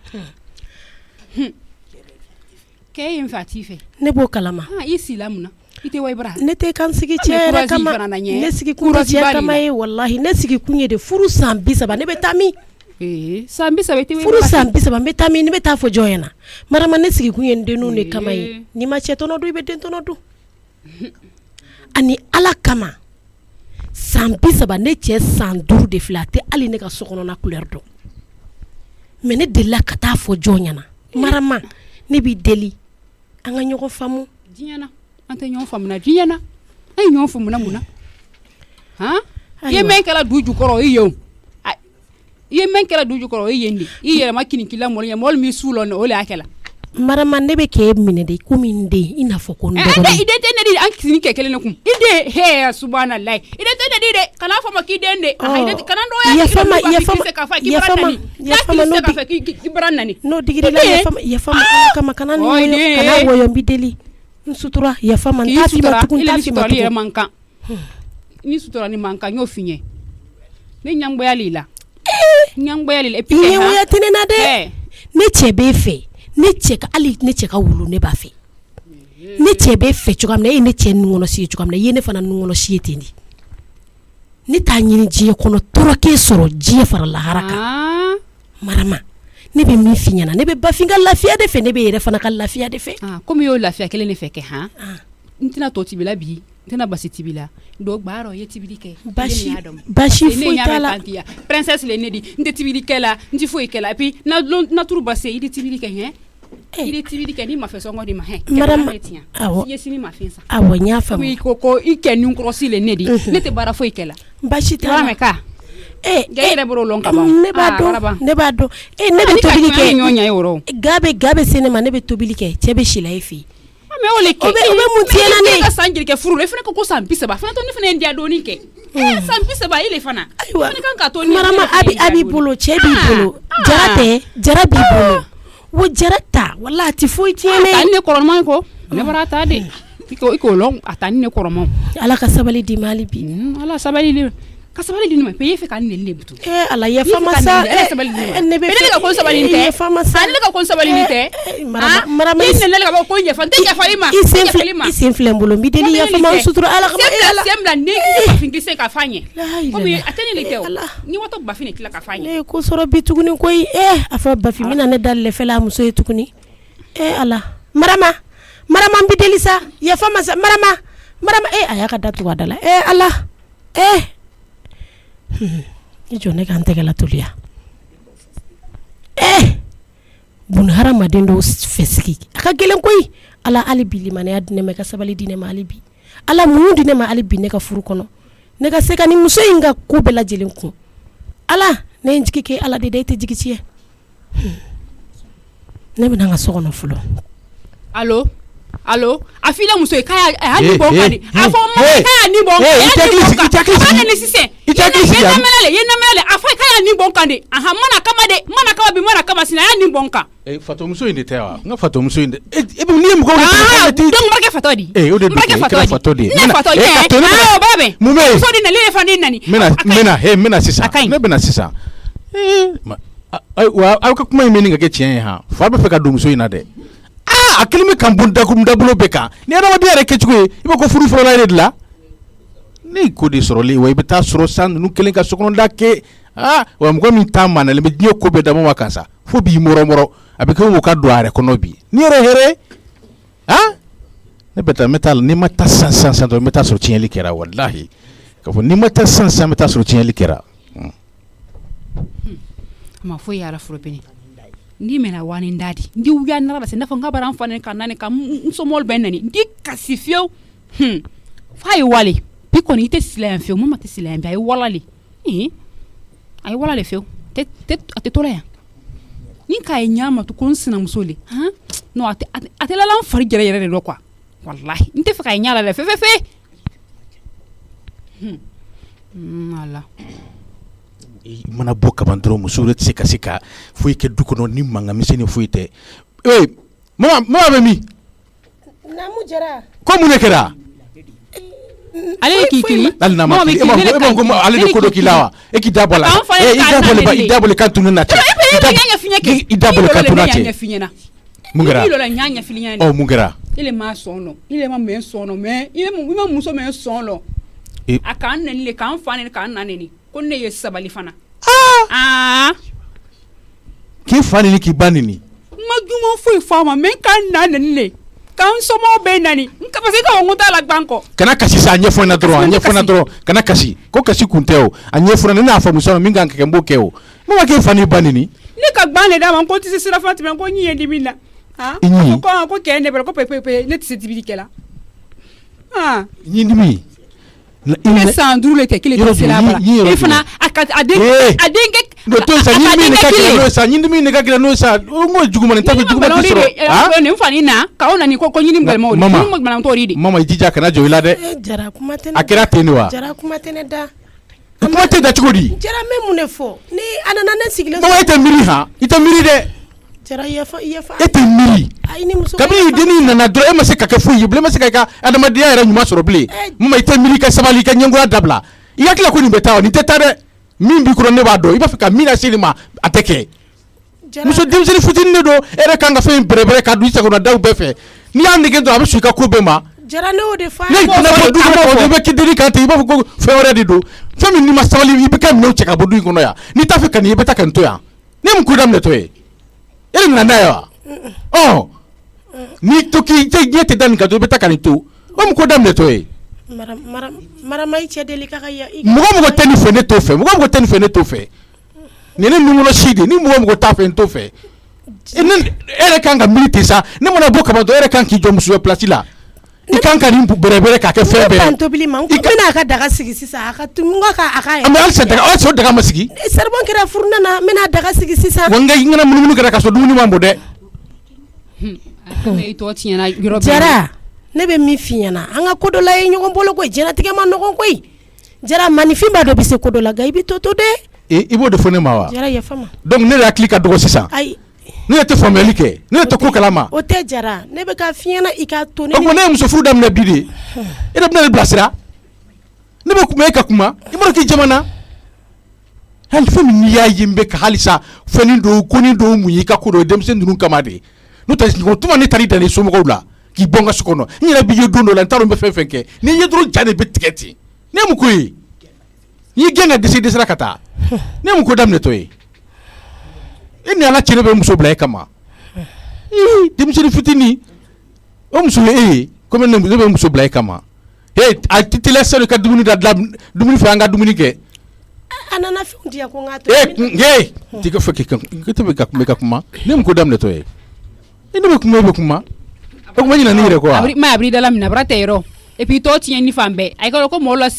kɛ ye n fɛ a t'i fɛ ne b'o kalama i sila mun na i tɛ wayi bara ne tɛ kan sigi cɛ yɛrɛ kama ne sigi kun tɛ cɛ kama ye wallahi ne sigi kun ye de furu san 30 ne bɛ taa min san 30 furu san 30 n bɛ taa min ne bɛ taa fɔ jɔn ɲɛna marama ne sigi kun ye n denninw de kama ye n'i ma cɛ tɔnɔ dun i bɛ den tɔnɔ dun ani ala kama san 30 ne cɛ san 5 de filɛ a tɛ hali ne ka sokɔnɔna couleur dɔn mais ne delila ka taa fɔ jɔn ɲɛna marama ne b'i deli an ka ɲɔgɔn faamu diɲɛna an tɛ ɲɔgɔn faamuna diɲɛna an ye ɲɔgɔn faamuna mun na han i ye mɛn kɛla du jukɔrɔ i ye o i ye mɛn kɛla du jukɔrɔ i ye n de i yɛrɛ ma kinikila mɔli ɲɛ mɔli min su lɔ o le y'a kɛla marama ne bɛ k'e minɛ de komi n den i n'a fɔ ko n dɔgɔnin i den tɛ ne di an kisi kɛ kelen ne kun i den hɛ subhanalahi i den tɛ ne di dɛ kana fɔ ma k'i den de kana dɔgɔya yafama nani n'o digir'i la yafama ala kama kana wɔyɔ n b'i deli n sutura yafama n t'a f'i ma tugun n t'a f'i ma tugun yɛrɛ man kan ni sutura ni man kan n y'o f'i ɲɛ ne ɲangoyali la et puis ɲangoya tɛ ne na dɛ ne cɛ b'e fɛ ne cɛ ka wulu ne b'a fɛ ne cɛ b'e fɛ cogoya min na e ye ne cɛ nunkɔnɔ si ye cogoya min na i ye ne fana nunkɔnɔ si ye ten de ne t'a ɲini diɲɛ kɔnɔ tɔɔrɔ k'e sɔrɔ diɲɛ fara lahara kan marama ne bɛ min f'i ɲɛna ne bɛ Bafin ka lafiya de fɛ ne bɛ yɛrɛ fana ka lafiya de fɛ komi y'o lafiya kelen de fɛ kɛ han n tɛna tɔ tibi la bi n tɛna basi tibi la donc baarɔ i ye tibili kɛ basi foyi t'a la princesse le ne di n tɛ tibili kɛ la n tɛ foyi kɛ la et puis na turu basi i de tibili kɛ hɛn i de tibili kɛ n'i ma fɛ sɔngɔ de ma hɛn marama awɔ i ye sini ma fɛn san awɔ n y'a faamu ko i kɛ ninkɔrɔsi le ne di ne tɛ baara foyi kɛ la basi t'a la mɛ ka yɛrɛ bolo lɔn ka ban ne b'a dɔn ne bɛ tobili kɛ ga bɛ se ne ma ne bɛ tobili kɛ cɛ bɛ sila e fɛ yen mais o le kɛ o bɛ mun tiɲɛ na ne ka san joli kɛ furu la i fana ko san 30 fana to ne fana ye n diya dɔɔni kɛ san 30 i le fana ayiwa fana kan ka to marama a b'i bolo cɛ b'i bolo jara b'i bolo wo jara ta wala a tɛ foyi tiɲɛ ne a ne kɔrɔman ko ne bara ta de i k'o lɔn a ta ni ne kɔrɔman ala ka sabali di ma hali bi ala sabali di ka sabali di ne ma mais i fɛ ka ne le butu ala yafama sa ne bɛ ka ko sabali tɛ yafama sa ne ka ko sabali tɛ marama i ne ka bɔ ko yafa n tɛ yafa i ma i sen filɛ n bolo n b'i deli yafama sutura ala kama sen bila ne Bafin tɛ se ka f'a ɲɛ komi a tɛ ne le tɛ o ni watɔ Bafin de tila ka f'a ɲɛ ne ye ko sɔrɔ bi tuguni koyi a fɔ Bafin bɛna ne da lɛfɛla a muso ye tuguni ala marama n b'i deli sa yafama sa marama a y'a ka da tugu a da la ala i jɔ ne k'an tɛgɛ la toliya bun hadamaden dɔw fɛ sigi a ka gɛlɛn koyi ala hali bi limaniya di ne ma ka sabali di ne ma hali bi ala mun di ne ma hali bi ne ka furu kɔnɔ ne ka se ka ni muso in ka ko bɛɛ lajɛlen kun ala ne ye n jigi kɛ ala de da e tɛ jigi tiɲɛ ne bɛna n ka so kɔnɔ fɔlɔ allo a fila muso ye k'a y'a ni bɔ kan de a fɔ ma k'a y'a ni bɔ kan a y'a ni sisan ye namɛlɛ a fɔ k'a y'a ni bɔ kan de mana kama bi mana kama sini a y'a ni bɔ kan. Fatomuso in de tɛ wa n ka fatomuso in de e bɛ ni ye mɔgɔw de tɛ donc marqué fatɔ di. o de don kɛ kɛra fatɔ de ye. ne fatɔ ye o b'a bɛn mun bɛ yen muso de nali e fa de nani. n bɛna sisan ne bɛna sisan wa aw ka kuma in bɛ nin ka kɛ tiɲɛ ye han fa bɛ fɛ ka don muso in na dɛ. A kelen bɛ kan bon dabolo bɛɛ kan ni adamadenya yɛrɛ kɛcogo ye i b'a ko furu fɔlɔla yɛrɛ de la ne ko de sɔrɔlen wa i bɛ taa sɔrɔ san ninnu kelen ka sokɔnɔda kɛ wa mɔgɔ min taa manalen bɛ diɲɛ ko bɛɛ dabɔ ma kan sa fo b'i mɔrɔmɔrɔ a bɛ kɛ o ka don a yɛrɛ kɔnɔ bi ni yɛrɛ hɛrɛ ne bɛ taa n bɛ taa n'i ma taa san dɔrɔn n bɛ taa sɔrɔ tiɲɛli kɛra walahi ka fɔ n'i ma taa san n bɛ taa sɔrɔ tiɲɛli kɛra. a ma foyi yàrá foro bene ndi mena wani ndadi ndi uya nara se nafa ngabara mfane kanane ka nsomol benani ndi kasifio fai wale piko ni te silen fio mama te silen bi ay walale ay walale fio te tola ya ni kay nyama to konsina musole no ate la lan fari jere yere do kwa wallahi nte fa kay nyala le fe ala mana bɔ kaban dɔrɔn muso yɛrɛ tɛ se ka se ka foyi kɛ du kɔnɔ ni mankan misɛnnin foyi tɛ mama bɛ min ko mun de kɛra ale de k'i kiri hali n'a ma kiri e ma ko ale de ko dɔ k'i la wa e k'i da bɔ la i da bɔli kan tunu na cɛ i da bɔli kan tunu na cɛ mun kɛra mun kɛra ile ma sɔn ile ma mɛ sɔn mɛ ile ma muso mɛ sɔn a kan nani le kan fa ne kan nani ko ne ye sabali fana k'i fa ni k'i ba nini ma juma foyi fa ma men kan nani le kan somo be nani nka parce que ko nguta la banko kana kasi sa ɲɛfɔ na dɔrɔn kana kasi ko kasi kun tɛ o a ɲɛfɔ ne n'a fɔ muso min kan kɛ n b'o kɛ o mun ma k'e fa ni ba nini ne ka ban le da ma ko ti se sira fa tɛmɛ ko ɲi ye dimi na ko kɛ ne bɛ ko pepe ne ti se tibili kɛ la ɲi dimi ne san duuru le kɛ kile tɛ se la bara e fana a den to sa ɲindimi ne ka gɛlɛn n'o sa o ŋo jugumani ta bɛ juguma ti sɔrɔ nin fani na k'aw nani ko ɲini balimaw de mama i jija kana jɔ i la dɛ a kɛra ten de wa kuma tɛ ne da kuma tɛ da cogo di jara n bɛ mun de fɔ ni a nana ne sigilen mama e tɛ miiri i tɛ miiri dɛ jara yafa e tɛ miiri kabini dennin nana dɔrɔn e ma se ka kɛ foyi ye bilen e ma se ka i ka adamadenya yɛrɛ ɲuman sɔrɔ bilen mama i tɛ miiri ka sabali i ka ɲɛngoya dabila i hakili la ko nin bɛ taa wa nin tɛ taa dɛ min b'i kɔrɔ ne b'a dɔn i b'a fɛ ka min lase nin ma a tɛ kɛ muso denmisɛnnin fitinin de don e yɛrɛ kan ka fɛn bɛrɛbɛrɛ ka don i sagona-daw bɛɛ fɛ n'i y'a nege dɔrɔn a bɛ sɔn i ka ko bɛɛ ma jara ne y'o de fɔ ne tɛna bɔ du kɔnɔ i bɛ kɛ dennin kan ten i b'a fɔ ko fɛn wɛrɛ de don fɛn min n'i ma sabali i bɛ kɛ minɛnw cɛ ka bɔ du in kɔnɔ yan n'i t'a fɛ ka nin i bɛ taa ka nin to yan ne ye mun ko daminɛ tɔ ye e de nana n'a ye wa n'i to k'i ɲɛ tɛ da nin kan to i bɛ taa ka nin to o mun ko daminɛ tɔ ye marama i cɛ deli ka mɔgɔ tɛ nin fɛ ne t'o fɛ mɔgɔ tɛ nin fɛ ne t'o fɛ nin ne nunkɔnɔ si de ni mɔgɔ t'a fɛ n t'o fɛ e yɛrɛ kan ka miiri ten sa ne mana bɔ kaban dɔrɔn e yɛrɛ kan k'i jɔ muso place la i kan ka nin bɛrɛbɛrɛ k'a kɛ fɛn bɛɛ tobili ma n bɛna a ka daga sigi sisan a ka yɛrɛ mais halisa daga ma sigi saribɔn kɛra furuna na n bɛna daga sigi sisan wa n kana munumunu kɛra k'a sɔrɔ dumuni ma bɔ dɛ jara ne bɛ min f'i ɲɛna an ka ko dɔ la ye ɲɔgɔn bolo koyi diɲɛlatigɛ ma nɔgɔn koyi jara manifin b'a dɔ bɛ se ko dɔ la nka i bɛ to dɛ i b'o de fɔ ne ma wa jara yafa ma donc ne de hakili ka dɔgɔ sisan ayi ne tɛ faamuyali kɛ ne tɛ ko kalama o tɛ jara ne bɛ ka f'i ɲɛna i ka to ne ne ye muso furu daminɛ bi de e de bɛna ne bilasira ne bɛ kuma e ka kuma i b'a dɔn k'i jamana hali fɛn min n'i y'a ye n bɛ ka halisa fɛnnin dɔw konin dɔw mun ye i ka ko dɔ denmisɛnnin ninnu kama de n'o tɛ tuma ne taara i dan ne somɔgɔw la k'i bɔ n ka so kɔnɔ n yɛrɛ b'i ye don dɔ la n t'a dɔn n bɛ fɛn fɛn kɛ n'i ye dɔrɔn ja de bɛ tigɛ ten ne ye mun ko ye n'i gɛn ka dɛsɛra ka taa ne ye mun ko daminɛtɔ ye e ni ala cɛ ne bɛ muso bila e kama denmisɛnnin fitinin o muso ye e ye komi ne bɛ muso bila e kama a tɛ teliya sani ka dumuni da dumuni fɛ an ka dumuni kɛ a nana fɛnw di yan ko n k'a to t'i ka fɛ k'i ka kuma ne ye mun ko daminɛtɔ ye e ne bɛ kuma e bɛ kuma o kuma ɲina ni yɛrɛ quoi ma abri dala mina bara teyro et puis to tiɲɛ ni fan bɛɛ ay ko mola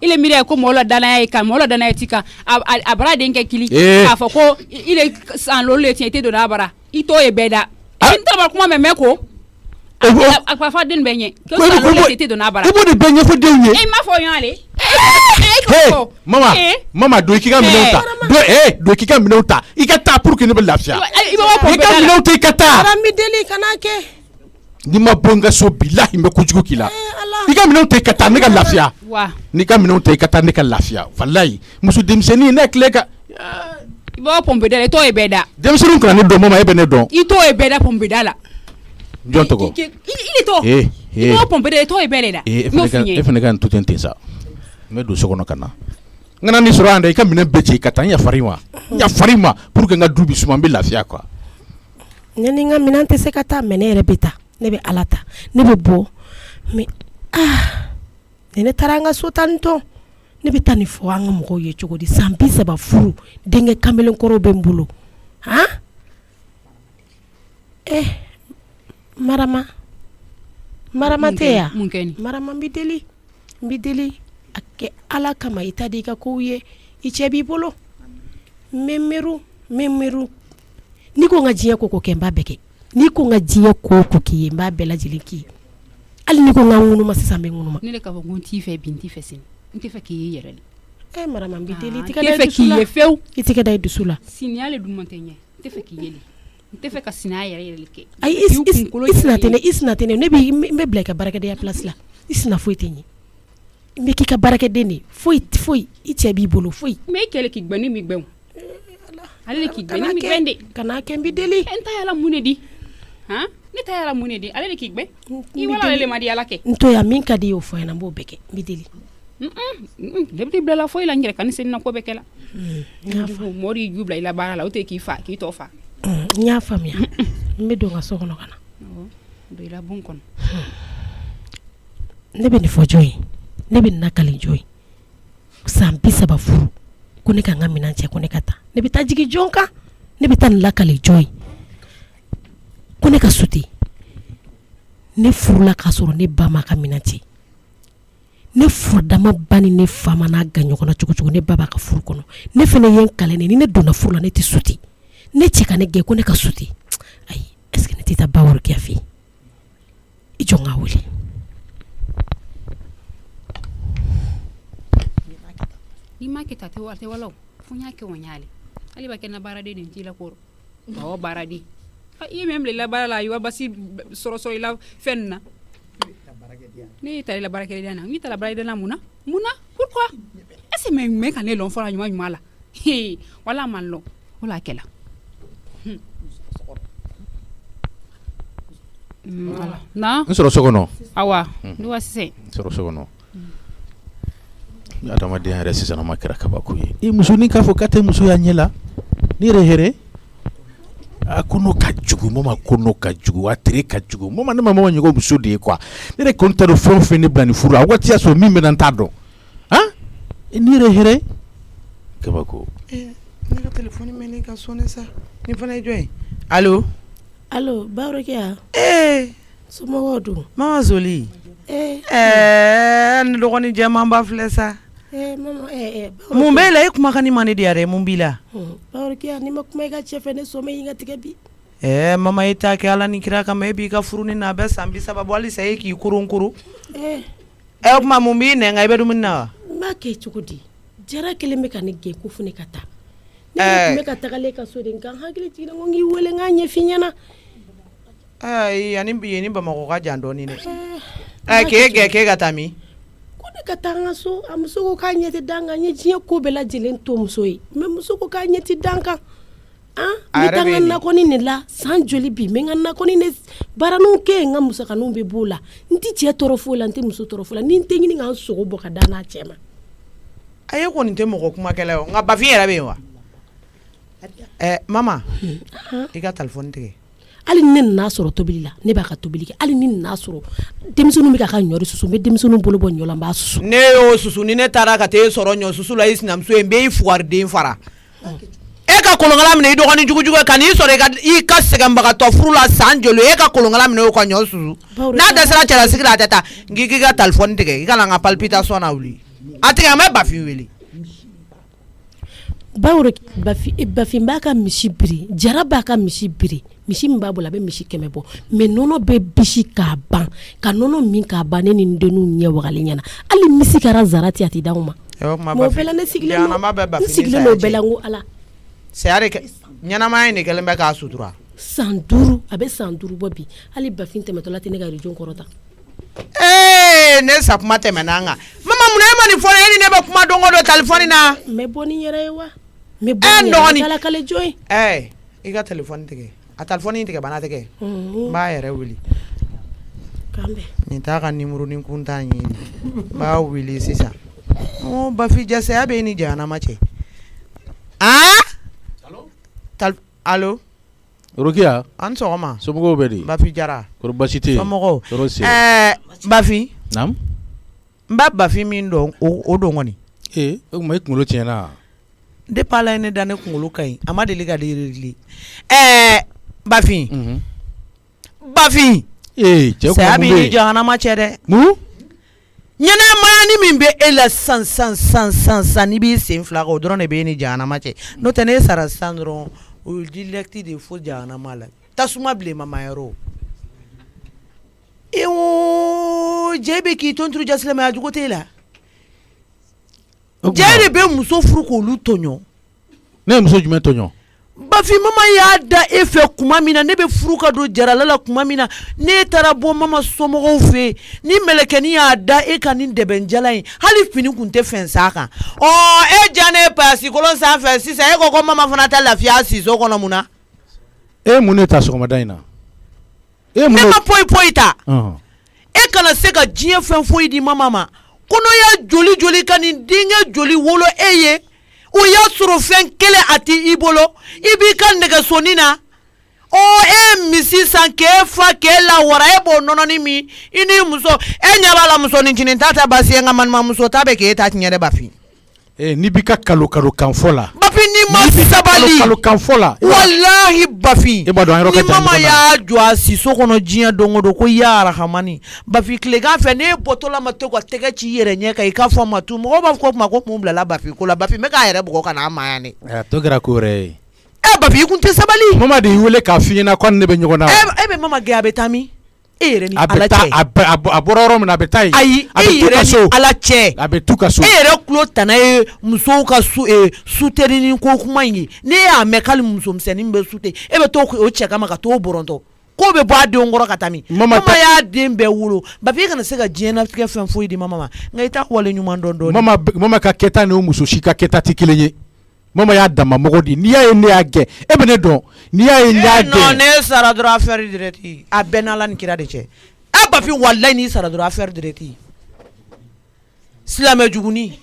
ile mire ko mola dala ay ka mola dala tika a bara den kɛ kili a fɔ ko ile san lo le tiɲɛ te do na bara i to e bɛda in ta ba kuma mɛ ko a fa fa den bɛ ɲɛ ko san lo le te do na bara i b'o de bɛɛ ɲɛfɔ denw ye e ma fɔ ɲɔgɔn mama do k'i ka minɛnw ta do k'i ka minɛnw ta i ka taa pour que ne bɛ lafiya i ka minɛnw ta i ka taa deli kana kɛ ni ma bɔ n ka so bilahi n bɛ kojugu k'i la i ka minɛnw ta i ka taa ne ka lafiya n'i ka minɛnw ta i ka taa ne ka lafiya walayi muso denmisɛnnin ne tile ka i b'a pompe da la i t'o ye bɛɛ da denmisɛnninw kana ne dɔn mama e bɛ ne dɔn i t'o ye bɛɛ da pompe da la jɔn tɔgɔ i to i b'a pompe da la i t'o ye bɛɛ de da e fana ka n to ten ten sa n bɛ don so kɔnɔ ka na n kana ni sɔrɔ yan dɛ i ka minɛn bɛɛ ci ka taa n yafari ma pour que n ka du bi suma n bɛ lafiya quoi ne ni n ka minɛn tɛ se ka taa mɛ ne yɛrɛ bɛ taa ne bɛ ala ta ne bɛ bɔ mais ne taara an ka so tan tɔ ne bɛ taa nin fɔ an ka mɔgɔw ye cogo di san 30 furu denkɛ kamalenkɔrɔw bɛ n bolo marama tɛ yan marama n bɛ deli a kɛ ala kama i ta di i ka kow ye i cɛ b'i bolo n bɛ miiri n'i ko n ka diɲɛ ko kɛ n b'a bɛɛ kɛ n'i ko n ka diɲɛ ko k'i ye n b'a bɛɛ lajɛlen k'i ye hali n'i ko n ka ŋunuma sisan n bɛ ŋunuma ne de k'a fɔ ko n t'i fɛ bi n t'i fɛ sini n tɛ fɛ k'i ye yɛrɛ de marama n bɛ deli i tɛ fɛ k'i ye fewu i tɛgɛ da i dusu la sini ale dun man tɛ ɲɛ n tɛ fɛ k'i ye n tɛ fɛ ka sini a yɛrɛ kɛ ayi i sina tɛ ne n bɛ bila i ka baarakɛdenya place la i sina foyi tɛ ɲɛ n bɛ k'i ka baarakɛden de foyi i cɛ b'i bolo foyi mais i kɛlɛ k'i gbɛn ni mi gbɛn ale de k'i gbɛn ni mi gbɛn de kana kɛ n bɛ deli n ta yala mun de di ne ta yala mun de di ale de k'i gbɛn i wala ale ma di ala kɛ n to yan min ka di y'o fɔ ɲɛna n b'o bɛɛ kɛ n bɛ deli ne bɛ t'i bila la foyi la n yɛrɛ ka ni seni na ko bɛɛ kɛ la mɔgɔ y'i ju bila i la baara la o tɛ k'i tɔ fa n y'a faamuya n bɛ don n ka so kɔnɔ ka na don i la bon kɔnɔ ne bɛ nin fɔ jɔn ye ne bɛ nin nakali jɔn ye san 30 furu ko ne ka n ka minɛn cɛ ko ne ka taa ne bɛ taa jigin jɔn kan ne bɛ taa nin lakali jɔn ye ko ne ka sute ne furula k'a sɔrɔ ne ba ma ka minɛn cɛ ne furudama ba ni ne fa ma n'a ga ɲɔgɔn na cogo ne ba b'a ka furu kɔnɔ ne fana ye n kale ni ne donna furu la ne tɛ sute ne cɛ ka ne gɛn ko ne ka sute ayi est-ce que ne tɛ taa ba wɛrɛ kɛ fɛ i jɔ n k'a wele ni ma kɛ ta tɛ wala fo n y'a kɛ o ɲaale hali b'a kɛ na baaraden de t'i la kɔrɔ awɔ baaraden i ye min bila i la baara la a y'o basi sɔrɔ i la fɛn nin na ne y'i ta i la baarakɛdenya na n'i ta la baarakɛdenya mun na pourquoi est-ce que mɛ ka ne lɔn fɔra ɲuman la wala a ma lɔn wala a kɛla na n sɔrɔ so kɔnɔ awa ne wa sisan n sɔrɔ so kɔnɔ adamadenya yɛrɛ sisan ma kɛra kabako ye i musonin k'a fɔ k'a tɛ musoya ɲɛ la ni yɛrɛ hɛrɛ a ko n'o ka jugu mama ko n'o ka jugu a tere ka jugu mama ne ma mama ɲɔgɔn muso de ye quoi ne yɛrɛ kɔni t'a dɔn fɛn o fɛn ne bila nin furu a waati y'a sɔrɔ min bɛ na n t'a dɔn ni yɛrɛ hɛrɛ kabako ne ka telefɔni mɛnɛ ka sonné sa nin fana ye jɔn ye allo Barokia somɔgɔw dun mama Zoli ne dɔgɔnin jɛman ba filɛ sa mama mun b'e la i kumakan ni ma ne di yɛrɛ mun b'i la Barokia ni ma kuma i ka cɛ fɛ ne sɔmɛ i ka tigɛ bi mama i t'a kɛ ala ni kira kama e b'i ka furu ni na a bɛ san 30 bɔ halisa e k'i koron o kuma mun b'i nɛn nka i bɛ dumuni na wa n b'a kɛ cogo di jara kelen bɛ ka ne gɛn ko fo ne ka taa ne tun bɛ ka tagalen ka so de nka n hakili jiginna ko n k'i wele n k'a ɲɛf'i ɲɛna ayi ani bi ye ni Bamakɔ ka jan dɔɔnin dɛ k'e ka taa min ko ne ka taa n ka so a muso ko k'a ɲɛ tɛ da n kan n ye diɲɛ ko bɛɛ lajɛlen to muso ye mais muso ko k'a ɲɛ tɛ da n kan n bɛ taa n ka nakɔni de la san joli bi n bɛ n ka nakɔni de baaraninw kɛ n ka musakaninw bɛ b'o la n tɛ cɛ tɔɔrɔ foyi la n tɛ muso tɔɔrɔ foyi la ni n tɛ ɲini ka n sogo bɔ ka da n'a cɛ ma a ye kɔni tɛ mɔgɔ kumakɛla ye nka Bafin yɛrɛ bɛ yen wa mama i ka telefɔni tigɛ hali ni ne nan'a sɔrɔ tobili la ne b'a ka tobili kɛ hali ni nan'a sɔrɔ denmisɛnninw bɛ ka ɲɔ susu n bɛ denmisɛnninw bolo bɔ ɲɔ la n b'a susu ne y'o susu ni ne taara ka taa e sɔrɔ ɲɔ susu la i sinamuso ye n bɛ i fugariden fara e ka kolongala minɛ i dɔgɔnin jugujugu ka n'i sɔrɔ i ka sɛgɛnbagatɔ furu la san joli e ka kolongala minɛ o ka ɲɔ susu n'a dɛsɛra cɛlasigi la a tɛ taa k'i ka telefɔni tigɛ i kana n ka palpitation na wuli a tigɛ an bɛ Bafin wele. Bawro Bafin b'a ka misi biri Jara b'a ka misi biri misi min b'a bolo a bɛ misi 100 bɔ mais nɔnɔ bɛ bisi k'a ban ka nɔnɔ min k'a ban ne ni n denninw ɲɛ wagalen ɲɛna hali misi kɛra Zarati a tɛ d'anw ma. Mɔ fɛlɛ ne sigilen don bɛɛ la n ko ala. Saya de kɛ ɲɛnamaya in de kɛlen bɛ k'a sutura. San 5 a bɛ san 5 bɔ bi hali Bafin tɛmɛtɔla tɛ ne ka région kɔrɔta. Ne sakuma tɛmɛna an kan mama mun e ma nin fɔ ne ni ne bɛ kuma don o don téléphone na. n bɛ bɔ ni yɛrɛ ye wa. n bɛ bɔ ni yɛrɛ ye ala kale jɔn ye. I ka téléphone tigɛ a téléphone in tigɛ bana tigɛ n b'a yɛrɛ wele. nin t'a ka numéro ni kun t'a ɲini n b'a wele sisan. Bafin jasaya bɛ ni jahanama cɛ. Allo Rokia an sɔgɔma somɔgɔw bɛ di Bafin Jara kɔrɔ basi tɛ yen somɔgɔw tɔɔrɔ se Bafin naam n b'a Bafin min dɔn o don kɔni o kuma i kunkolo tiɲɛna depuis Ala ye ne da ne kunkolo ka ɲi a ma deli ka deli Bafin Bafin saya b'i ni jahanama cɛ dɛ ɲɛnɛmaya ni min bɛ e la san n'i b'i sen fila kan o dɔrɔn de b'e ni jahanama cɛ n'o tɛ ne sara sisan dɔrɔn o ye direct de fo jahanama la tasuma bilenma yɔrɔ jɛ bɛ k'i to turu jasilamaya jugu t'e la jɛ de bɛ muso furu k'olu tɔɲɔ ne ye muso jumɛn tɔɲɔ Bafin mama y'a da e fɛ kuma min na ne bɛ furu ka don jarala la kuma min na ne taara bɔ mama somɔgɔw fɛ ni mɛlɛkɛni y'a da e ka nin dɛbɛnjala in hali fini kun tɛ fɛn s'a kan e ja ne pasi kolon sanfɛ sisan e ko mama fana tɛ lafiya siso kɔnɔ mun na e mun ne ta sɔgɔmada in na ne ma poyi ta e kana se ka diɲɛ fɛn foyi di mama ma kɔnɔya joli ka nin denkɛ joli wolo e ye o y'a sɔrɔ fɛn kelen a tɛ i bolo i b'i ka nɛgɛsoni na e misi san k'e fa k'e lawara e b'o nɔnɔni min i ni muso e ɲɛ b'a la musonin ta tɛ basi ye n ka manimamuso ta bɛ k'e ta tiɲɛ dɛ Bafin n'i b'i ka kalo kanfɔ la Bafin n'i ma sabali kalo kanfɔ la walahi Bafin e b'a dɔn an yɔrɔ ka jan ni mama y'a jɔ a siso kɔnɔ diɲɛ don o don ko ya arahamani Bafin tilegan fɛ n'e bɔtɔla ma to ka tɛgɛ ci i yɛrɛ ɲɛ kan i k'a fɔ ma tu mɔgɔw b'a fɔ ko kuma ko mun bilala Bafin ko la Bafin bɛ k'a yɛrɛ bugɔ ka n'a ma yan ne to kɛra ko wɛrɛ ye Bafin i kun tɛ sabali mama de y'i wele k'a f'i ɲɛna ko ne bɛ ɲɔgɔn na e bɛ mama gɛn a bɛ taa min e yɛrɛ ni Ala cɛ a bɔra yɔrɔ min na a bɛ taa yen ayi e yɛrɛ ni Ala cɛ a bɛ tu ka so e yɛrɛ tulo tana ye musow ka suterini ko kuma in ye ne y'a mɛn k'ale musomisɛnnin bɛ sute e bɛ to o cɛ kama ka t'o bɔrɔntɔ ko bɛ bɔ a denw kɔrɔ ka taa min mama y'a den bɛɛ wolo Bafin e kana se ka diɲɛlatigɛ fɛn foyi di mama ma nka i t'a wale ɲuman dɔn dɔɔni mama ka kɛta ni o muso si ka kɛta tɛ kelen ye mama y'a dama mɔgɔ di n'i y'a ye ne y'a gɛn e bɛ ne dɔn n'i y'a ye ne y'a gɛn ne sara dɔrɔn affaire direct a bɛɛ n'Ala ni kira de cɛ Bafin wallahi n'i sara dɔrɔn affaire direct silamɛ juguni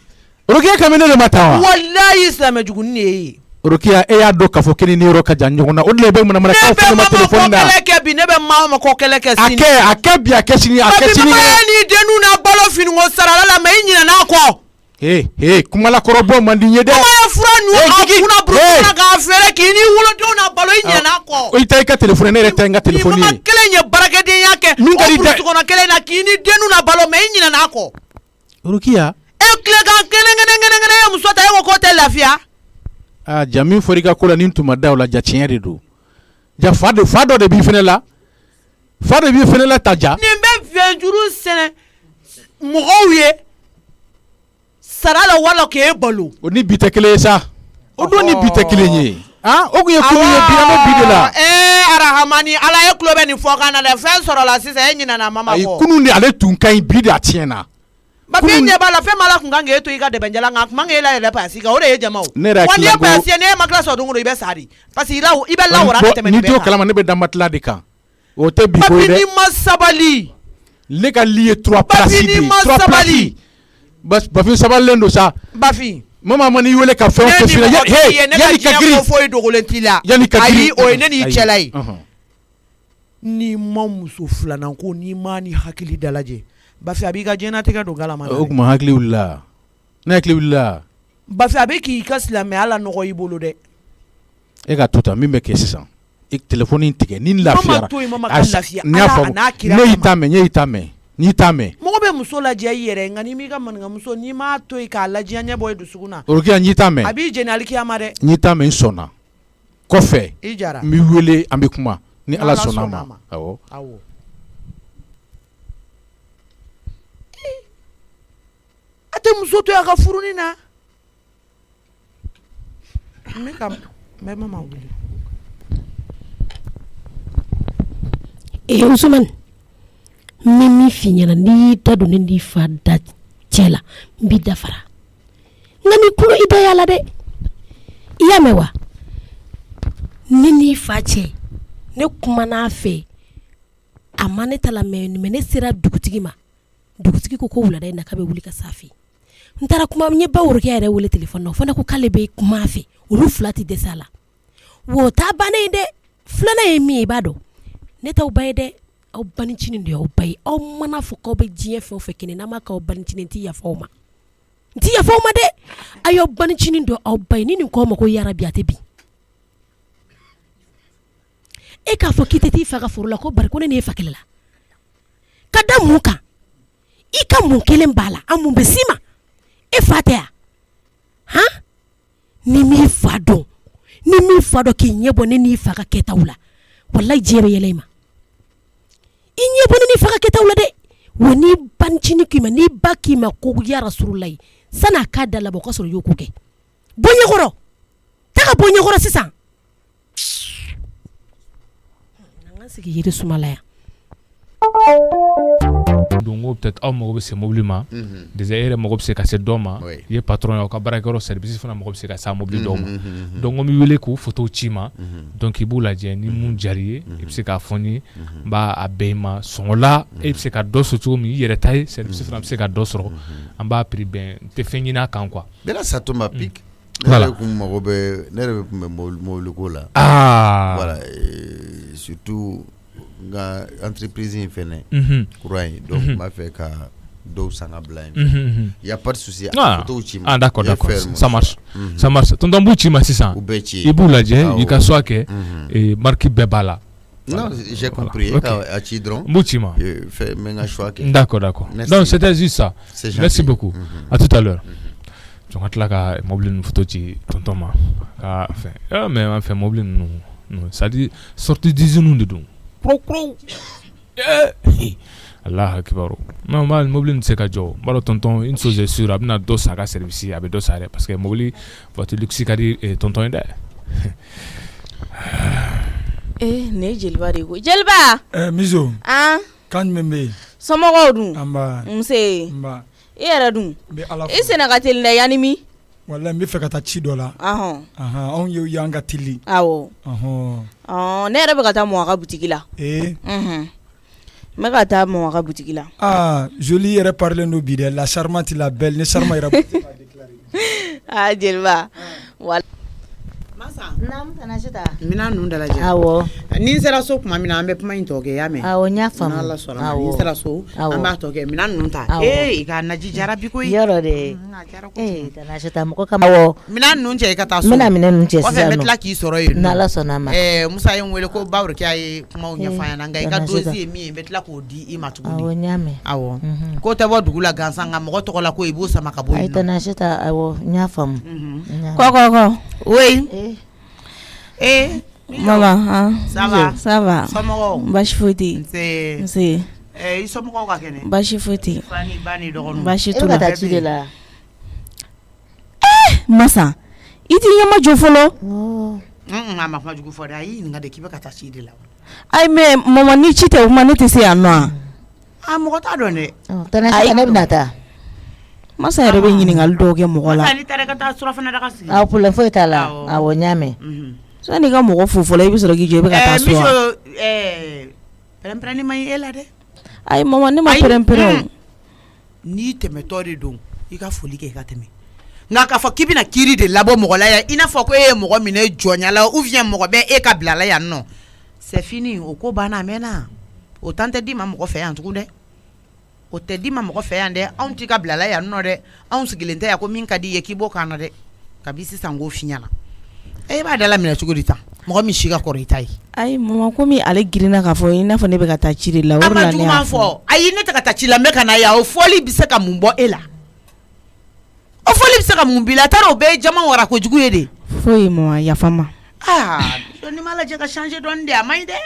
Rokia ka ne de ma taa wa wallahi silamɛ juguni de ye Rokia e y'a dɔn k'a fɔ k'e ni yɔrɔ ka jan ɲɔgɔn na o de la i bɛ manamana k'aw fana ma téléphone na ne bɛ maa ma ko kɛlɛ kɛ sini a kɛ bi a kɛ sini a kɛ sini Bafin ni denninw na balo finiko sarala la mais i ɲinɛna kɔ kumala kɔrɔbɔ man di n ye dɛ kuma fura nu a kunna burukina k'a feere k'i ni wolodenw na balo i ɲinɛna kɔ i ta i ka téléphone ne yɛrɛ ta n ka téléphone ye mama kelen ye baarakɛdenya kɛ o burusi kɔnɔ kelen na k'i ni denninw na balo mais i ɲinɛna kɔ Rokia e tilekan kelen ye muso ta e ko k'o tɛ lafiya ja min fɔra i ka ko la ni tun ma da o la ja tiɲɛ de don ja fa dɔ de b'i fɛnɛ la fa de b'i fɛnɛ la ta ja nin bɛ fɛnjuru sɛnɛ mɔgɔw ye sara la wala k'e balo o ni bi tɛ kelen ye sa o don ni bi tɛ kelen ye o kun ye ko ye bi an bɛ bi de la arahamani Ala ye tulo bɛ nin fɔkan na dɛ fɛn sɔrɔ la sisan e ɲinɛna mama kɔ kunun de ale tun ka ɲi bi de a tiɲɛna Bafin ɲɛ b'a la fɛn m'Ala kun kan k'e to i ka dɛbɛnjala nka a kun man k'e la yɛlɛ pasi kan o de ye jama o wa n'i ye pasi ye n'e ma tila sɔrɔ don o don i bɛ sa de parce que i bɛ lawara ka tɛmɛ nin bɛɛ kan n'i t'o kalama ne bɛ da matela de kan o tɛ bi ko ye dɛ Bafin n'i ma sabali ne ka lit ye 3 places de 3 places Bafin sabalilen don sa Bafin mama ma n'i wele ka fɛn o fɛn f'i ɲɛna yanni ka girin foyi dogolen t'i la ayi o ye ne n'i cɛla ye n'i ma muso filanan ko n'i ma ni hakili dalajɛ Bafin a b'i ka diɲɛlatigɛ don galama na o tuma hakili wulila ne hakili wulila Bafin a bɛ k'i ka silamɛya la nɔgɔ i bolo dɛ e ka to tan min bɛ kɛ sisan i téléphone in tigɛ ni lafiyara ne y'a faamu ne y'i ta mɛn n'i t'a mɛn mɔgɔ bɛ muso lajɛ i yɛrɛ nka n'i m'i ka maninkamuso n'i m'a to yen k'a lajɛ ɲɛ bɔ i dusukun na Orokiya n'i t'a mɛn a b'i jɛni alikiyama dɛ n'i t'a mɛn n sɔnna kɔfɛ i jara n b'i wele an bɛ kuma ni Ala sɔnna a ma awɔ a tɛ muso to a ka furuni na n bɛ mama wele Usman min fi ɲɛna n'i da don ne n'i fa da cɛ la n b'i dafara nka n'i kulo i da yala dɛ i y'a mɛn wa ne n'i fa cɛ ne kumana a fɛ a ma ne ta la mɛ ne sera dugutigi ma dugutigi ko wulada in na k'a bɛ wuli ka s'a fɛ n taara kuma n ye ba Orokiya yɛrɛ wele téléphone na o fana ko k'ale bɛ kuma a fɛ olu fila tɛ dɛsɛ a la wo t'a bannen ye dɛ filanan ye min ye i b'a dɔn ne t'aw ba ye dɛ aw banicinin de y'aw ba ye aw mana fɔ k'aw bɛ diɲɛ fɛn o fɛn kɛnɛ n'a ma k'aw banicinin n tɛ yafa aw ma dɛ a y'aw banicinin dɔ aw ba ye ni nin k'aw ma ko yarabi a tɛ bin e k'a fɔ k'i tɛ t'i fa ka foro la ko bari ko ne n'e fa kɛlɛ la ka da mun kan i ka mun kelen b'a la a mun bɛ s'i ma e fa tɛ yan ni m'i fa dɔn k'i ɲɛ bɔ ne n'i fa ka kɛtaw la wallahi diɲɛ bɛ yɛlɛ i ma i ɲɛ bɔ ne n'i fa ka kɛtaw la dɛ wa n'i banicinin k'i ma n'i ba k'i ma ko ya Rasululahi san'a k'a da labɔ o ka sɔrɔ i y'o ko kɛ bɔ ɲɛkɔrɔ taa ka bɔ ɲɛkɔrɔ sisan an ka sigi yiri suma la yan donc peut-être aw mago bɛ se mobili ma déjà e yɛrɛ mago bɛ se ka se dɔ ma i ye patron ye aw ka baarakɛyɔrɔ service fana mago bɛ se ka se mobili dɔw ma donc n bɛ wele k'u photo ci ma donc i b'u lajɛ ni mun diyar'i ye i bɛ se k'a fɔ n ye n b'a bɛn i ma sɔngɔ la e bɛ se ka dɔ sɔrɔ cogo min i yɛrɛ ta ye service fana bɛ se ka dɔ sɔrɔ an b'a prix bɛn n tɛ fɛn ɲini a kan quoi. Bɛla ça tombe à pic. Voilà. Ne yɛrɛ bɛ mobili ko la. Voilà surtout nga entreprise in fɛnɛ courant ye donc n b'a fɛ ka dɔw san ka bila yen y a pas de souci photo ci ma d'accord ça marche tonton b'u ci ma sisan i b'u lajɛ i ka choix kɛ marque bɛɛ b'a la. Non, j'ai compris. À Chidron. Boutima. Fait un choix. D'accord. Donc c'était juste ça. Merci beaucoup. À tout à l'heure. Donc on a mobile une photo de tonton ma. Enfin, mais on fait mobile non. Ça dit sortie d'usine de don. Pro. Allah akbar. Non, mal mobile ne sait pas jo. Balo tonton une chose est sûre, abna do saga service avec do sare parce que mobile voiture luxe kadi tonton inde. Ne jeliba de ko jeliba mizo kan membe somɔgɔw dun amba nse amba i yɛrɛ dun i sena ka teli dɛ yanni mi wallahi n bɛ fɛ ka taa ci dɔ la anw ye y'an ka teli awɔ ne yɛrɛ bɛ ka taa mɔgɔ ka butigi la n bɛ ka taa mɔgɔ ka butigi la joli yɛrɛ parlen do bi dɛ la charmante la belle ne charme yɛrɛ jeliba wala Masa naam tanashita mina nun dalaje awo ni sera so kuma mina an bɛ kuma in tɔ kɛ y'a mɛn awo n y'a faamu ni sera so an b'a tɔ kɛ mina nun ta i ka naji jara bi koyi yɔrɔ de tanashita mɔgɔ kama awɔ mina nun cɛ i ka taa so n bɛna minɛ nun cɛ sisan kɔfɛ n bɛ tila k'i sɔrɔ yen n'Ala sɔnna a ma Musa ye n wele ko ba Orokiya ye kumaw ɲɛfɔ an ɲɛna nka i ka dossier ye min ye n bɛ tila k'o di i ma tuguni awɔ n y'a mɛn awɔ ko tɛ bɔ dugu la gansan nka mɔgɔ tɔgɔ la ko i b'o sama ka bɔ yen nɔ tanashita awɔ n y'a faamu kɔkɔkɔ oui Maman, ça va. Somɔgɔw baasi foyi tɛ yen. Nse. I somɔgɔw ka kɛnɛ. Baasi foyi tɛ yen. Fani ba ni dɔgɔninw. Baasi t'u la. E bɛ ka taa ci de la. Masa, i t'i ɲɛma jɔ fɔlɔ. A ma kuma jugu fɔ dɛ, a y'i ɲininka de k'i bɛ ka taa ci de la. Ayi mais maman ni ci tɛ o kuma ne tɛ se yan nɔ. Mɔgɔ t'a dɔn dɛ. Tanashita ne bɛna taa. Masa yɛrɛ bɛ ɲininkali dɔw kɛ mɔgɔ la. Masa n'i taara i ka taa surafana daga sigi. Awɔ problème foyi t'a la. Awɔ n y'a mɛn. Sani ka mɔgɔ fo fɔlɔ i bɛ sɔrɔ k'i jɔ i bɛ ka taa so wa. Pɛrɛn-pɛrɛnni ma ye e la dɛ. Ayi maman ne ma pɛrɛn-pɛrɛn. N'i tɛmɛtɔ de don i ka foli kɛ i ka tɛmɛ. Nka k'a fɔ k'i bɛna kiiri de labɔ mɔgɔ la yan i n'a fɔ ko e ye mɔgɔ minɛ jɔnya la ou bien mɔgɔ bɛ e ka bila la yan nɔ. C'est fini o ko banna a mɛnna o temps tɛ d'i ma mɔgɔ fɛ yan tugun dɛ. O tɛ d'i ma mɔgɔ fɛ yan dɛ anw t'i ka bila la yan nɔ dɛ anw sigilen tɛ yan ko min ka d'i ye k'i b'o k'an na dɛ kabi sisan n k'o f'i ɲɛna. e b'a dala minɛ cogo di tan mɔgɔ min si ka kɔrɔ i ta ye ayi mama komi ale girinna k'a fɔ i n'a fɔ ne bɛ ka taa ci de la o de la ne y'a fɔ ayi ne tɛ ka taa ci la n bɛ ka na yan o fɔli bɛ se ka mun bɔ e la o fɔli bɛ se ka mun b'i la taara o bɛɛ ye jama wara kojugu ye de foyi mama yafa ma ni ma lajɛ ka changer dɔɔni de a man ɲi dɛ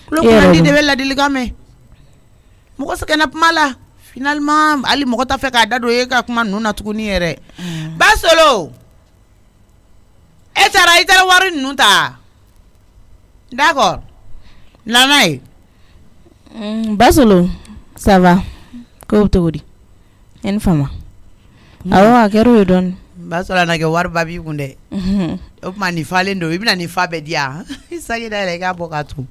kulo kunandi de bɛ ladilikan mɛn mɔgɔ sɛgɛnna kuma la finalement hali mɔgɔ t'a fɛ k'a da don e ka kuma ninnu na tuguni yɛrɛ Basolo e taara wari ninnu ta d'accord nana ye Basolo ça va ko to di en fama awa kero ye don Basolo na ke wari ba bi kun dɛ o kuma ni falen do i bɛna ni fa bɛɛ di yan sagi da yɛlɛ i k'a bɔ ka tun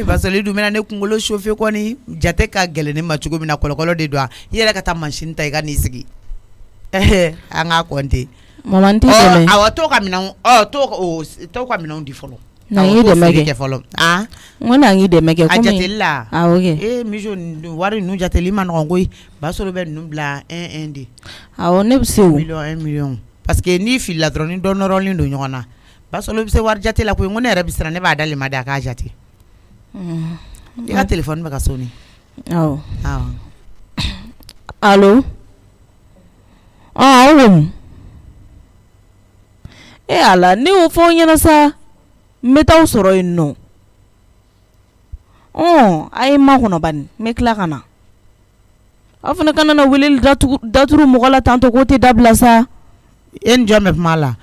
Basolo dun bɛna ne kunkolo chauffer kɔni jate ka gɛlɛn ne ma cogo min na kɔlɔkɔlɔ de don i yɛrɛ ka taa machine ta i ka n'i sigi an k'a compter mama n tɛ dɛmɛ awɔ t'o ka minɛnw di fɔlɔ na ngi dɛmɛ kɛ fɔlɔ n ko na ngi dɛmɛ kɛ a jateli la awɔ kɛ mijo wari ninnu jateli ma nɔgɔn koyi Basolo bɛ ninnu bila 1 de awɔ ne bɛ se o 1 million parce que n'i filila dɔrɔn ni dɔ nɔrɔlen don ɲɔgɔn na Basolo bɛ se wari jate la koyi n ko ne yɛrɛ bɛ siran ne b'a dalen ma de a k'a jate i ka téléphone bɛ ka soni awɔ allo awɔ ala ne y'o fɔ ɲɛna sa n bɛ taa sɔrɔ yen nɔ a ye ma kɔnɔ bani n bɛ tila ka na aw fana kana na weleli daturu mɔgɔ la tantɔ k'o tɛ dabila sa e ni jɔn bɛ kuma la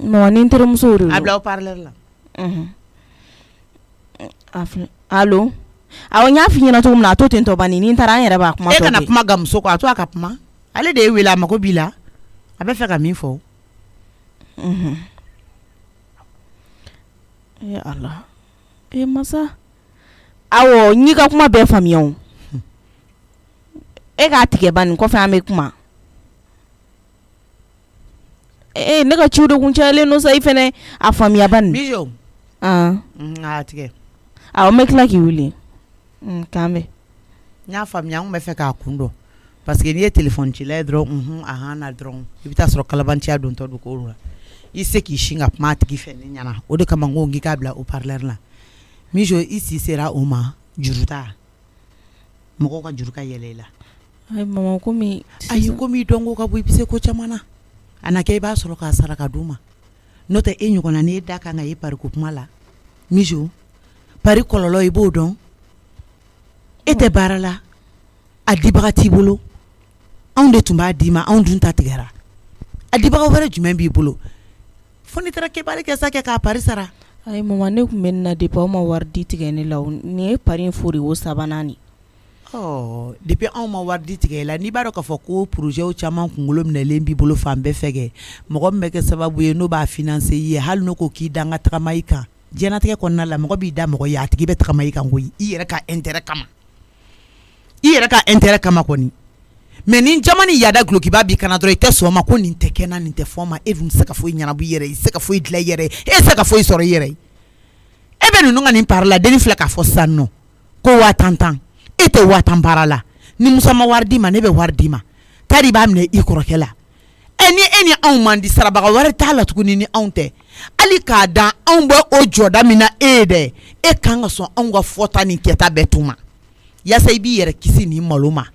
mama ni n terimuso de don a bila o parleur la allo awɔ n y'a f'i ɲɛna cogo min na a to ten tɔ bani ni n taara an yɛrɛ b'a kuma tɔ e kana kuma gamuso kɔ a to a ka kuma ale de ye wele a mako b'i la a bɛ fɛ ka min fɔ ala masa awɔ n y'i ka kuma bɛɛ faamuya o e k'a tigɛ bani kɔfɛ an bɛ kuma ne ka ciw de kun cayalen don sa i fɛnɛ a faamuya bani Bijo a tigɛ awɔ n bɛ tila k'i wele k'an bɛ n y'a faamuya n kun bɛ fɛ k'a kun dɔn parce que n'i ye téléphone cila ye dɔrɔn na dɔrɔn i bɛ taa sɔrɔ kalabanciya dontɔ don ko la i se k'i sin ka kuma a tigi fɛ ne ɲɛna o de kama n ko k'i k'a bila o parleur la Mijo i si sera o ma juruta mɔgɔw ka juru ka yɛlɛ i la ayi mama komi dɔn ko ka bɔ i bɛ se ko caman na a na kɛ i b'a sɔrɔ k'a sara ka d'u ma n'o tɛ e ɲɔgɔnna n'i da kan ka ye pari ko kuma la Mijo pari kɔlɔlɔ i b'o dɔn e tɛ baara la a dibaga t'i bolo anw de tun b'a d'i ma anw dun ta tigɛra a dibaga wɛrɛ jumɛn b'i bolo fo n'i taara kɛbali kɛ sa kɛ k'a pari sara ayi mama ne tun bɛ nin na depuis aw ma wari di tigɛ ne la nin ye pari in fori o sabanan ni depuis anw ma wari di tigɛ la n'i b'a dɔn k'a fɔ ko projet caman kunkolo minɛlen b'i bolo fan bɛɛ fɛ kɛ mɔgɔ min bɛ kɛ sababu ye n'o b'a financer i ye hali n'o ko k'i da n ka tagama i kan diɲɛnatigɛ kɔnɔna la mɔgɔ b'i da mɔgɔ ye a tigi bɛ tagama i kan koyi i yɛrɛ ka intérêt kama kɔni mais ni jama ni yaada gulokiba b'i kana dɔrɔn i tɛ sɔn o ma ko nin tɛ kɛ na nin tɛ fɔ ma e dun tɛ se ka foyi ɲɛnabɔ i yɛrɛ ye i tɛ se ka foyi dilan i yɛrɛ ye e tɛ se ka foyi sɔrɔ i yɛrɛ ye e bɛ ninnu ka nin pari la denni filɛ k'a fɔ sisan nɔ ko 5000 e tɛ 5000 baara la ni Musa ma wari d'i ma ne bɛ wari d'i ma tari i b'a minɛ i kɔrɔkɛ la ni e ni anw man di sarabaga wɛrɛ t'a la tuguni ni anw tɛ hali k'a dan anw bɛ o jɔda min na e ye dɛ e kan ka sɔn anw ka fɔta ni kɛta bɛɛ to ma yaasa i b'i yɛrɛ kisi nin malo ma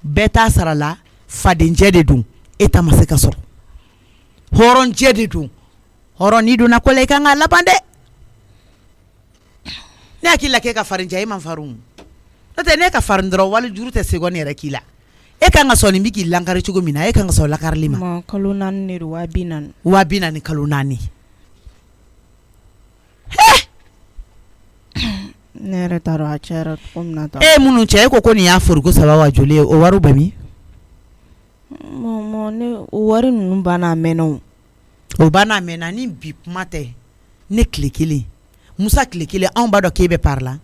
bɛɛ t'a sara la fadenjɛ de don e ta ma se ka sɔrɔ hɔrɔnjɛ de don hɔrɔn n'i donna ko la i kan k'a laban dɛ ne hakili la k'e ka farin ja e man farin n'o tɛ ne ka farin dɔrɔn wali juru tɛ seconde yɛrɛ k'i la e kan ka sɔn nin bɛ k'i lankari cogo min na e kan ka sɔn lakarili ma kalo 4 de don 40,000 40,000 kalo 4 ne yɛrɛ t'a dɔn a cayara cogo min na tan e minnu cɛ e ko nin y'a foroko 3 wa joli ye o wariw bɛ min ne o wari ninnu banna a mɛnna o banna a mɛnna ni bi kuma tɛ ne tile kelen Musa tile kelen anw b'a dɔn k'e bɛ pari la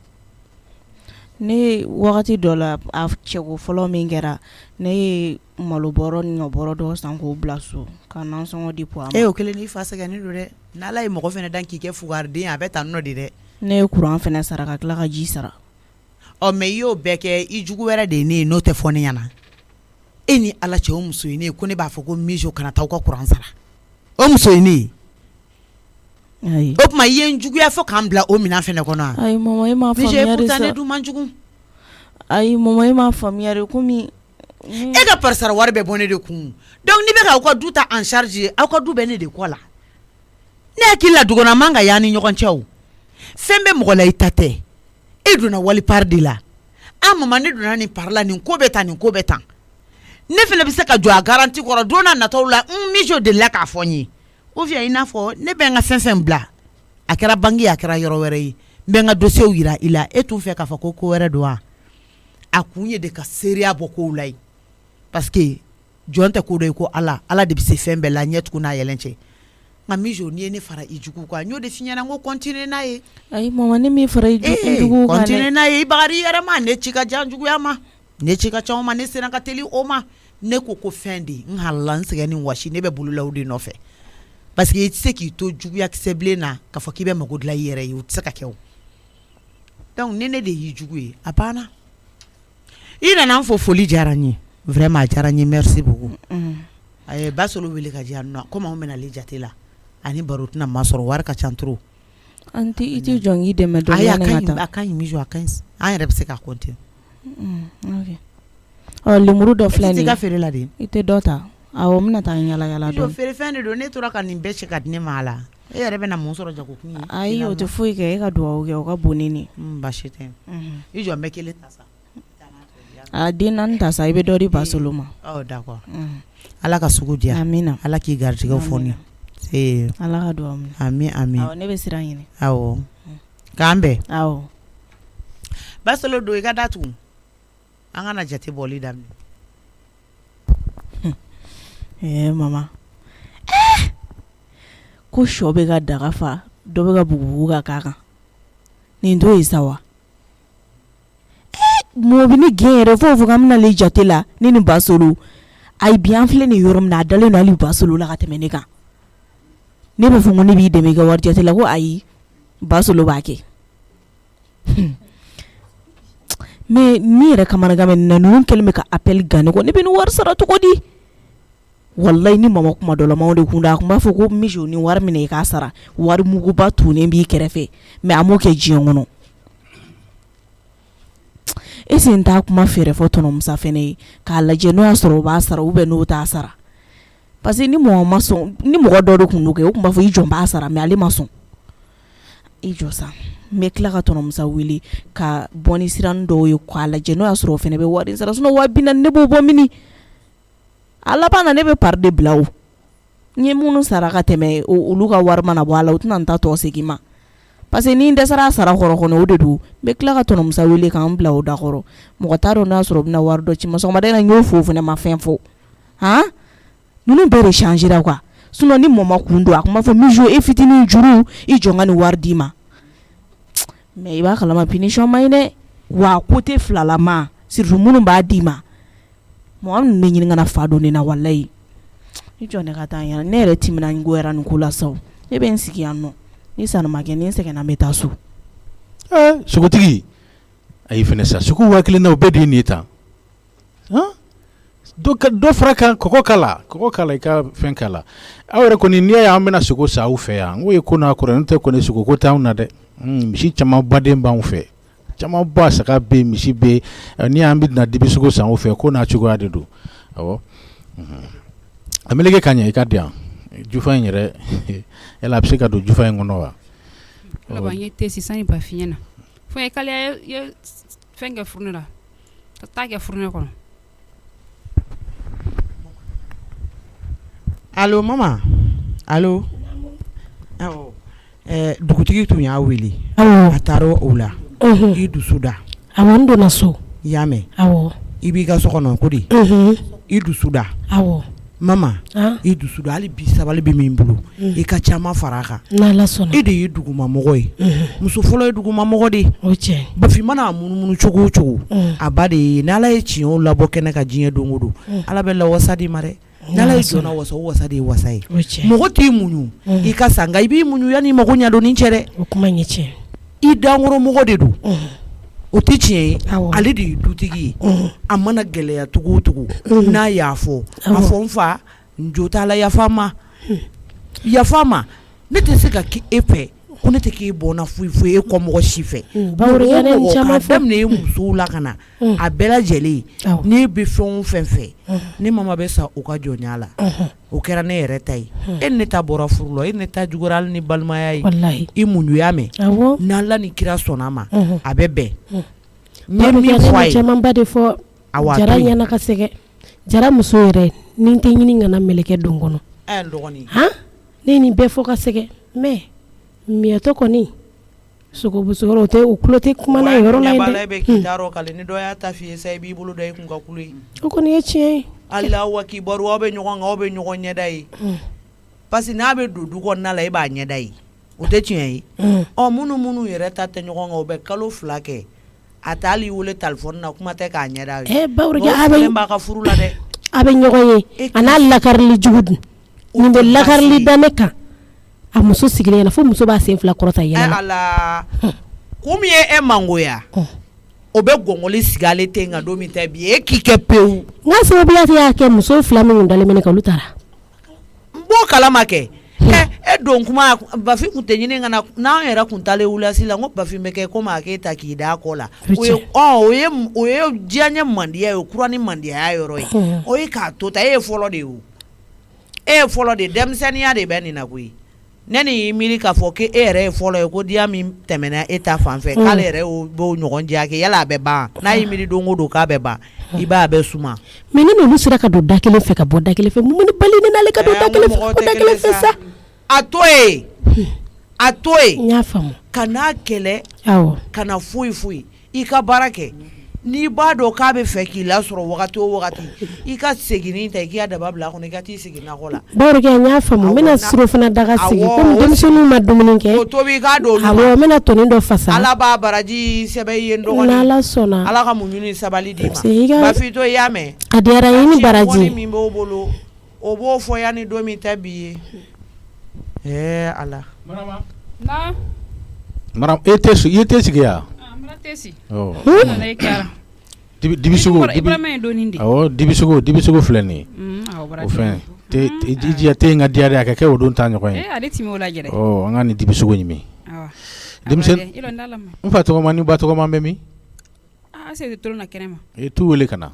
ne wagati dɔ la a cɛko fɔlɔ min kɛra ne ye malobɔrɔ ni ɲɔbɔrɔ dɔ san k'o bila so ka nansɔngɔ di poids ma o kelen n'i fa sɛgɛnnen don dɛ n'Ala ye mɔgɔ fɛnɛ dan k'i kɛ fugariden a bɛ tan nɔ de dɛ ne ye courant fɛnɛ sara ka tila ka ji sara mais i y'o bɛɛ kɛ i jugu wɛrɛ de ye ne ye n'o tɛ fɔ ne ɲɛna e ni Ala cɛ o muso ye ne ye ko ne b'a fɔ ko Mijo kana taa aw ka courant sara o muso ini ayi o kuma ye njuguya fo kan bla o mina fene kono ayi mama e ma mi je famiya de puta ne sa du manjugu ayi mama e ma famiya de komi e ka parsara wari be bonne de kun donc ni be ka ko du ta en charge aw ka du be ne de ko la ne akila dugona manga yani ɲɔgɔn cɛ o fɛn bɛ mɔgɔ la i ta tɛ e donna wali par de la a mama ne donna nin par la nin ko bɛ tan nin ko bɛ tan ne fana bɛ se ka jɔ a garanti kɔrɔ don n'a nataw la mijo de la k'a fɔ n ye ou bien i n'a fɔ ne bɛ n ka fɛn fɛn bila a kɛra banque a kɛra yɔrɔ wɛrɛ ye n bɛ n ka dossier yira i la e t'u fɛ k'a fɔ ko ko wɛrɛ don wa a kun ye de ka seereya bɔ kow la ye parce que jɔn tɛ ko dɔ ye ko ala de bɛ se fɛn bɛɛ la ɲɛ tugun n'a yɛlɛn cɛ nka mijo n'i ye ne fara i jugu kan n y'o de f'i ɲɛna n ko continue n'a ye ayi mama ne mi fara i jugu kan continue n'a ye i bagari i yɛrɛ ma ne ci ka jan juguya ma ne ci ka ca o ma ne sera ka teli o ma ne ko fɛn de n halala n sɛgɛn ni wasi ne bɛ bolola o de nɔfɛ parce que i tɛ se k'i to juguya kisɛ bilen na k'a fɔ k'i bɛ mago dilan i yɛrɛ ye o tɛ se ka kɛ o donc ni ne de y'i jugu ye a banna i nana n fɔ foli diyara n ye vraiment a diyara n ye merci beaucoup a ye Basolo wele ka di yan nɔ komi anw bɛna ale jate la ani baro tɛna ma sɔrɔ wari ka ca trop anti i tɛ jɔn k'i dɛmɛ dɔɔni yani ka taa a ka ɲi mijo a ka ɲi an yɛrɛ bɛ se ka compter ok lemuru dɔ filɛ nin ye i tɛ ka feere la de i tɛ dɔ ta awɔ n bɛna taa yala yala dɔn feere fɛn de don ne tora ka nin bɛɛ cɛ ka di ne ma a la e yɛrɛ bɛna mun sɔrɔ jagokun ye ayi o tɛ foyi kɛ e ka dugawu kɛ o ka bon ne ni baasi tɛ i jɔ n bɛ kelen ta sa a den naani ta sa i bɛ dɔ di Basolo ma d'accord ala ka sugu diya amina ala k'i garijɛgɛw fɔ n ye ala ka dugawu minɛ amin amin awɔ ne bɛ siran ɲini awɔ k'an bɛn awɔ Basolo don i ka datugu an kana jate bɔli daminɛ mama ko sɔ bɛ ka daga fa dɔ bɛ ka bugubugu ka k'a kan nin to ye sa wa mɔgɔ bɛ ne gɛn yɛrɛ fo fo k'an bɛna ale jate la ne ni Basolo ayi bi an filɛ nin yɔrɔ min na a dalen don hali Basolo la ka tɛmɛ ne kan ne b'a fɔ ko ne b'i dɛmɛ i ka wari jate la ko ayi Basolo b'a kɛ mais ni yɛrɛ kamanagan bɛ nin na ninnu kɛlen bɛ ka appel gan ne kɔ ne bɛ nin wari sara cogo di wallahi ni mama kuma dɔ la maaw de kun da a kun b'a fɔ ko mijo ni wari minɛ i k'a sara wari muguba tunnen b'i kɛrɛfɛ mais a m'o kɛ diɲɛ kɔnɔ ese n t'a kuma fɛrɛ fɔ tɔnɔmusa fɛnɛ ye k'a lajɛ n'o y'a sɔrɔ o b'a sara ou bien n'o t'a sara parce que ni mɔgɔ ma sɔn ni mɔgɔ dɔ de kun do kɛ o kun b'a fɔ i jɔn b'a sara mais ale ma sɔn i jɔ sa n bɛ tila ka tɔnɔmusa wele ka bɔ ni siranin dɔw ye k'a lajɛ n'o y'a sɔrɔ o fɛnɛ bɛ wari sara sinon 40,000 ne b'o bɔ mini a laban na ne bɛ par de bila o n ye minnu sara ka tɛmɛ olu ka wari mana bɔ a la o tɛna n ta tɔ segin ma parce que ni n dɛsɛra a sara kɔrɔ kɔnɔ o de don n bɛ tila ka tɔnɔmusa wele k'an bila o da kɔrɔ mɔgɔ t'a dɔn n'a sɔrɔ o bɛna wari dɔ ci ma sɔgɔmada in na n y'o fo o fɛnɛ ma fɛn fɔ han ninnu bɛɛ de changera quoi sinon ni mɔma kun don a kun b'a fɔ mijo e fitinin juru i jɔ n ka nin wari d'i ma mais i b'a kalama punition ma ɲi dɛ wa côté filalama surtout minnu b'a d'i ma mɔgɔ min bɛ ɲini ka na fa don nin na walayi i jɔ ne ka taa yan ne yɛrɛ timina goyara nin ko la saw ne bɛ n sigi yan nɔ ni sanni ma kɛ ni n sɛgɛnna n bɛ taa so sogotigi ayi fɛnɛ sa sugu 1000 na o bɛɛ de nin ye tan dɔ fara kan kɔgɔ k'a la i ka fɛn k'a la aw yɛrɛ kɔni n'i y'a ye an bɛna sogo san aw fɛ yan n ko ye ko n'a kɔrɔ n'o tɛ kɔni sogo ko t'anw na dɛ misi caman baden b'anw fɛ caman ba saga bɛ yen misi bɛ yen ni an bɛna dibi sogo san aw fɛ ko n'a cogoya de don awɔ a meleke ka ɲɛ i ka di yan jufa in yɛrɛ yala a bɛ se ka don jufa in kɔnɔ wa. laban ye te sisan ni ba fi ɲɛna fo ye kaliya ye fɛn kɛ furune la ka taa kɛ furune kɔnɔ. Allo mama allo awɔ dugutigi tun y'a wele a taara o la i dusu da awɔ n donna so i y'a mɛn awɔ i b'i ka so kɔnɔ ko di i dusu da awɔ mama i dusu da hali bi sabali bɛ min bolo i ka caman fara a kan n'Ala sɔnna e de ye dugumamɔgɔ ye muso fɔlɔ ye dugumamɔgɔ de ye o tiɲɛ Bafi mana munumunu cogo o cogo a ba de ye n'Ala ye tiɲɛw labɔ kɛnɛ ka diɲɛ don o don Ala bɛ lawasa di ma dɛ n'Ala ye jɔnna wasa o wasa de ye wasa ye mɔgɔ t'i muɲu i ka sa nka i b'i muɲu yanni i mago ɲɛdon ni cɛ dɛ o kuma ɲɛ tiɲɛ i dankɔrɔmɔgɔ de don o tɛ tiɲɛ ye ale de ye dutigi ye a mana gɛlɛya cogo o cogo n'a y'a fɔ a fɔ n fa n jo t'a la yafa n ma yafa ma ne tɛ se ka kɛ e fɛ ko ne tɛ k'e bɔnna foyi foyi e kɔ mɔgɔ si fɛ k'a daminɛ e musow la ka na a bɛɛ lajɛlen n'e bɛ fɛn o fɛn fɛ ne mama bɛ sa u ka jɔnya la o kɛra ne yɛrɛ ta ye e ne ta bɔra furu la e ne ta juguyara hali ni balimaya ye i munɲuya mɛn n'Ala ni kira sɔnna a ma a bɛ bɛn n ye min fɔ a ye camanba de fɔ Jara ɲɛna ka sɛgɛ Jara muso yɛrɛ ni n tɛ ɲini kana mɛlɛkɛ don kɔnɔ ne nin bɛɛ fɔ ka sɛgɛ mais miyɛtɔ kɔni sogobusoyɔrɔ o tɛ u tulo tɛ kuma na yɔrɔ la yen dɛ k'i da rɔ kale ni dɔ y'a ta f'i ye sa i b'i bolo da i kun ka kulu ye o kɔni ye tiɲɛ ye Allahu akibar aw bɛ ɲɔgɔn kan aw bɛ ɲɔgɔn ɲɛda ye parce que n'a bɛ don du kɔnɔna la e b'a ɲɛda ye o tɛ tiɲɛ ye minnu yɛrɛ ta tɛ ɲɔgɔn kan o bɛ kalo 2 kɛ a tɛ hali wele téléphone na kuma tɛ k'a ɲɛda ye b'a ka furu la dɛ a bɛ ɲɔgɔn ye a n'a lakarili jugu dun nin bɛ lakarili da ne kan a muso sigilen ɲɛna fo muso b'a sen 2 kɔrɔta yɛlɛ ala kun min ye e mangoya o bɛ gɔngɔli sigi ale tɛ nka don min tɛ bi e k'i kɛ pewu n ka sababuya y'a kɛ muso 2 min dalen bɛ ne kan olu taara n b'o kalama kɛ e don kuma Bafin kun tɛ ɲini ka na n'an yɛrɛ kun taalen wulasi la n ko Bafin bɛ kɛ komi a k'e ta k'i da kɔ la o ye diyaɲɛ mandiya ye o kura ni mandiyaya yɔrɔ ye o ye k'a to ta e ye fɔlɔ de ye o e ye fɔlɔ de denmisɛnninya de bɛ nin na koyi ne ni y'i miiri k'a fɔ k'e yɛrɛ ye fɔlɔ ye ko diya min tɛmɛna e ta fan fɛ k'ale yɛrɛ b'o ɲɔgɔn diya kɛ yala a bɛ ban n'a y'i miiri don o don k'a bɛ ban i b'a bɛ suma mais ni n'olu sera ka don da kelen fɛ ka bɔ da kelen fɛ mun ni bali ni n'ale ka don da kelen fɛ ko da kelen fɛ sa a to ye n y'a faamu ka n'a kɛlɛ ka na foyi i ka baara kɛ n'i b'a dɔn k'a bɛ fɛ k'i lasɔrɔ wagati o wagati i ka segin ta i k'i daba bila a kɔnɔ i ka t'i segin nakɔ la Baworokɛ n y'a faamu n bɛna siro fana daga sigi komi denmisɛnninw ma dumuni kɛ o tobi i k'a don olu ma n bɛna tɔni dɔ fasa Ala b'a baraji sɛbɛn i ye n dɔgɔnin n'Ala sɔnna Ala ka muɲu ni sabali d'i ma Bafin to i y'a mɛn a diyara n ye ni baraji min b'o bolo o b'o fɔ yan ni don min tɛ bi ye Ala Maram e tɛ sigi ya dibisogo filɛ nin o fɛn i tɛ n ka diya a ka kɛ o don ta ɲɔgɔn ye an ka nin dibisogo ɲimi n fa tɔgɔma ni ba tɔgɔma bɛ min i t'u wele ka na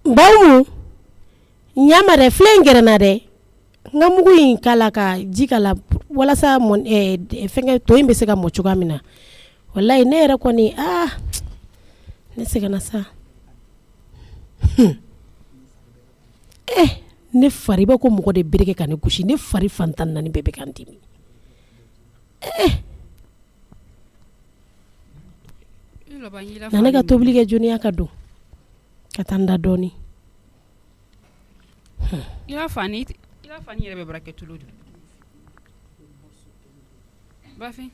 bawu ɲama dɛ filɛ in gɛrɛna dɛ n ka mugu in kala ka ji kala walasa fɛnkɛ to in bɛ se ka mɔ cogoya min na wallahi ne yɛrɛ kɔni ne sɛgɛnna sa ne fari bɛ ko mɔgɔ de bereke ka ne gosi ne fari fantan naani bɛɛ bɛ ka n dimi na ne ka tobili kɛ joniya ka don ka taa n da dɔɔni i b'a fɔ ni yɛrɛ bɛ barakɛ tulu don Bafin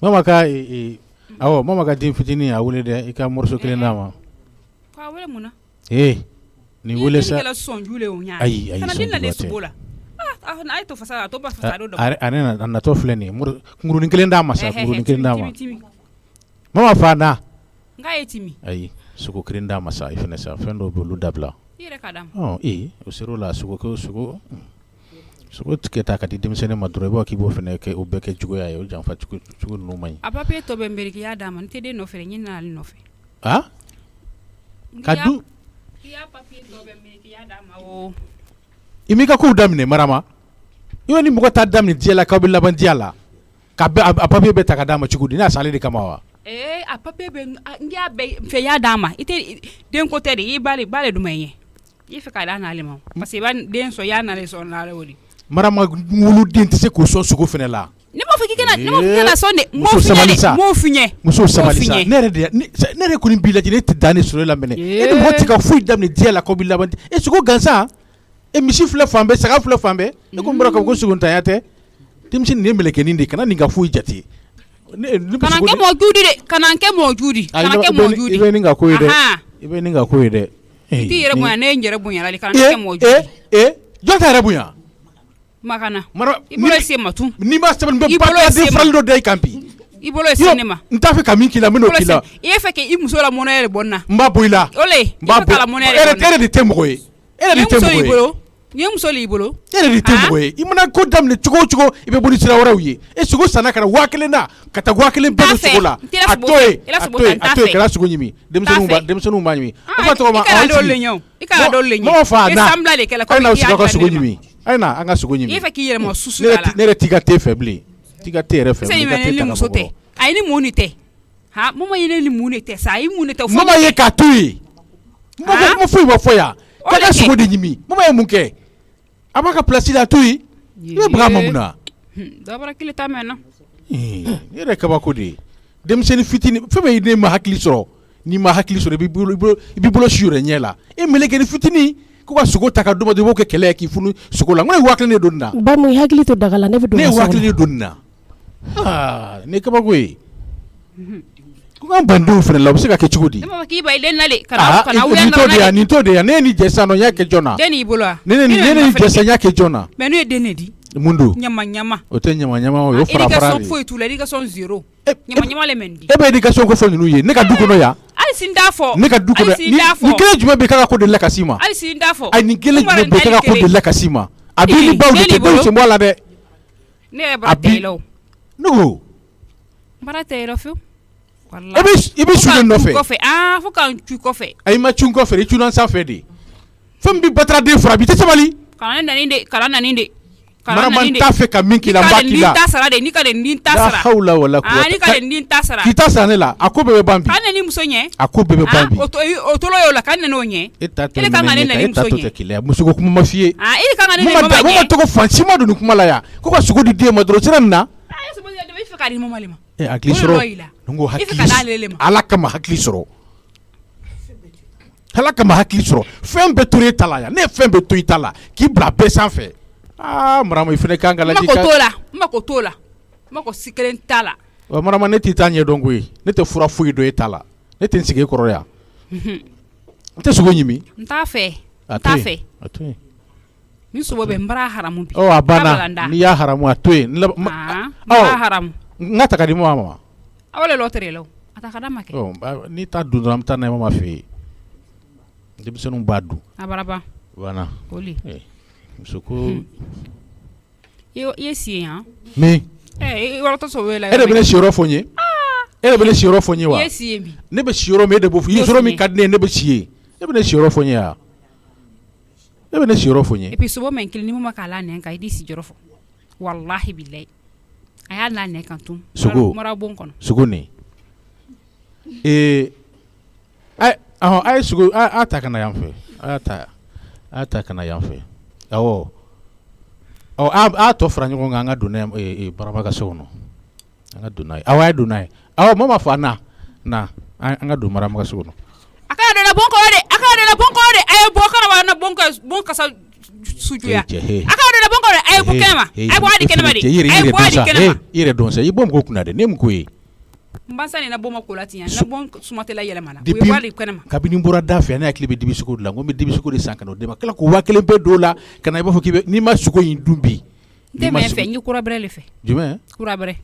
mama ka den fitinin a wele dɛ i ka morceau kelen d'a ma k'a wele mun na nin wele sa ayi n'a ye to fasa a to ba fasa do a natɔ filɛ nin kunkurunin kelen d'a ma sa kunkurunin kelen d'a ma mama fa na n k'a ye timi ayi sogo kelen d'a ma sa i fɛnɛ sa fɛn dɔw bɛ olu dabila i yɛrɛ k'a d'a ma o ser'o la sogo tigɛ ta ka di denmisɛnnin ma dɔrɔn i b'a k'i b'o fɛnɛ kɛ o bɛɛ kɛ juguya ye o janfa jugu ninnu man ɲi a papier tɔ bɛ nbɛrɛ k'i y'a d'a ma n tɛ den nɔfɛ n ye n'ale nɔfɛ ka dun i y'a papier tɔ bɛ nbɛrɛ k'i y'a d'a ma o i m'i ka kow daminɛ Marama i bɛ ni mɔgɔ ta daminɛ diɲɛ la k'aw bɛ laban diɲɛ la a papier bɛ ta ka d'a ma cogo di n'a sale de kama wa a papier bɛ n y'a bɛɛ fɛ y'a d'a ma i tɛ den ko tɛ de i b'ale duma i ye i fɛ k'a d'a n'ale ma parce que i b'a den sɔn i y'a n'ale sɔn n'ale o de Marama woloden tɛ se k'o sɔn sogo fɛnɛ la ne m'a fɔ k'i kana sɔn dɛ m'o f'i ɲɛ muso sabali sa ne yɛrɛ kɔni b'i lajɛ ne tɛ dan ne sɔrɔ e la mɛnɛ e ni mɔgɔ tɛ ka foyi daminɛ diɲɛ la k'aw bɛ laban sogo gansan misi filɛ fan bɛɛ saga filɛ fan bɛɛ e ko n bɔra ka ko sogontanya tɛ denmisɛnnin nin ye mɛlɛkɛnin de kana nin ka foyi jate kana kɛ mɔɔ juudi dɛ kana kɛ mɔɔ juudi i bɛ nin ka ko ye dɛ i bɛ nin ka ko ye dɛ i t'i yɛrɛ bonya ne ye n yɛrɛ bonya la kana kɛ mɔɔ juudi jɔn t'a yɛrɛ bonya Makana i bolo se matun n'i ma sɛbɛn n bɛ den farali dɔ da i kan bi i bolo ye sen ne ma n t'a fɛ ka min k'i la n bɛn'o k'i la i ye fɛ k'i muso la mɔnɛ yɛrɛ bɔ n na n b'a bɔ i la ole i bɛ k'a la mɔnɛ yɛrɛ bɔ n na e yɛrɛ de tɛ mɔgɔ ye e yɛrɛ de tɛ mɔgɔ ye ni ye muso l'i bolo e yɛrɛ de tɛ mɔgɔ ye i mana ko daminɛ cogo o cogo i bɛ bɔ ni sira wɛrɛw ye e sogo sanna ka na 1000 na ka taa 1000 bɛɛ don sogo la a to ye kɛra sogo ɲimi denmisɛnninw b'a ɲimi o fa tɔgɔ ma i kana dɔw le ɲɛ mɔgɔ fa na sanbila de kɛlɛ a ye n'aw sigi aw ka sogo ɲimi a ye na an ka sogo ɲimi i fɛ k'i yɛlɛma susu la ne yɛrɛ t'i ka te fɛ bilen t'i ka te yɛrɛ fɛ bilen i ka te ta ka bɔ kɔrɔ a ye ni mun de tɛ ha mama ye ni mun de tɛ sa a ye mun de tɛ mama ye k'a to ye mɔgɔ foyi ma fɔ yan k'a ka sogo de ɲimi mama ye mun kɛ a b'a ka place la to yen i bɛ baga ma mun na dabara kile ta mɛn na i yɛrɛ kabako de ye denmisɛnnin fitinin fɛn bɛɛ ne ma hakili sɔrɔ n'i ma hakili sɔrɔ i b'i bolo si yɛrɛ ɲɛ la e melekeni fitinin ko ka sogo ta ka d'u ma i b'o kɛ kɛlɛ ye k'i funu sogo la n ko ne ye 5000 de don nin na ba mun hakili to daga la ne bɛ don ne ye 5000 de don nin na ne kabako ye ko an bandenw fana la o bɛ se ka kɛ cogo di ne ma k'i ba i den nale kana nin to de yan nin to de yan ne ye nin jɛ sisan nɔ n y'a kɛ jɔn na den y'i bolo wa ne ni jɛ sisan n y'a kɛ jɔn na mais n'u ye den de di mun don ɲama o tɛ ɲama o ye fara fara de éducation foyi t'u la éducation 0 ɲama le mɛn di e bɛ éducation ko fɔ ninnu ye ne ka du kɔnɔ yan hali si n t'a fɔ ne ka du kɔnɔ nin kelen jumɛn bɛ k'a ka ko de la ka s'i ma hali si n t'a fɔ ayi nin kelen jumɛn bɛ k'a ka ko de la ka s'i ma a b'i ni baw de tɛ baw sen bɔ a la dɛ ne yɛrɛ bara tɛ i la o ne ko bara tɛ i la fiyewu i bɛ su de nɔfɛ fo ka n cu kɔfɛ ayi ma cu n kɔfɛ i cunna n sanfɛ de fɛn min bɛ bataraden fura bi tɛ sabali kana nani de marama n t'a fɛ ka min k'i la n b'a k'i la ni ka nin ta sara la hawla wala quwwata ni ka nin ta sara k'i ta sara ne la a ko bɛɛ bɛ ban bi ka nani muso ɲɛ a ko bɛɛ bɛ ban bi o tolo y'o la ka nani o ɲɛ e ta tɛ keleya muso ko kuma ma f'i ye e ka nani mama ɲɛ mama tɔgɔ fansi ma don nin kuma la yan ko ka sogo di den ma dɔrɔn sira nin na i fɛ ka di mama le ma hakili sɔrɔ n ko hakili ala kama hakili sɔrɔ ala kama hakili sɔrɔ fɛn bɛɛ to e ta la yan ne ye fɛn bɛɛ to i ta la k'i bila bɛɛ sanfɛ marama i fana kan ka lajɛ n mako t'o la n mako si kelen t'a la marama ne t'i ta ɲɛ dɔn koyi ne tɛ fura foyi dɔn e ta la ne tɛ n sigi e kɔrɔ yan n tɛ sogo ɲimi n t'a fɛ a to yen ni sogo bɛ n bara haramu bi a banna n'i y'a haramu a to yen n bara haramu n ka ta ka di mama ma aw le lɔtɛrɛ la a ta ka da ma kɛ n'i t'a dun dɔrɔn an bɛ taa n'a ye mama fɛ yen denmisɛnninw b'a dun a baraba banna oli muso ko i ye si ye han mais i wɔrɔtɔ sɔrɔ wele e de bɛ ne siyɔrɔ fɔ n ye e de bɛ ne siyɔrɔ fɔ n ye wa i ye si ye bi ne bɛ siyɔrɔ min e de b'o fɔ i ye siyɔrɔ min ka di ne ye ne bɛ si ye e bɛ ne siyɔrɔ fɔ n ye wa e bɛ ne siyɔrɔ fɔ n ye et puis sobo mɛn kelen ni mun ma k'a la nɛn kan i di si jɔrɔ fɔ walahi bilayi a y'a la nɛn kan tun sogo mara bon kɔnɔ sogo nin a ye sogo a ta ka na yan fɛ a ta ka na yan fɛ awɔ a tɔ fara ɲɔgɔn kan an ka don n'a ye barama ka so kɔnɔ an ka don n'a ye awɔ a ye don n'a ye awɔ mama fa na an ka don barama ka so kɔnɔ a kana donna bon kɔrɔ de a ye bɔ kana na bon kasa sujuya a kana donna bon kɔrɔ de a ye bɔ kɛnɛma a ye bɔ a di kɛnɛma de a ye bɔ a di kɛnɛma i yɛrɛ dɔn sa i bɔ mɔgɔw kunna dɛ ne mun ko ye n ba sa ni na bɔ ma ko la ten na bon sumatɛla yɛlɛmana o ye bɔ a di kɛnɛma kabini n bɔra da fɛ ne hakili bɛ dibi sogo de la n ko n bɛ dibi sogo de san ka n'o d'e ma kila ko 1000 bɛɛ don o la ka na i b'a fɔ k'i bɛ n'i ma sogo in dun bi n tɛ mɛn fɛ n ye kura bɛrɛ le fɛ jumɛn kura bɛrɛ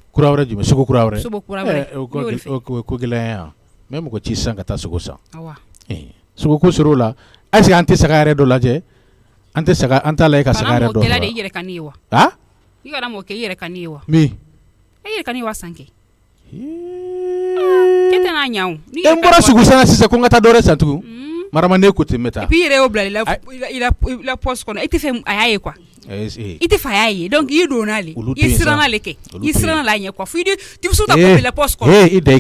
jumɛn sogo kura wɛrɛ sogo kura bɛrɛ o ko gɛlɛn yan mɛ mɔgɔ ci sisan ka taa sogo san awa sogo ko sɔrɔ o la est-ce que an tɛ saga yɛrɛ dɔ lajɛ an tɛ saga an t'a lajɛ ka saga yɛrɛ dɔ sɔrɔ i yɛrɛ ka ni ye wa i kana mɔgɔ kɛ i yɛrɛ ka ni ye wa min e yɛrɛ ka ni wa san kɛ kɛ tɛ n'a ɲa o e n bɔra sogo san sisan ko n ka taa dɔ wɛrɛ san tugun marama ne ko ten n bɛ taa et puis i yɛrɛ y'o bila i la poche kɔnɔ i tɛ fɛ a y'a ye quoi i tɛ fɛ a y'a ye donc i don n'ale i siran n'ale kɛ i siran n'ale ɲɛ quoi fo i de tibusu ta ko bila poche kɔnɔ i da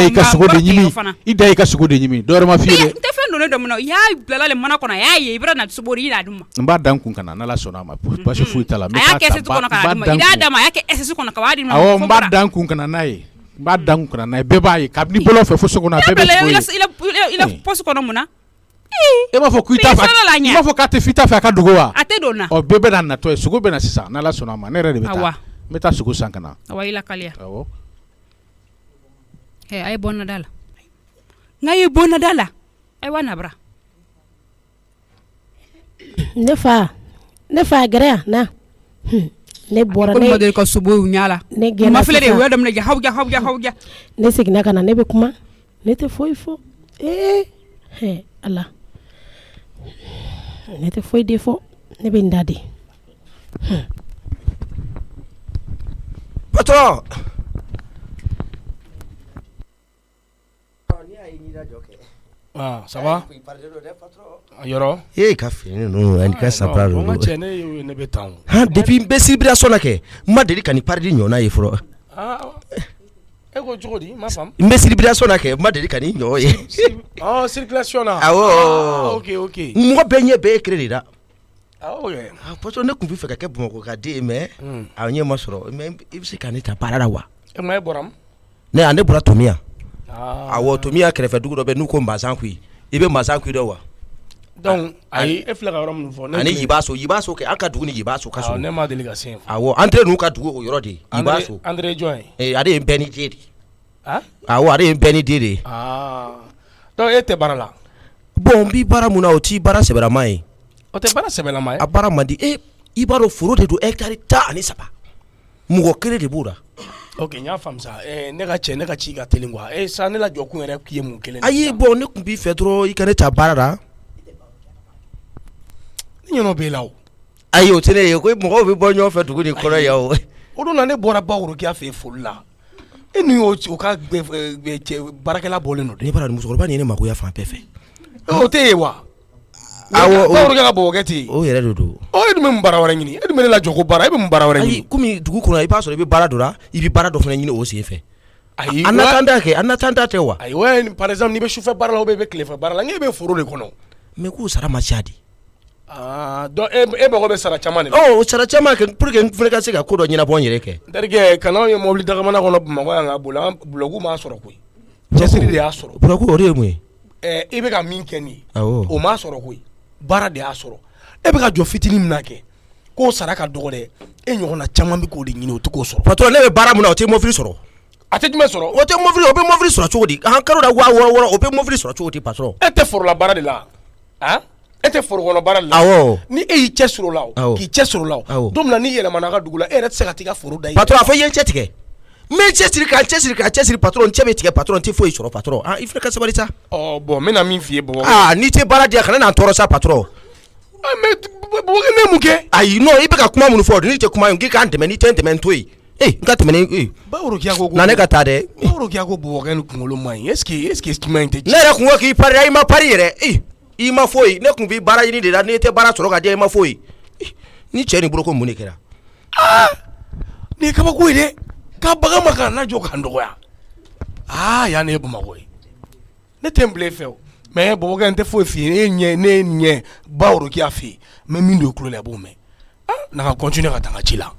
i ka sogo de ɲimi i da i ka sogo de ɲimi dɔ wɛrɛ ma f'i ye dɛ n tɛ fɛn don ne dɔ min na i y'a bila ale mana kɔnɔ a y'a ye i bɛna na sogo de i y'a dun ma n b'a da n kun ka na n'ala sɔnna a ma basi foyi t'a la a y'a kɛ ɛsɛsi kɔnɔ ka d'a ma i y'a d'a ma a y'a kɛ ɛsɛsi kɔnɔ ka b'a di ma awɔ n b'a da n kun ka na n'a ye n b'a da n kun ka na n'a ye bɛɛ b'a ye kabini bɔlɔ fɛ fo so kɔnɔ a bɛɛ bɛ sogo ye i la poche kɔnɔ mun na e b'a fɔ k'i t'a fɛ i b'a fɔ k'a tɛ f'i t'a fɛ a ka dogo wa a tɛ don na ɔ bɛɛ bɛ na natɔ ye sogo bɛ na sisan n'ala sɔnna a ma ne yɛrɛ de bɛ taa n bɛ taa sogo san ka na awɔ i lakaliya awɔ a ye bɔ nada la n'a ye bɔ nada la ayiwa nabara ne fa gɛrɛ yan na ne bɔra ne ma ka sobo ɲala ne gɛna ma filɛ de o yɛrɛ minɛ hawja ne seginna ka na ne bɛ kuma ne tɛ foyi fɔ ala ne tɛ foyi de fɔ ne bɛ n da de patron ça va yɔrɔ ka fini ninnu ani ka sapra n ka cɛ ne bɛ tan depuis n bɛ civilisation na kɛ n ma deli ka nin paridi ɲɔgɔnna ye fɔlɔ e ko cogo di ma faamu n bɛ civilisation na kɛ n ma deli ka nin ɲɔgɔn ye circulation na awɔ ok mɔgɔ bɛɛ ɲɛ bɛɛ ye kere de da awɔ ne tun bɛ fɛ ka kɛ Bamakɔ ka den mais a ɲɛ ma sɔrɔ mais i bɛ se ka ne ta baara la wa e ma e bɔra ne bɔra Tomiya awɔ Tomiya kɛrɛfɛ dugu dɔ bɛ n'u ko Mazankuyi i bɛ Mazankuyi dɔn wa donc ayi e filɛ ka yɔrɔ min fɔ ani Yibaso kɛ an ka dugu ni Yibaso ka so ne ma deli ka se yen awɔ Andre n'u ka dugu o yɔrɔ de Yibaso Andre jɔn ye ale ye n bɛɛ ni den de awɔ ale ye n bɛɛ ni den de donc e tɛ baara la bon n b'i baara mun na o t'i baara sɛbɛlama ye o tɛ baara sɛbɛlama ye a baara man di i b'a dɔn foro de don hectare 13 mɔgɔ kelen de b'o la ok n y'a faamu sa ne ka cɛ ne ka ci ka teli quoi sa ne la jɔ kun yɛrɛ k'i ye mun kelen ayi bon ne tun b'i fɛ dɔrɔn i ka ne ta baara la ne ɲɛnɔ b'e la o ayi o tɛ ne ye ko mɔgɔw bɛ bɔ ɲɔgɔn fɛ dugu ni kɔnɔ yan o don na ne bɔra Baworokiya fɛ foli la e ni o ka baarakɛla bɔlen don ne b'a dɔn musokɔrɔba nin ye ne magoya fan bɛɛ fɛ o tɛ ye wa awɔ Baworokiya ka Bawokɛ tɛ yen o yɛrɛ de don e dun bɛ mun baara wɛrɛ ɲini e dun bɛ ne la jɔ ko baara e bɛ mun baara wɛrɛ ɲini ayi komi dugu kɔnɔ i b'a sɔrɔ i bɛ baara dɔ la i bɛ baara dɔ fana ɲini o sen fɛ ayi an na tanda tɛ wa ayi par exemple n'i bɛ sufɛ baara la ou bien i bɛ tilefɛ baara la n k'e bɛ foro de kɔnɔ mais k'o sara ma ca di donc e mago bɛ sara caman de la o sara caman kɛ pour que n fana ka se ka ko dɔ ɲɛnabɔ n yɛrɛ kɛ n terikɛ kana ye mobili dagamana kɔnɔ Bamakɔ yan ka boli bulɔku m'a sɔrɔ koyi cɛsiri de y'a sɔrɔ bulɔku o de ye mun ye i bɛ ka min kɛ nin ye awɔ o m'a sɔrɔ koyi baara de y'a sɔrɔ e bɛ ka jɔ fitinin min na kɛ k'o sara ka dɔgɔ dɛ e ɲɔgɔnna caman bɛ k'o de ɲini o tɛ k'o sɔrɔ patron ne bɛ baara mun na o tɛ mobili sɔrɔ a tɛ jumɛn sɔrɔ o tɛ mobili o bɛ mobili sɔrɔ cogo di kalo la 6000 o bɛ mobili sɔrɔ cogo di patron e tɛ forola baara de la e tɛ foro kɔnɔ baara de la awɔ ni e y'i cɛ siri o la k'i cɛ siri o la don min na n'i yɛlɛmana ka dugu la e yɛrɛ tɛ se ka t'i ka foro da i patron a fɔ i ye n cɛ tigɛ n bɛ n cɛ siri patron n cɛ bɛ tigɛ patron n tɛ foyi sɔrɔ patron i filɛ ka sabali sa bon n bɛna min f'i ye Bawokɛ n'i tɛ baara di yan kana n'an tɔɔrɔ sa patron mais Bawokɛ ne ye mun kɛ ayi non i bɛ ka kuma minnu fɔ n'i tɛ kuma ye k'i k'an dɛmɛ n'i tɛ n dɛmɛ n to yen n ka tɛmɛ ni Baworokiya ko na ne ka taa dɛ Baworokiya ko Bawokɛ ni kunkolo man ɲi est ce que kuma in tɛ ne yɛrɛ kun ko k'i pari i ma pari yɛrɛ i ma foyi ne kun b'i baara ɲini de la n'i tɛ baara sɔrɔ ka di yan i ma foyi ni cɛ ni bolo ko mun de kɛra nin ye kabako ye dɛ k'a bagan ma k'a lajɔ k'an dɔgɔya yan ne ye Bamakɔ ye ne tɛ n bila e fɛ o mais Bawokɛ n tɛ foyi f'i ye ne ye ɲɛ Baworokiya fɛ yen n bɛ min don i tulo la i b'o mɛn na ka continuer ka taa n ka ci la